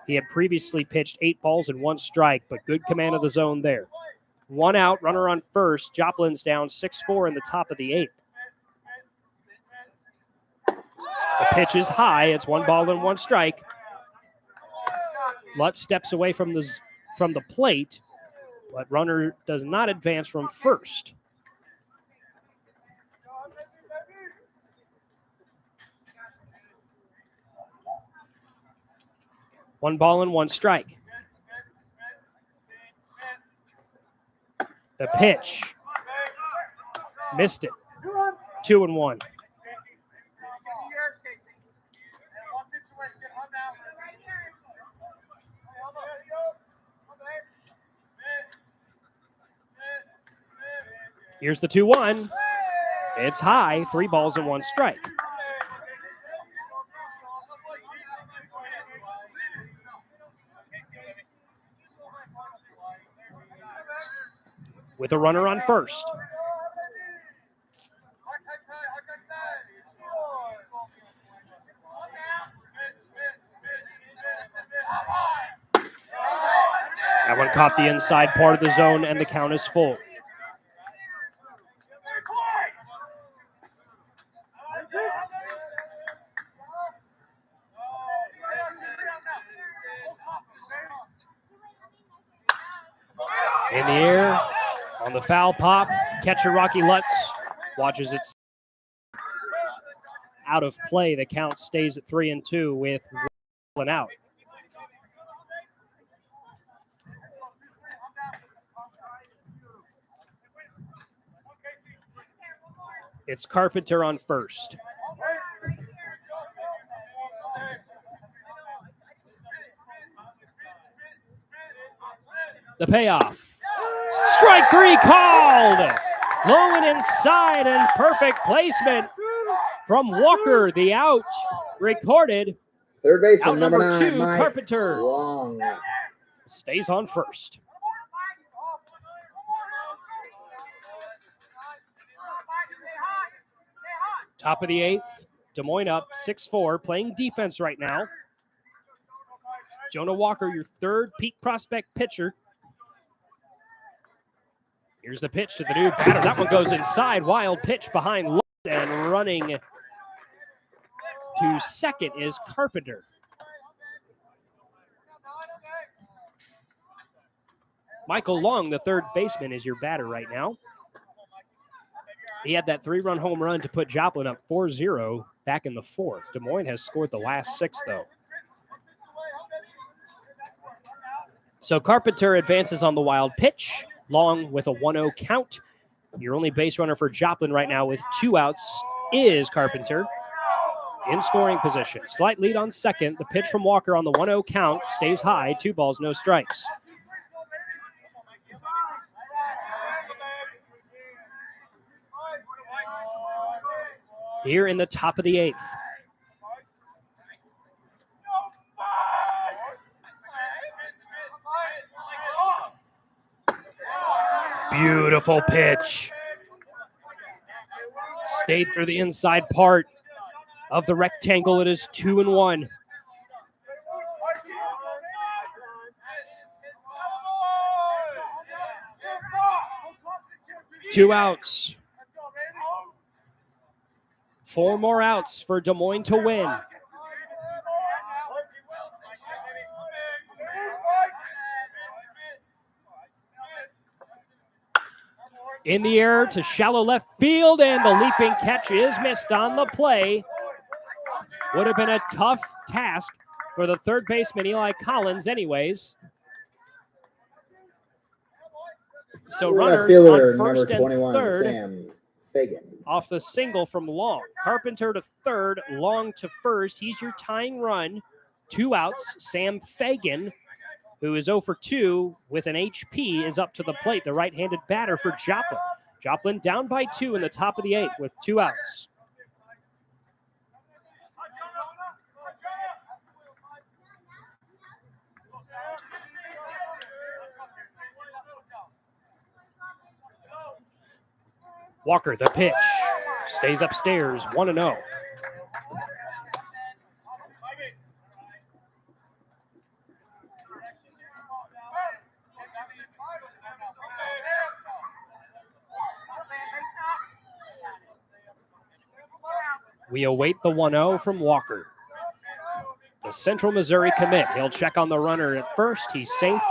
He had previously pitched 8 balls and 1 strike, but good command of the zone there. 1 out, runner on first. Joplin's down 6-4 in the top of the 8th. The pitch is high. It's 1 ball and 1 strike. Lutz steps away from the plate, but runner does not advance from first. One ball and 1 strike. The pitch. Missed it. 2-1. Here's the 2-1. It's high. 3 balls and 1 strike. With a runner on first. That one caught the inside part of the zone, and the count is full. In the air, on the foul pop, catcher Rocky Lutz watches it out of play. The count stays at 3-2 with 1 out. It's Carpenter on first. The payoff. Strike 3 called. Low and inside and perfect placement from Walker. The out recorded. Third baseman, Out number 9, 2, Mike Carpenter. Long. Stays on first. Top of the 8th. Des Moines up 6-4, playing defense right now. Jonah Walker, your third peak prospect pitcher. Here's the pitch to the new batter. That one goes inside. Wild pitch behind Lutz, and running to second is Carpenter. Michael Long, the third baseman, is your batter right now. He had that 3-run home run to put Joplin up 4-0 back in the 4th. Des Moines has scored the last 6, though. So Carpenter advances on the wild pitch. Long with a 1-0 count. Your only base runner for Joplin right now with 2 outs is Carpenter in scoring position. Slight lead on second. The pitch from Walker on the 1-0 count stays high. 2 balls, no strikes. here in the top of the 8th. Beautiful pitch. Stayed through the inside part of the rectangle. It is 2-1. Two outs. 4 more outs for Des Moines to win. In the air to shallow left field, and the leaping catch is missed on the play. Would have been a tough task for the third baseman, Eli Collins, anyways. So runners on first and third Sam Fagan. off the single from Long. Carpenter to third, Long to first. He's your tying run. 2 outs. Sam Fagan, who is 0 for 2 with an HP, is up to the plate, the right-handed batter for Joplin. Joplin down by 2 in the top of the 8th with 2 outs. Walker, the pitch. Stays upstairs, 1-0. We await the 1-0 from Walker. The Central Missouri commit. He'll check on the runner at first. He's safe.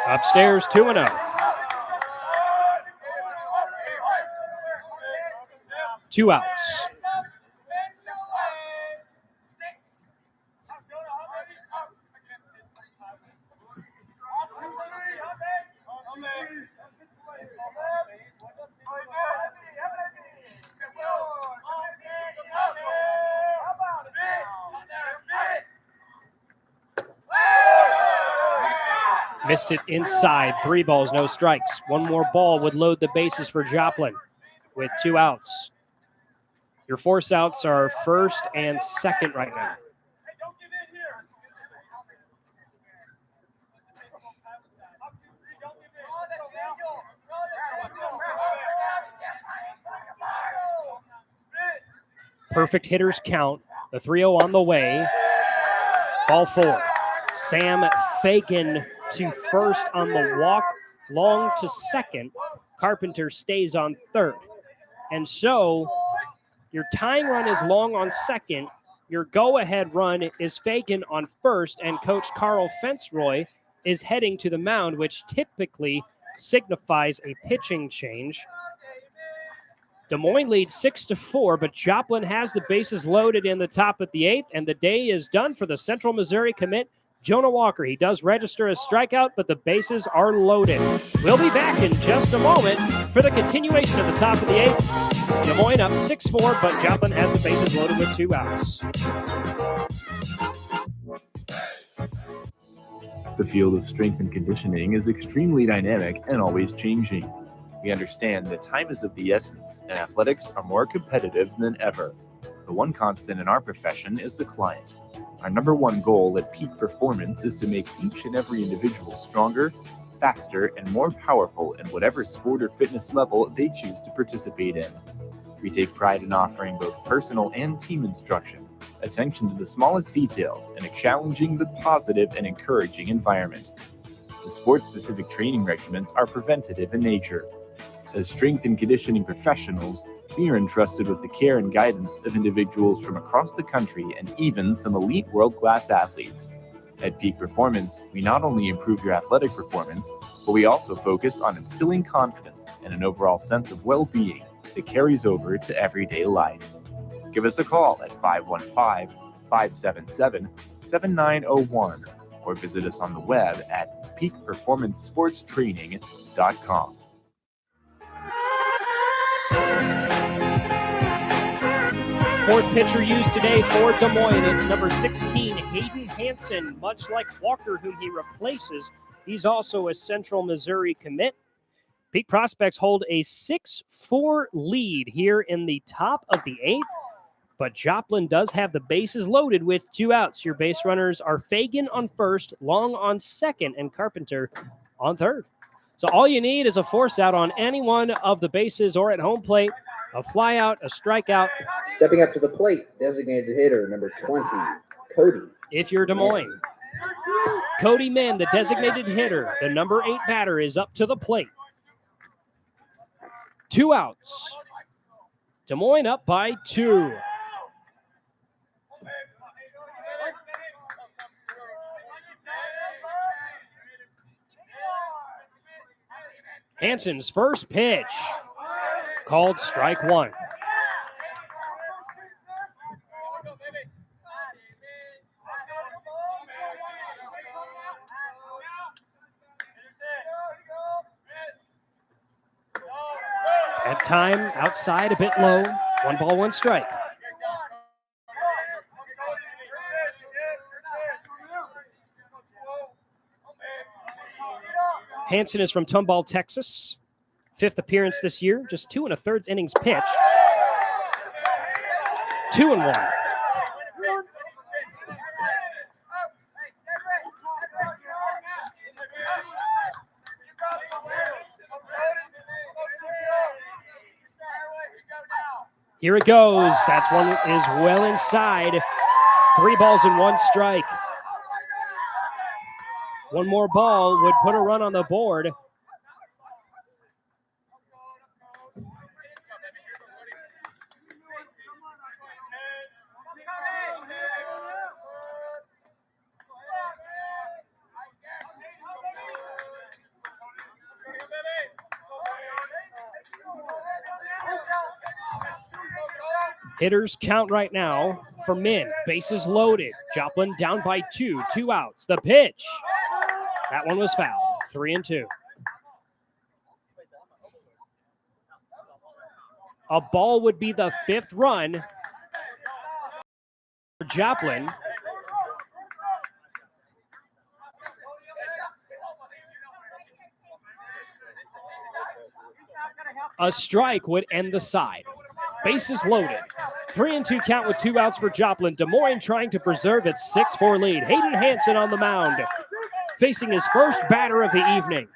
Upstairs, 2-0. 2 outs. Missed it inside. 3 balls, no strikes. 1 more ball would load the bases for Joplin with 2 outs. Your force outs are first and second right now. Perfect hitters count. The 3-0 on the way. Ball 4. Sam Fagan to first on the walk. Long to second. Carpenter stays on third. And so your tying run is Long on second. Your go-ahead run is Fagan on first. And Coach Carl Fensroy is heading to the mound, which typically signifies a pitching change. Des Moines leads 6-4, but Joplin has the bases loaded in the top of the 8th, and the day is done for the Central Missouri commit, Jonah Walker. He does register a strikeout, but the bases are loaded. We'll be back in just a moment for the continuation of the top of the 8th. Des Moines up 6-4, but Joplin has the bases loaded with 2 outs. The field of strength and conditioning is extremely dynamic and always changing. We understand that time is of the essence, and athletics are more competitive than ever. The one constant in our profession is the client. Our number one goal at Peak Performance is to make each and every individual stronger, faster, and more powerful in whatever sport or fitness level they choose to participate in. We take pride in offering both personal and team instruction, attention to the smallest details, and a challenging but positive and encouraging environment. The sport-specific training regimens are preventative in nature. As strength and conditioning professionals, we are entrusted with the care and guidance of individuals from across the country and even some elite world-class athletes. At Peak Performance, we not only improve your athletic performance, but we also focus on instilling confidence and an overall sense of well-being that carries over to everyday life. Give us a call at 515-577-7901 or visit us on the web at peakperformancesportstraining.com. Fourth pitcher used today for Des Moines. It's number 16, Hayden Hansen. Much like Walker, whom he replaces, he's also a Central Missouri commit. Peak Prospects hold a 6-4 lead here in the top of the 8th, but Joplin does have the bases loaded with 2 outs. Your base runners are Fagan on first, Long on second, and Carpenter on third. So all you need is a force out on any one of the bases or at home plate, a fly out, a strikeout. Stepping up to the plate, designated hitter number 20, Cody. If you're Des Moines, Cody Min, the designated hitter, the number 8 batter, is up to the plate. 2 outs. Des Moines up by 2. Hansen's first pitch, called strike 1. At time, outside, a bit low. 1 ball, 1 strike. Hansen is from Tomball, Texas. 5th appearance this year. Just 2 1/3 innings pitched. 2-1. Here it goes. That's one is well inside. 3 balls and 1 strike. One more ball would put a run on the board. Hitters count right now for Min. Bases loaded. Joplin down by 2. 2 outs. The pitch. That one was fouled. 3-2. A ball would be the 5th run for Joplin. A strike would end the side. Bases loaded. 3-2 count with 2 outs for Joplin. Des Moines trying to preserve its 6-4 lead. Hayden Hansen on the mound, facing his first batter of the evening.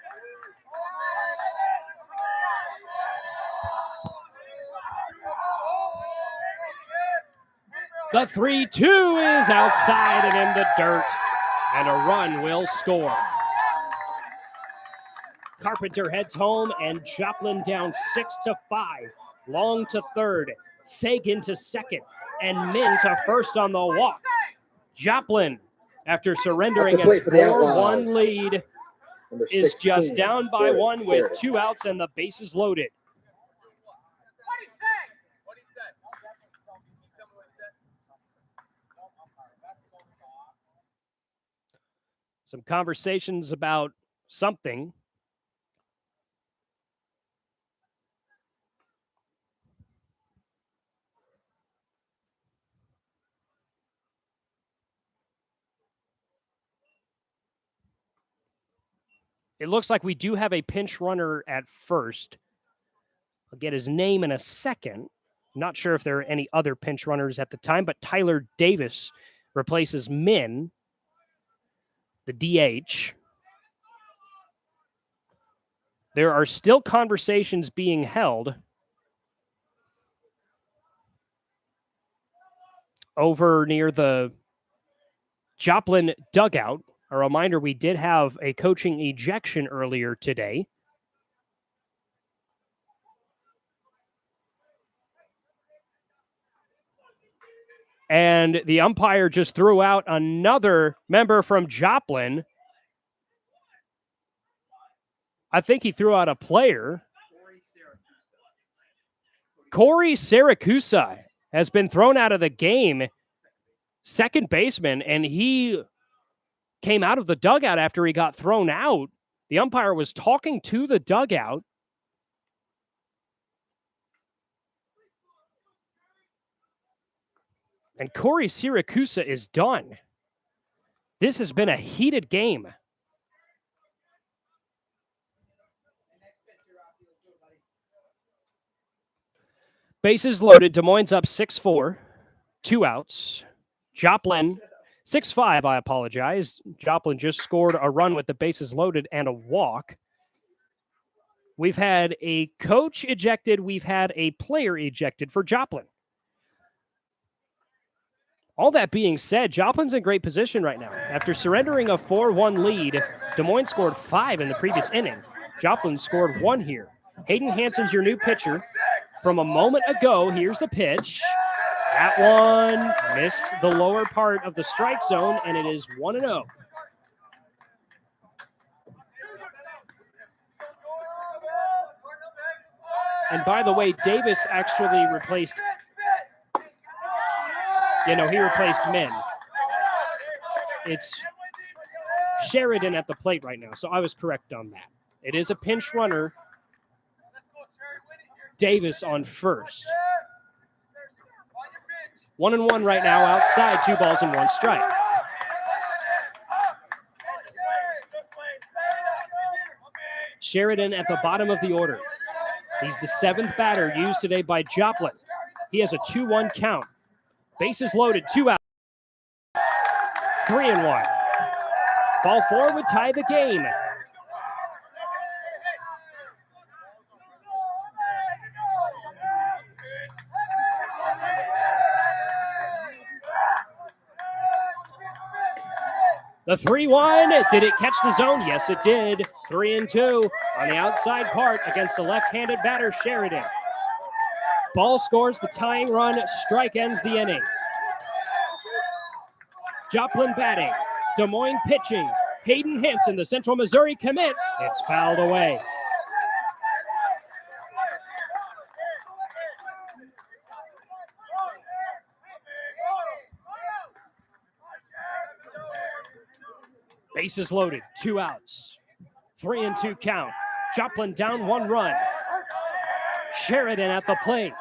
The 3-2 is outside and in the dirt, and a run will score. Carpenter heads home, and Joplin down 6-5. Long to third, Fagan to second, and Min to first on the walk. Joplin, after surrendering its 4-1 lead, is just down by 1 with 2 outs and the bases loaded. Some conversations about something. It looks like we do have a pinch runner at first. I'll get his name in a second. Not sure if there are any other pinch runners at the time, but Tyler Davis replaces Min, the DH. There are still conversations being held over near the Joplin dugout. A reminder, we did have a coaching ejection earlier today. And the umpire just threw out another member from Joplin. I think he threw out a player. Corey Siracusa has been thrown out of the game. Second baseman, and he came out of the dugout after he got thrown out. The umpire was talking to the dugout. And Corey Siracusa is done. This has been a heated game. Bases loaded. Des Moines up 6-4. 2 outs. Joplin, 6-5, I apologize. Joplin just scored a run with the bases loaded and a walk. We've had a coach ejected. We've had a player ejected for Joplin. All that being said, Joplin's in great position right now. After surrendering a 4-1 lead, Des Moines scored 5 in the previous inning. Joplin scored 1 here. Hayden Hansen's your new pitcher. From a moment ago, here's the pitch. That one missed the lower part of the strike zone, and it is 1-0. And by the way, Davis actually replaced, he replaced Min. It's Sheridan at the plate right now, so I was correct on that. It is a pinch runner. Davis on first. 1-1 right now outside, 2 balls and 1 strike. Sheridan at the bottom of the order. He's the 7th batter used today by Joplin. He has a 2-1 count. Bases loaded, 2 out. 3-1. Ball 4 would tie the game. The 3-1, did it catch the zone? Yes, it did. 3-2 on the outside part against the left-handed batter, Sheridan. Ball scores the tying run, strike ends the inning. Joplin batting, Des Moines pitching. Hayden Hansen, the Central Missouri commit. It's fouled away. Bases loaded, 2 outs. 3-2 count. Joplin down 1 run. Sheridan at the plate.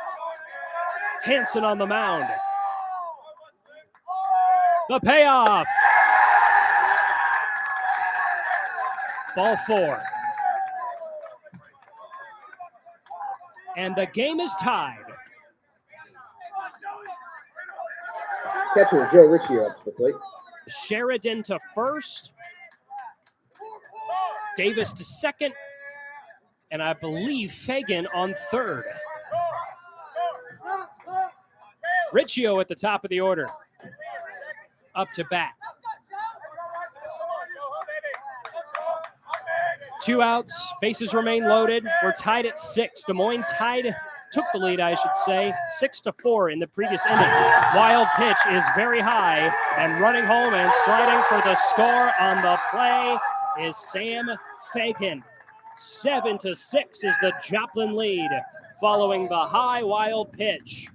Hansen on the mound. The payoff. Ball 4. And the game is tied. Catcher Joe Riccio up to the plate. Sheridan to first. Davis to second. And I believe Fagan on third. Riccio at the top of the order. Up to bat. 2 outs. Bases remain loaded. We're tied at 6. Des Moines took the lead, I should say, 6-4 in the previous inning. Wild pitch is very high, and running home and sliding for the score on the play is Sam Fagan. 7-6 is the Joplin lead following the high wild pitch.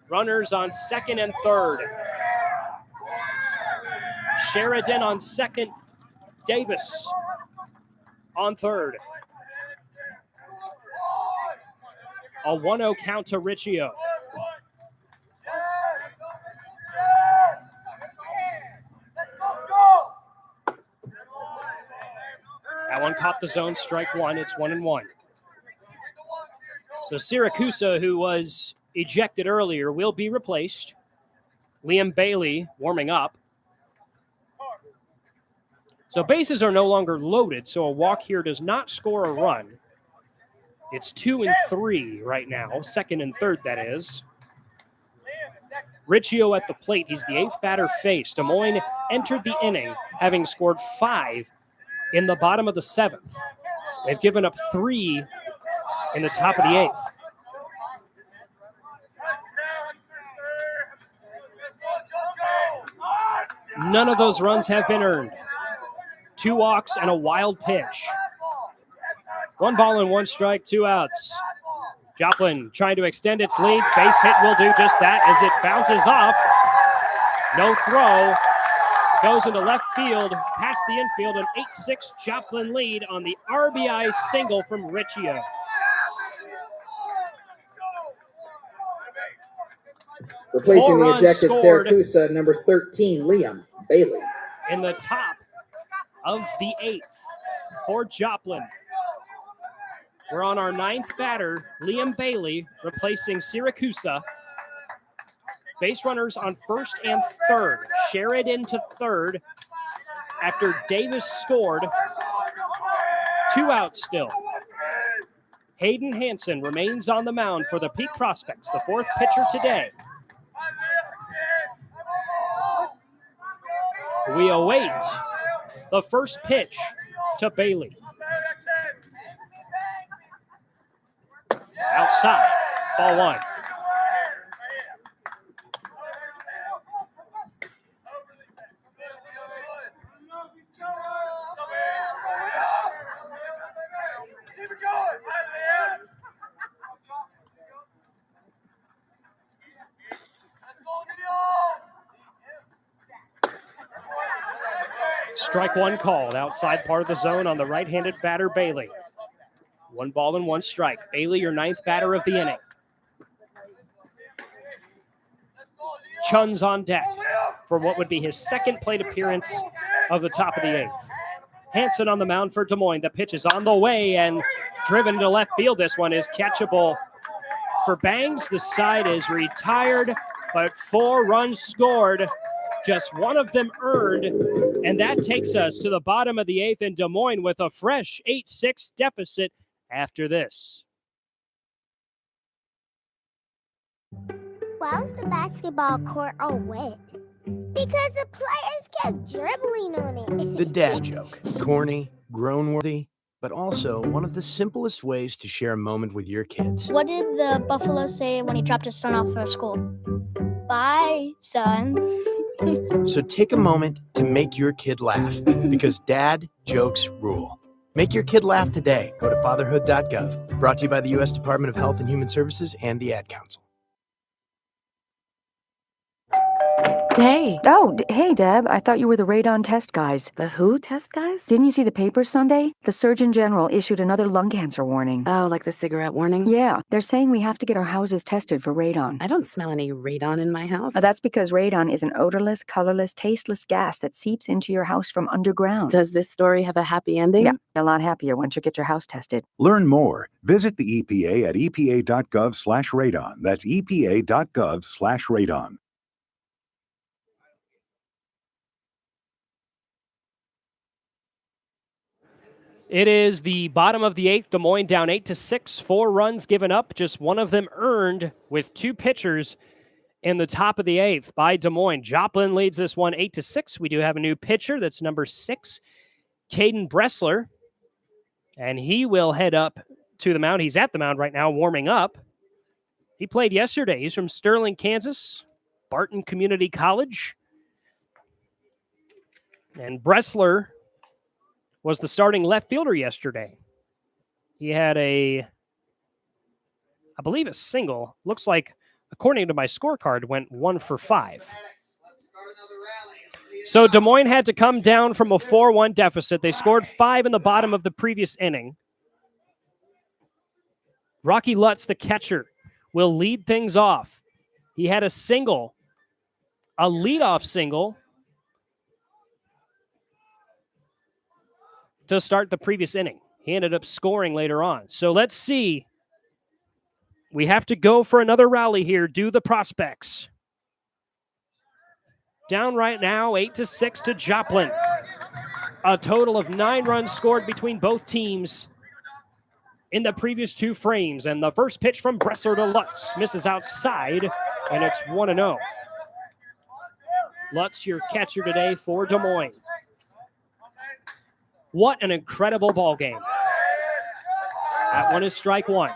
Runners on second and third. Sheridan on second. Davis on third. A 1-0 count to Riccio. That one caught the zone, strike 1. It's 1-1. So Siracusa, who was ejected earlier, will be replaced. Liam Bailey warming up. So bases are no longer loaded, so a walk here does not score a run. It's 2 and 3 right now, second and third, that is. Riccio at the plate. He's the 8th batter faced. Des Moines entered the inning having scored 5 in the bottom of the 7th. They've given up 3 in the top of the 8th. None of those runs have been earned. 2 walks and a wild pitch. 1 ball and 1 strike, 2 outs. Joplin trying to extend its lead. Base hit will do just that as it bounces off. No throw. Goes into left field, past the infield, an 8-6 Joplin lead on the RBI single from Riccio. Replacing the runs ejected scored Syracuse, number 13, Liam Bailey. in the top of the 8th for Joplin. We're on our 9th batter, Liam Bailey, replacing Syracuse. Base runners on 1st and 3rd. Sheridan to 3rd after Davis scored. 2 outs still. Hayden Hansen remains on the mound for the Peak Prospects, the 4th pitcher today. We await the first pitch to Bailey. Outside, ball 1. Strike 1 called outside part of the zone on the right-handed batter, Bailey. 1 ball and 1 strike. Bailey, your 9th batter of the inning. Chun's on deck for what would be his 2nd plate appearance of the top of the 8th. Hansen on the mound for Des Moines. The pitch is on the way and driven to left field. This one is catchable for Bangs. The side is retired, but 4 runs scored. Just 1 of them earned, and that takes us to the bottom of the 8th in Des Moines with a fresh 8-6 deficit after this. Why was the basketball court all wet? Because the players kept dribbling on it. The dad joke. Corny, grown-worthy, but also one of the simplest ways to share a moment with your kids. What did the buffalo say when he dropped his son off for school? Bye, son. So take a moment to make your kid laugh, because dad jokes rule. Make your kid laugh today. Go to fatherhood.gov. Brought to you by the U.S. Department of Health and Human Services and the Ad Council. Hey. Oh, hey, Deb. I thought you were the radon test guys. The who test guys? Didn't you see the papers Sunday? The Surgeon General issued another lung cancer warning. Oh, like the cigarette warning? Yeah. They're saying we have to get our houses tested for radon. I don't smell any radon in my house. That's because radon is an odorless, colorless, tasteless gas that seeps into your house from underground. Does this story have a happy ending? Yeah. A lot happier once you get your house tested. Learn more. Visit the EPA at epa.gov/radon. That's epa.gov/radon. It is the bottom of the 8th. Des Moines down 8-6. 4 runs given up. Just 1 of them earned with 2 pitchers in the top of the 8th by Des Moines. Joplin leads this one 8-6. We do have a new pitcher. That's number 6, Caden Bressler. And he will head up to the mound. He's at the mound right now warming up. He played yesterday. He's from Sterling, Kansas, Barton Community College. And Bressler was the starting left fielder yesterday. He had I believe a single. Looks like, according to my scorecard, went 1 for 5. So Des Moines had to come down from a 4-1 deficit. They scored 5 in the bottom of the previous inning. Rocky Lutz, the catcher, will lead things off. He had a single, a leadoff single, to start the previous inning. He ended up scoring later on. So let's see. We have to go for another rally here. Do the Prospects. Down right now, 8-6 to Joplin. A total of 9 runs scored between both teams in the previous 2 frames. And the first pitch from Bressler to Lutz misses outside, and it's 1-0. Lutz, your catcher today for Des Moines. What an incredible ball game. That one is strike 1.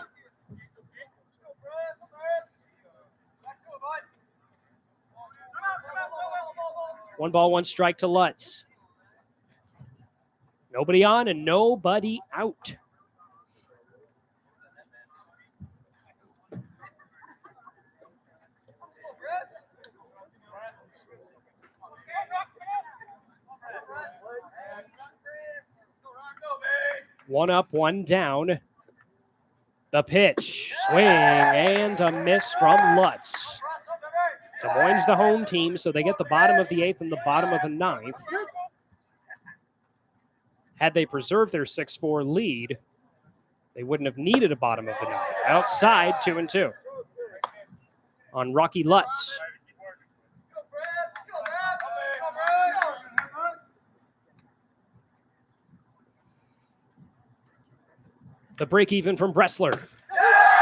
One ball, 1 strike to Lutz. Nobody on and nobody out. One up, 1 down. The pitch, swing, and a miss from Lutz. Des Moines the home team, so they get the bottom of the 8th and the bottom of the 9th. Had they preserved their 6-4 lead, they wouldn't have needed a bottom of the 9th. Outside, 2-2 on Rocky Lutz. The break even from Bressler.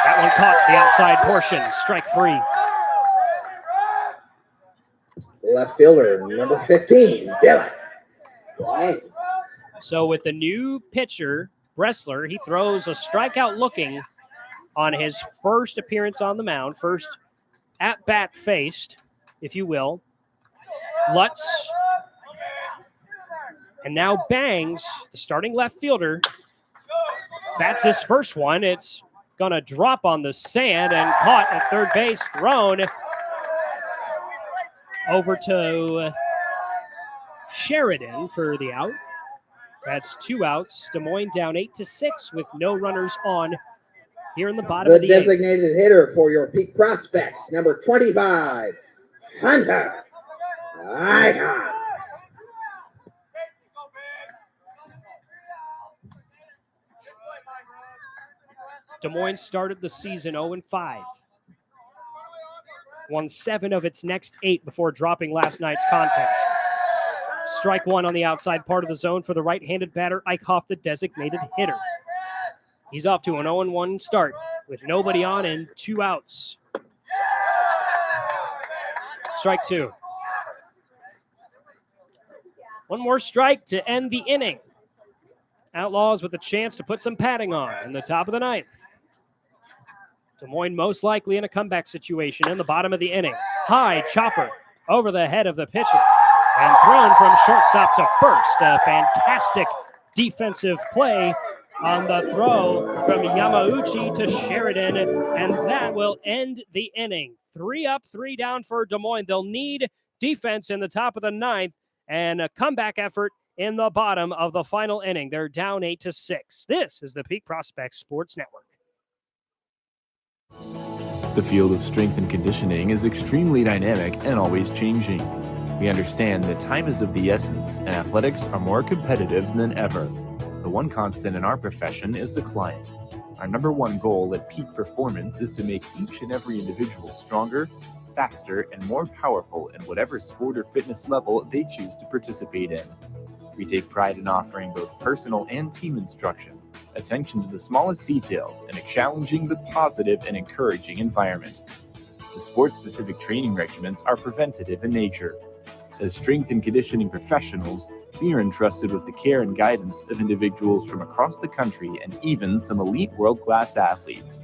That one caught the outside portion. Strike 3. Left fielder, number 15, Dylan. Right. So with the new pitcher, Bressler, he throws a strikeout looking on his first appearance on the mound, first at-bat faced, if you will. Lutz. And now Bangs, the starting left fielder, bats his first one. It's going to drop on the sand and caught at third base, thrown over to Sheridan for the out. That's 2 outs. Des Moines down 8-6 with no runners on here in the bottom of The the 8th. designated hitter for your peak prospects, number 25, Hunter. Icon. Des Moines started the season 0-5. Won 7 of its next 8 before dropping last night's contest. Strike 1 on the outside part of the zone for the right-handed batter, Eichhoff, the designated hitter. He's off to an 0-1 start with nobody on and 2 outs. Strike 2. One more strike to end the inning. Outlaws with a chance to put some padding on in the top of the 9th. Des Moines most likely in a comeback situation in the bottom of the inning. High chopper over the head of the pitcher and thrown from shortstop to first. A fantastic defensive play on the throw from Yamauchi to Sheridan, and that will end the inning. 3 up, 3 down for Des Moines. They'll need defense in the top of the 9th and a comeback effort in the bottom of the final inning. They're down 8-6. This is the Peak Prospects Sports Network. The field of strength and conditioning is extremely dynamic and always changing. We understand that time is of the essence and athletics are more competitive than ever. The one constant in our profession is the client. Our number one goal at Peak Performance is to make each and every individual stronger, faster, and more powerful in whatever sport or fitness level they choose to participate in. We take pride in offering both personal and team instruction, attention to the smallest details, and a challenging but positive and encouraging environment. The sport-specific training regimens are preventative in nature. As strength and conditioning professionals, we are entrusted with the care and guidance of individuals from across the country and even some elite world-class athletes.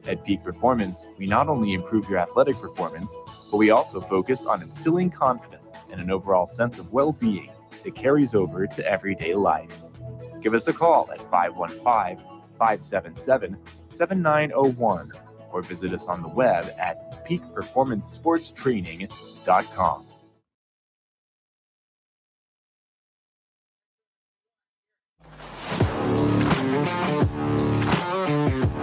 At Peak Performance, we not only improve your athletic performance, but we also focus on instilling confidence and an overall sense of well-being that carries over to everyday life. Give us a call at 515-577-7901 or visit us on the web at peakperformancesportstraining.com.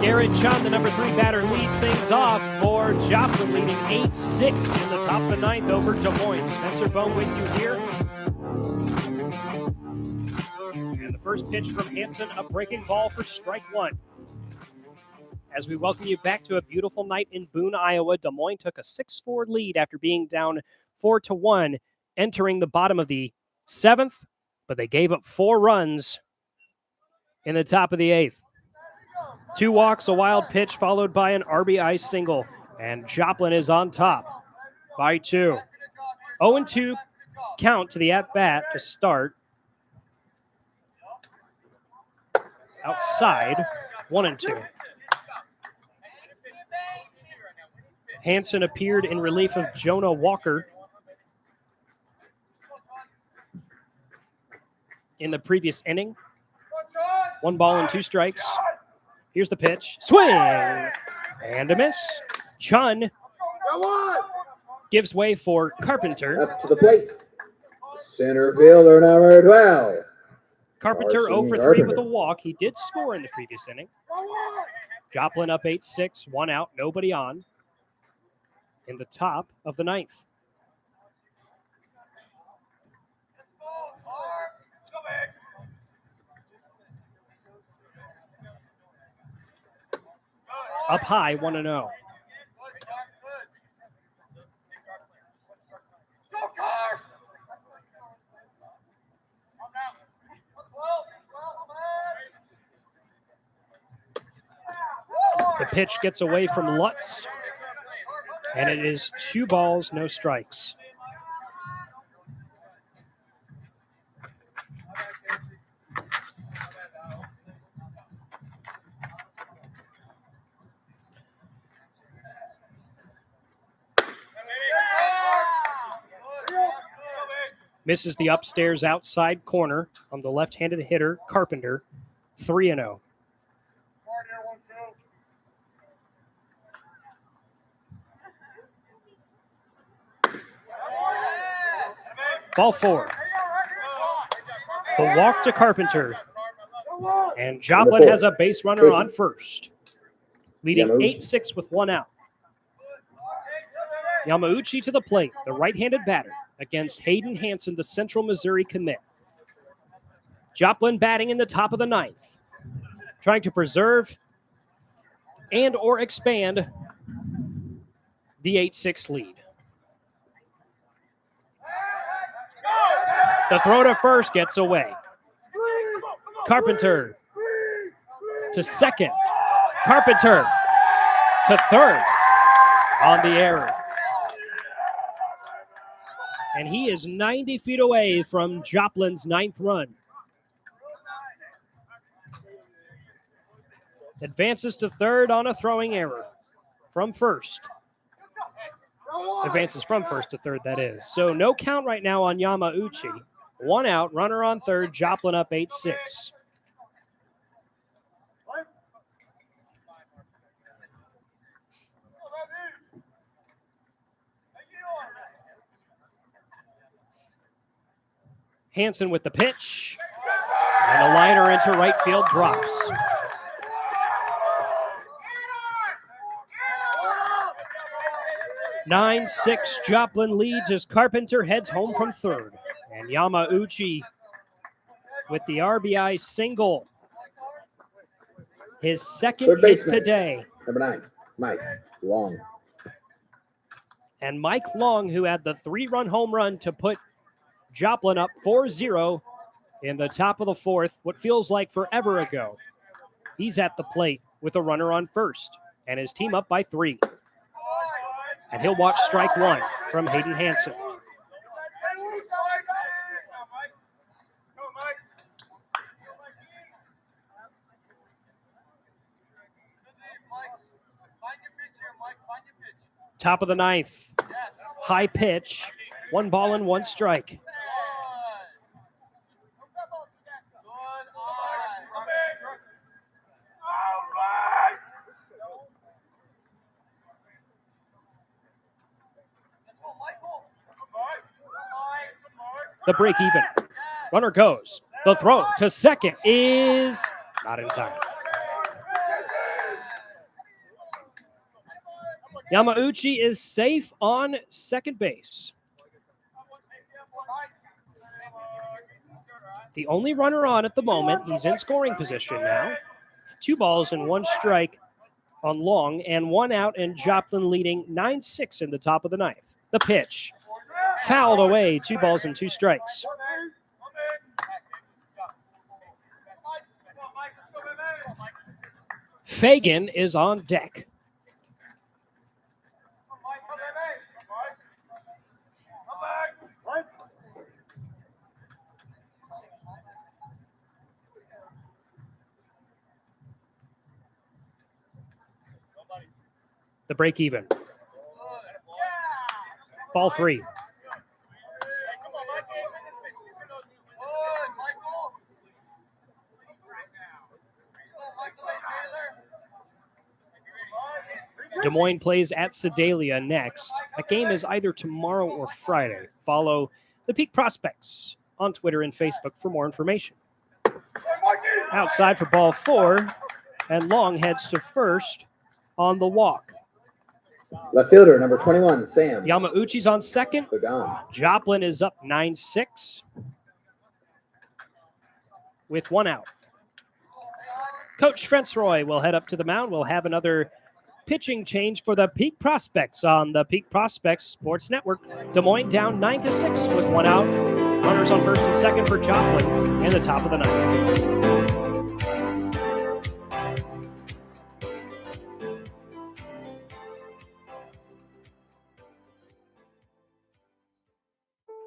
Garrett Chun, the number 3 batter, leads things off for Joplin, leading 8-6 in the top of the 9th over Des Moines. Spencer Bone with you here. And the first pitch from Hansen, a breaking ball for strike 1. As we welcome you back to a beautiful night in Boone, Iowa, Des Moines took a 6-4 lead after being down 4-1, entering the bottom of the 7th, but they gave up 4 runs in the top of the 8th. 2 walks, a wild pitch, followed by an RBI single, and Joplin is on top by 2. 0-2 count to the at-bat to start. Outside, 1-2. Hansen appeared in relief of Jonah Walker in the previous inning. 1 ball and 2 strikes. Here's the pitch. Swing! And a miss. Chun gives way for Carpenter. Up to the plate. Center fielder number 12. Carpenter 0 for 3 with a walk. He did score in the previous inning. Joplin up 8-6, 1 out, nobody on. in the top of the ninth. Up high, 1-0. The pitch gets away from Lutz, and it is 2 balls, no strikes. Misses the upstairs outside corner on the left-handed hitter, Carpenter, 3-0. Ball 4. The walk to Carpenter. And Joplin has a base runner on first, leading 8-6 with 1 out. Yamauchi to the plate, the right-handed batter, against Hayden Hansen, the Central Missouri commit. Joplin batting in the top of the ninth, trying to preserve and or expand the 8-6 lead. The throw to first gets away. Carpenter to second. Carpenter to third on the error. And he is 90 feet away from Joplin's 9th run. Advances to third on a throwing error from first. Advances from first to third, that is. So no count right now on Yamauchi. 1 out, runner on third, Joplin up 8-6. Hansen with the pitch. And a liner into right field drops. (9-6) Joplin leads as Carpenter heads home from third. And Yamauchi with the RBI single. His second hit today. Number 9, Mike Long. And Mike Long, who had the 3-run home run to put Joplin up 4-0 in the top of the 4th, what feels like forever ago. He's at the plate with a runner on first and his team up by 3. And he'll watch strike 1 from Hayden Hansen. Top of the 9th. High pitch. 1 ball and 1 strike. The break even. Runner goes. The throw to second is not in time. Yamauchi is safe on second base. The only runner on at the moment. He's in scoring position now. 2 balls and 1 strike on Long and 1 out, and Joplin leading 9-6 in the top of the 9th. The pitch. Fouled away, 2 balls and 2 strikes. Fagan is on deck. The break even. Ball 3. Des Moines plays at Sedalia next. That game is either tomorrow or Friday. Follow the Peak Prospects on Twitter and Facebook for more information. Outside for ball 4, and Long heads to first on the walk. Left fielder, number 21, Sam. Yamauchi's on second. Joplin is up 9-6 with one out. Coach Frentzroy will head up to the mound. We'll have another pitching change for the Peak Prospects on the Peak Prospects Sports Network. Des Moines down 9-6 with one out. Runners on first and second for Joplin in the top of the ninth.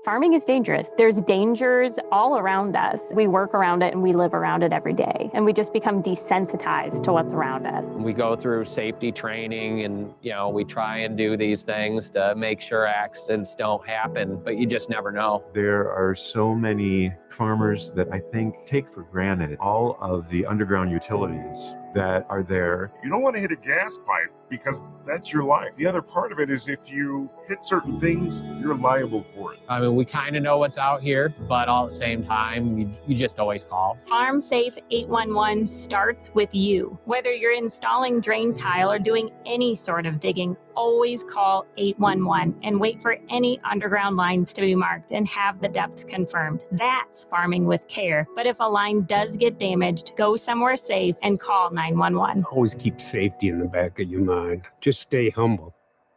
Farming is dangerous. There's dangers all around us. We work around it and we live around it every day. And we just become desensitized to what's around us. We go through safety training and, we try and do these things to make sure accidents don't happen, but you just never know. There are so many farmers that I think take for granted all of the underground utilities that are there. You don't want to hit a gas pipe because that's your life. The other part of it is if you hit certain things, you're liable for it. I mean, we kind of know what's out here, but all at the same time, you just always call. Farm Safe 811 starts with you. Whether you're installing drain tile or doing any sort of digging, always call 811 and wait for any underground lines to be marked and have the depth confirmed. That's farming with care. But if a line does get damaged, go somewhere safe and call 911. Always keep safety in the back of your mind. Just stay humble.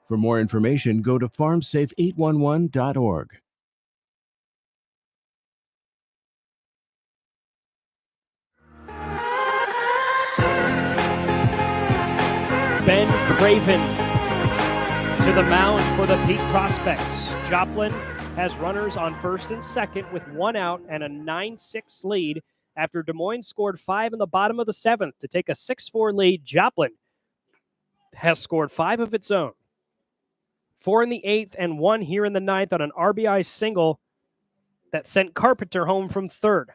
For more information, go to farmsafe811.org. Ben Craven to the mound for the Peak Prospects. Joplin has runners on first and second with one out and a 9-6 lead after Des Moines scored 5 in the bottom of the 7th to take a 6-4 lead. Joplin has scored 5 of its own. 4 in the 8th and 1 here in the 9th on an RBI single that sent Carpenter home from third.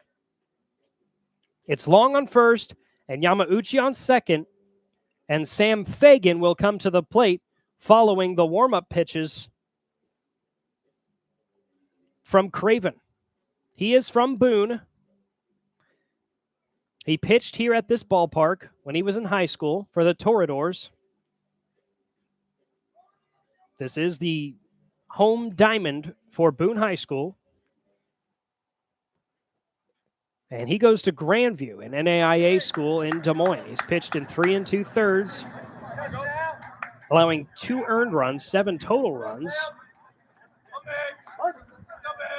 It's Long on first and Yamauchi on second, and Sam Fagan will come to the plate following the warm-up pitches from Craven. He is from Boone. He pitched here at this ballpark when he was in high school for the Toreadors. This is the home diamond for Boone High School. And he goes to Grandview, an NAIA school in Des Moines. He's pitched in 3 2/3, allowing 2 earned runs, 7 total runs.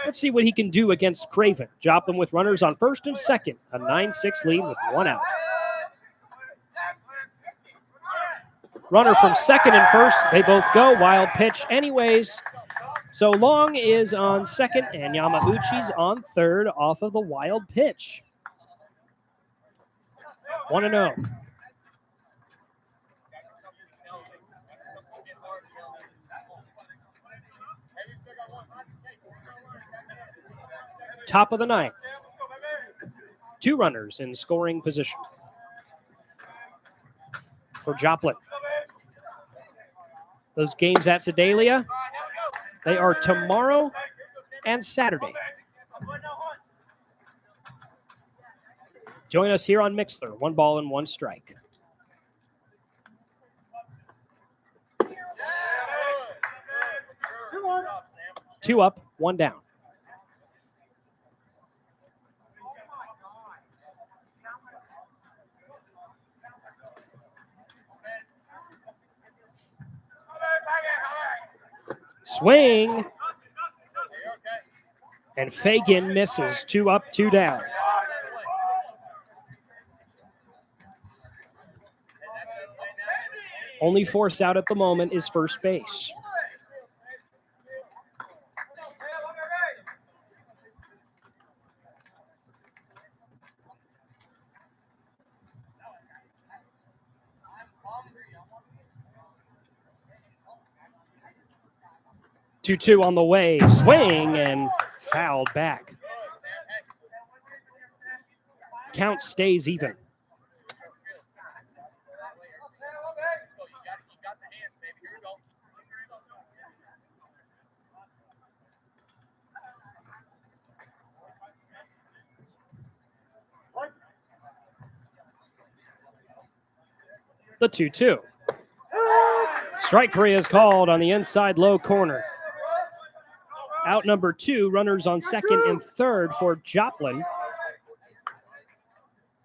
Let's see what he can do against Craven. Joplin with runners on first and second, a 9-6 lead with one out. Runner from second and first, they both go. Wild pitch anyways. So Long is on second and Yamauchi's on third off of the wild pitch. 1-0. Top of the ninth. 2 runners in scoring position for Joplin. Those games at Sedalia, they are tomorrow and Saturday. Join us here on Mixler. 1 ball and 1 strike. Two up, 1 down. Swing. And Fagan misses. 2 up, 2 down. Only force out at the moment is first base. Two on the way. Swing and fouled back. Count stays even. The 2-2. Strike three is called on the inside low corner. Out number 2, runners on second and third for Joplin,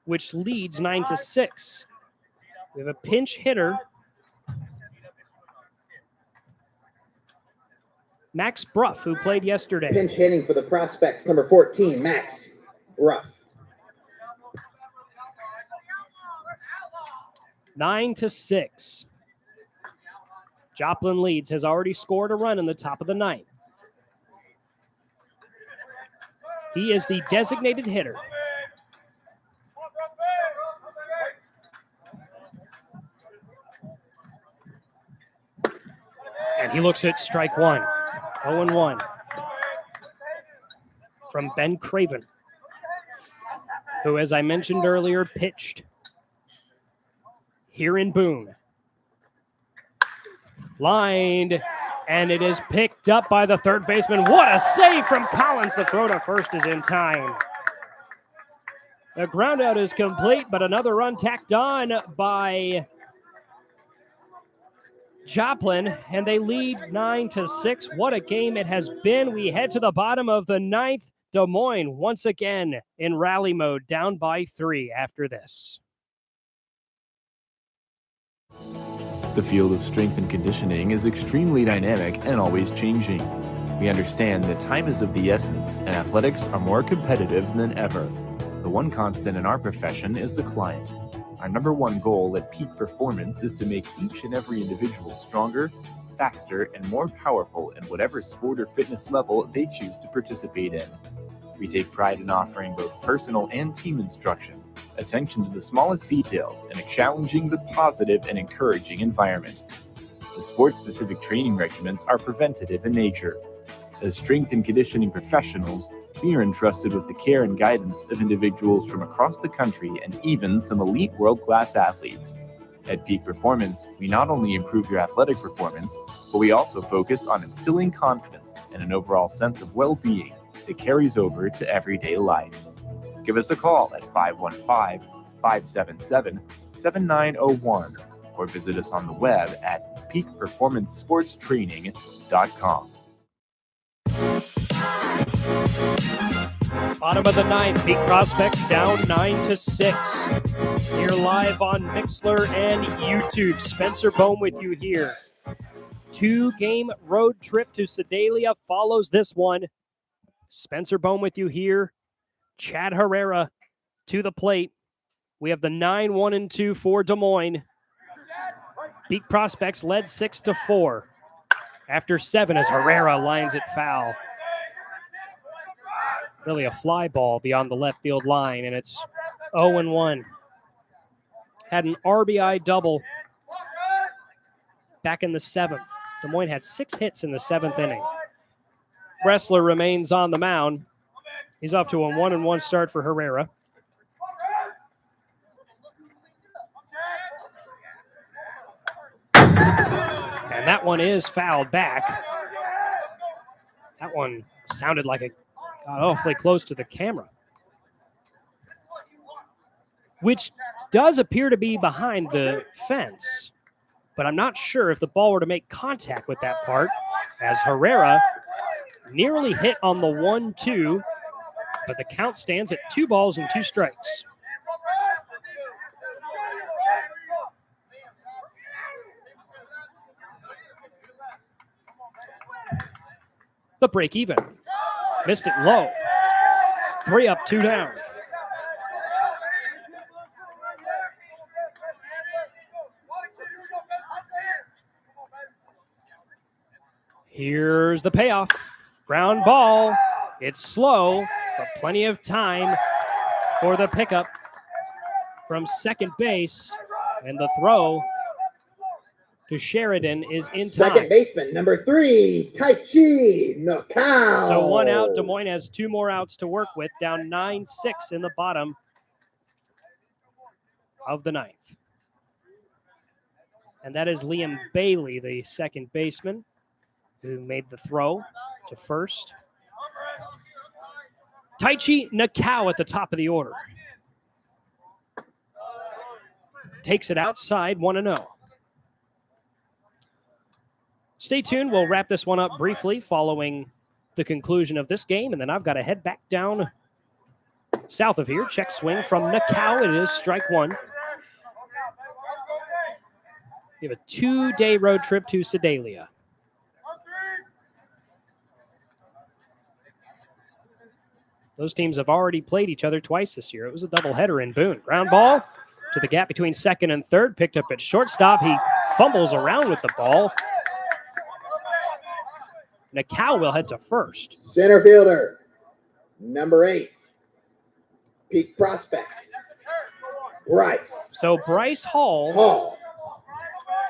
which leads 9-6. We have a pinch hitter, Max Bruff, who played yesterday. Pinch hitting for the Prospects, number 14, Max Bruff. 9-6. Joplin leads, has already scored a run in the top of the ninth. He is the designated hitter. And he looks at strike one. 0-1 from Ben Craven, who, as I mentioned earlier, pitched here in Boone. Lined, and it is picked up by the third baseman. What a save from Collins. The throw to first is in time. The ground out is complete, but another run tacked on by Joplin, and they lead 9-6. What a game it has been. We head to the bottom of the ninth. Des Moines once again in rally mode, down by 3 after this. The field of strength and conditioning is extremely dynamic and always changing. We understand that time is of the essence, and athletics are more competitive than ever. The one constant in our profession is the client. Our number one goal at Peak Performance is to make each and every individual stronger, faster, and more powerful in whatever sport or fitness level they choose to participate in. We take pride in offering both personal and team instruction, attention to the smallest details, and a challenging but positive and encouraging environment. The sport-specific training regimens are preventative in nature. As strength and conditioning professionals, we are entrusted with the care and guidance of individuals from across the country and even some elite world-class athletes. At Peak Performance, we not only improve your athletic performance, but we also focus on instilling confidence and an overall sense of well-being that carries over to everyday life. Give us a call at 515-577-7901 or visit us on the web at peakperformancesportstraining.com. Bottom of the ninth, Peak Prospects down 9-6. Here live on Mixlr and YouTube. Spencer Bohm with you here. 2-game road trip to Sedalia follows this one. Spencer Bohm with you here. Chad Herrera to the plate. We have the 9-1-2 for Des Moines. Peak Prospects led 6-4 after 7 as Herrera lines it foul. Really a fly ball beyond the left field line, and it's 0-1. Had an RBI double back in the 7th. Des Moines had 6 hits in the 7th inning. Wrestler remains on the mound. He's off to a 1-1 start for Herrera. And that one is fouled back. That one sounded like it got awfully close to the camera, which does appear to be behind the fence, but I'm not sure if the ball were to make contact with that part, as Herrera nearly hit on the 1-2, but the count stands at 2 balls and 2 strikes. The break even. Missed it low. 3 up, 2 down. Here's the payoff. Ground ball. It's slow, but plenty of time for the pickup from second base. And the throw to Sheridan is in time. Second baseman, number 3, Taichi Nakao. So 1 out. Des Moines has 2 more outs to work with, down 9-6 in the bottom of the ninth. And that is Liam Bailey, the second baseman, who made the throw to first. Taichi Nakao at the top of the order. Takes it outside, 1-0. Stay tuned. We'll wrap this one up briefly following the conclusion of this game, and then I've got to head back down south of here. Check swing from Nakau. It is strike one. We have a 2-day road trip to Sedalia. Those teams have already played each other twice this year. It was a doubleheader in Boone. Ground ball to the gap between second and third. Picked up at shortstop. He fumbles around with the ball. Nakau will head to first. Center fielder, number 8, Peak Prospect, Bryce. So Bryce Hall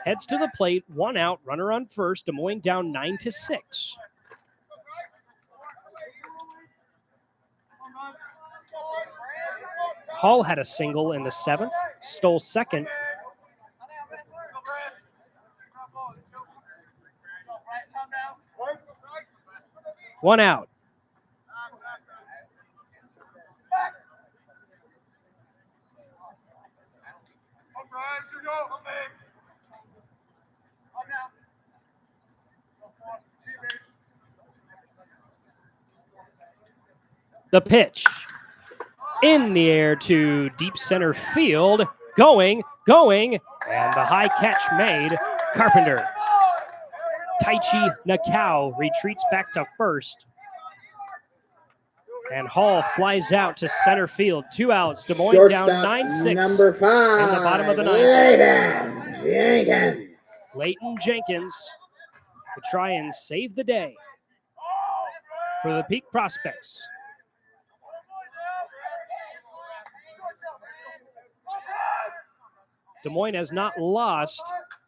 heads to the plate. 1 out, runner on first. Des Moines down 9-6. Hall had a single in the 7th, stole second. One out. The pitch in the air to deep center field. Going, and the high catch made. Carpenter. Taichi Nakau retreats back to first. And Hall flies out to center field. 2 outs. Des Moines Shortstop, down 9-6. number 5. In the bottom of the 9th. Jenkins. Leighton Jenkins to try and save the day for the Peak Prospects. Des Moines has not lost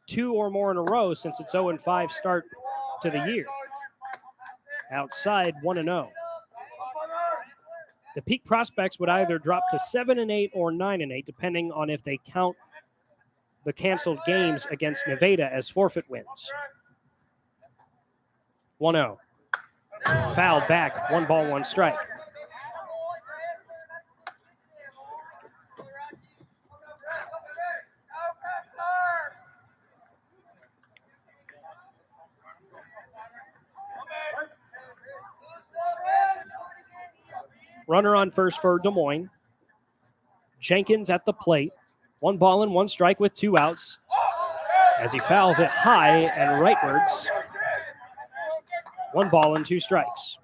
2 or more in a row since its 0-5 start to the year. Outside 1-0. The Peak Prospects would either drop to 7-8 or 9-8, depending on if they count the canceled games against Nevada as forfeit wins. 1-0. Foul back, 1 ball, 1 strike. Runner on first for Des Moines. Jenkins at the plate. 1 ball and 1 strike with 2 outs as he fouls it high and rightwards. 1 ball and 2 strikes.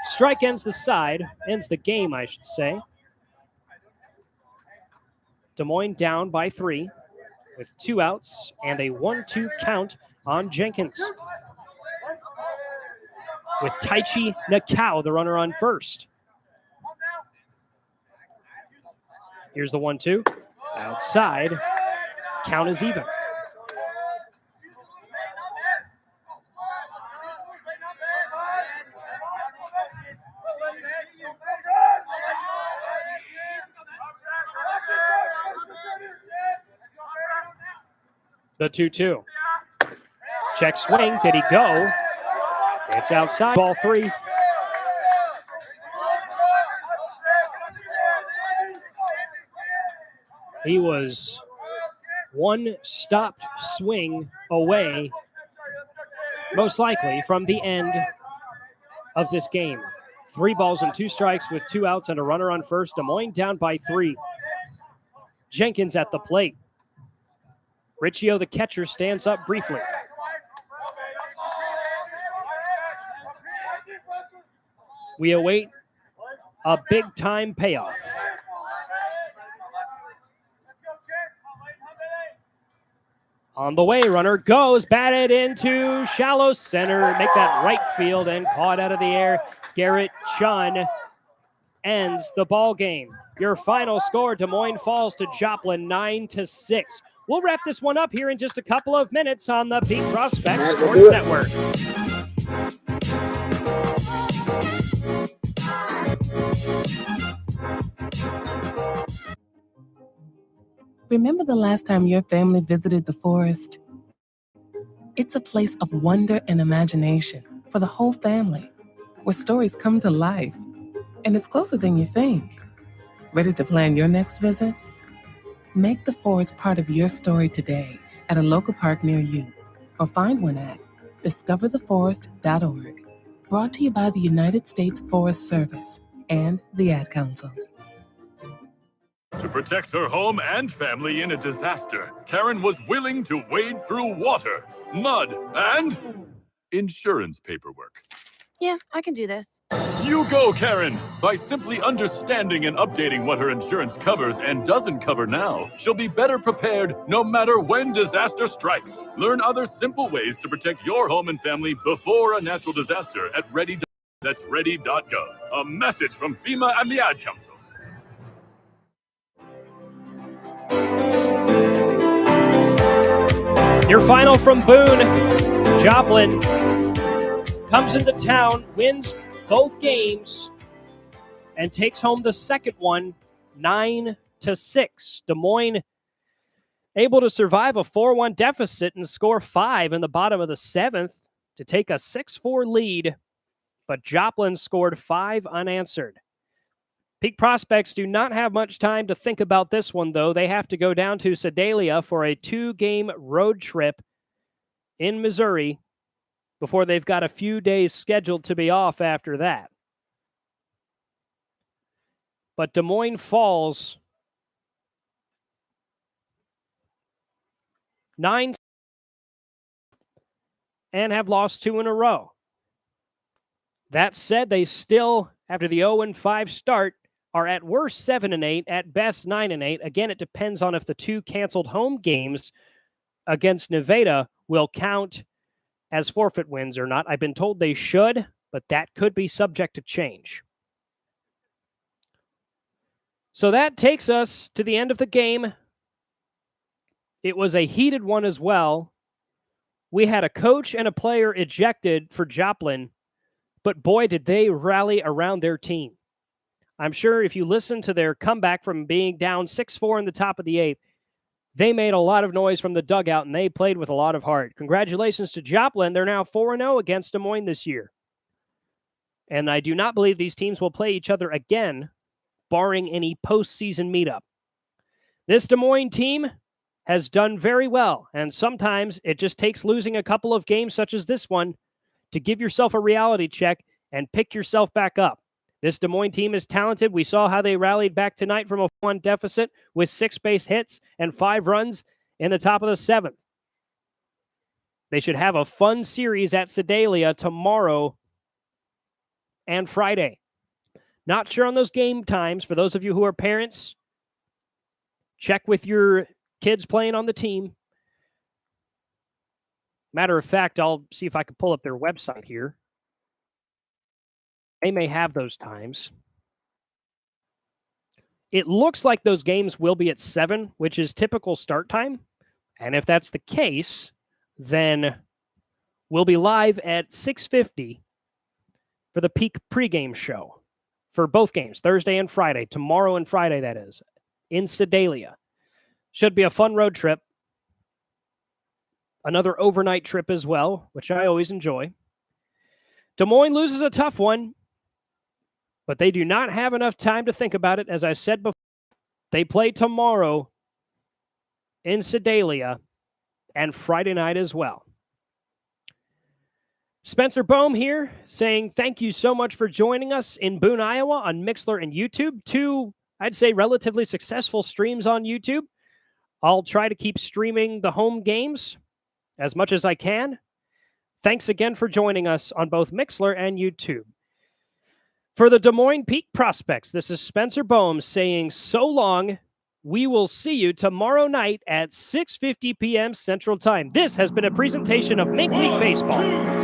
Strike ends the game, I should say. Des Moines down by 3 with 2 outs and a 1-2 count on Jenkins. With Taichi Nakau, the runner on first. Here's the 1-2. Outside. Count is even. The 2-2. Check swing. Did he go? It's outside. Ball 3. He was 1 stopped swing away, most likely, from the end of this game. 3 balls and 2 strikes with 2 outs and a runner on first. Des Moines down by 3. Jenkins at the plate. Riccio, the catcher, stands up briefly. We await a big-time payoff. On the way, runner goes, batted into shallow center, make that right field and caught out of the air. Garrett Chun ends the ball game. Your final score, Des Moines falls to Joplin 9-6. We'll wrap this one up here in just a couple of minutes on the Peak Prospects Sports Network. Remember the last time your family visited the forest? It's a place of wonder and imagination for the whole family, where stories come to life. And it's closer than you think. Ready to plan your next visit? Make the forest part of your story today at a local park near you, or find one at discovertheforest.org. Brought to you by the United States Forest Service and the Ad Council. To protect her home and family in a disaster, Karen was willing to wade through water, mud, and insurance paperwork. Yeah, I can do this. You go, Karen! By simply understanding and updating what her insurance covers and doesn't cover now, she'll be better prepared no matter when disaster strikes. Learn other simple ways to protect your home and family before a natural disaster at ready. That's ready.gov. A message from FEMA and the Ad Council. Your final from Boone. Joplin comes into town, wins both games, and takes home the second one, 9-6. Des Moines able to survive a 4-1 deficit and score 5 in the bottom of the 7th to take a 6-4 lead, but Joplin scored 5 unanswered. Peak Prospects do not have much time to think about this one, though. They have to go down to Sedalia for a 2-game road trip in Missouri before they've got a few days scheduled to be off after that. But Des Moines falls 9 and have lost 2 in a row. That said, they still, after the 0-5 start, are at worst 7-8, at best 9-8. Again, it depends on if the 2 canceled home games against Nevada will count as forfeit wins or not. I've been told they should, but that could be subject to change. So that takes us to the end of the game. It was a heated one as well. We had a coach and a player ejected for Joplin, but boy, did they rally around their team. I'm sure if you listen to their comeback from being down 6-4 in the top of the 8th, they made a lot of noise from the dugout, and they played with a lot of heart. Congratulations to Joplin. They're now 4-0 against Des Moines this year. And I do not believe these teams will play each other again, barring any postseason meetup. This Des Moines team has done very well, and sometimes it just takes losing a couple of games such as this one to give yourself a reality check and pick yourself back up. This Des Moines team is talented. We saw how they rallied back tonight from a 1 deficit with 6 base hits and 5 runs in the top of the 7th. They should have a fun series at Sedalia tomorrow and Friday. Not sure on those game times. For those of you who are parents, check with your kids playing on the team. Matter of fact, I'll see if I can pull up their website here. They may have those times. It looks like those games will be at 7, which is typical start time. And if that's the case, then we'll be live at 6:50 for the peak pregame show for both games, Thursday and Friday, tomorrow and Friday, that is, in Sedalia. Should be a fun road trip. Another overnight trip as well, which I always enjoy. Des Moines loses a tough one, but they do not have enough time to think about it. As I said before, they play tomorrow in Sedalia and Friday night as well. Spencer Bohm here saying thank you so much for joining us in Boone, Iowa on Mixlr and YouTube. 2, I'd say, relatively successful streams on YouTube. I'll try to keep streaming the home games as much as I can. Thanks again for joining us on both Mixlr and YouTube. For the Des Moines Peak Prospects, this is Spencer Bohm saying so long. We will see you tomorrow night at 6:50 p.m. Central Time. This has been a presentation of Major League Baseball.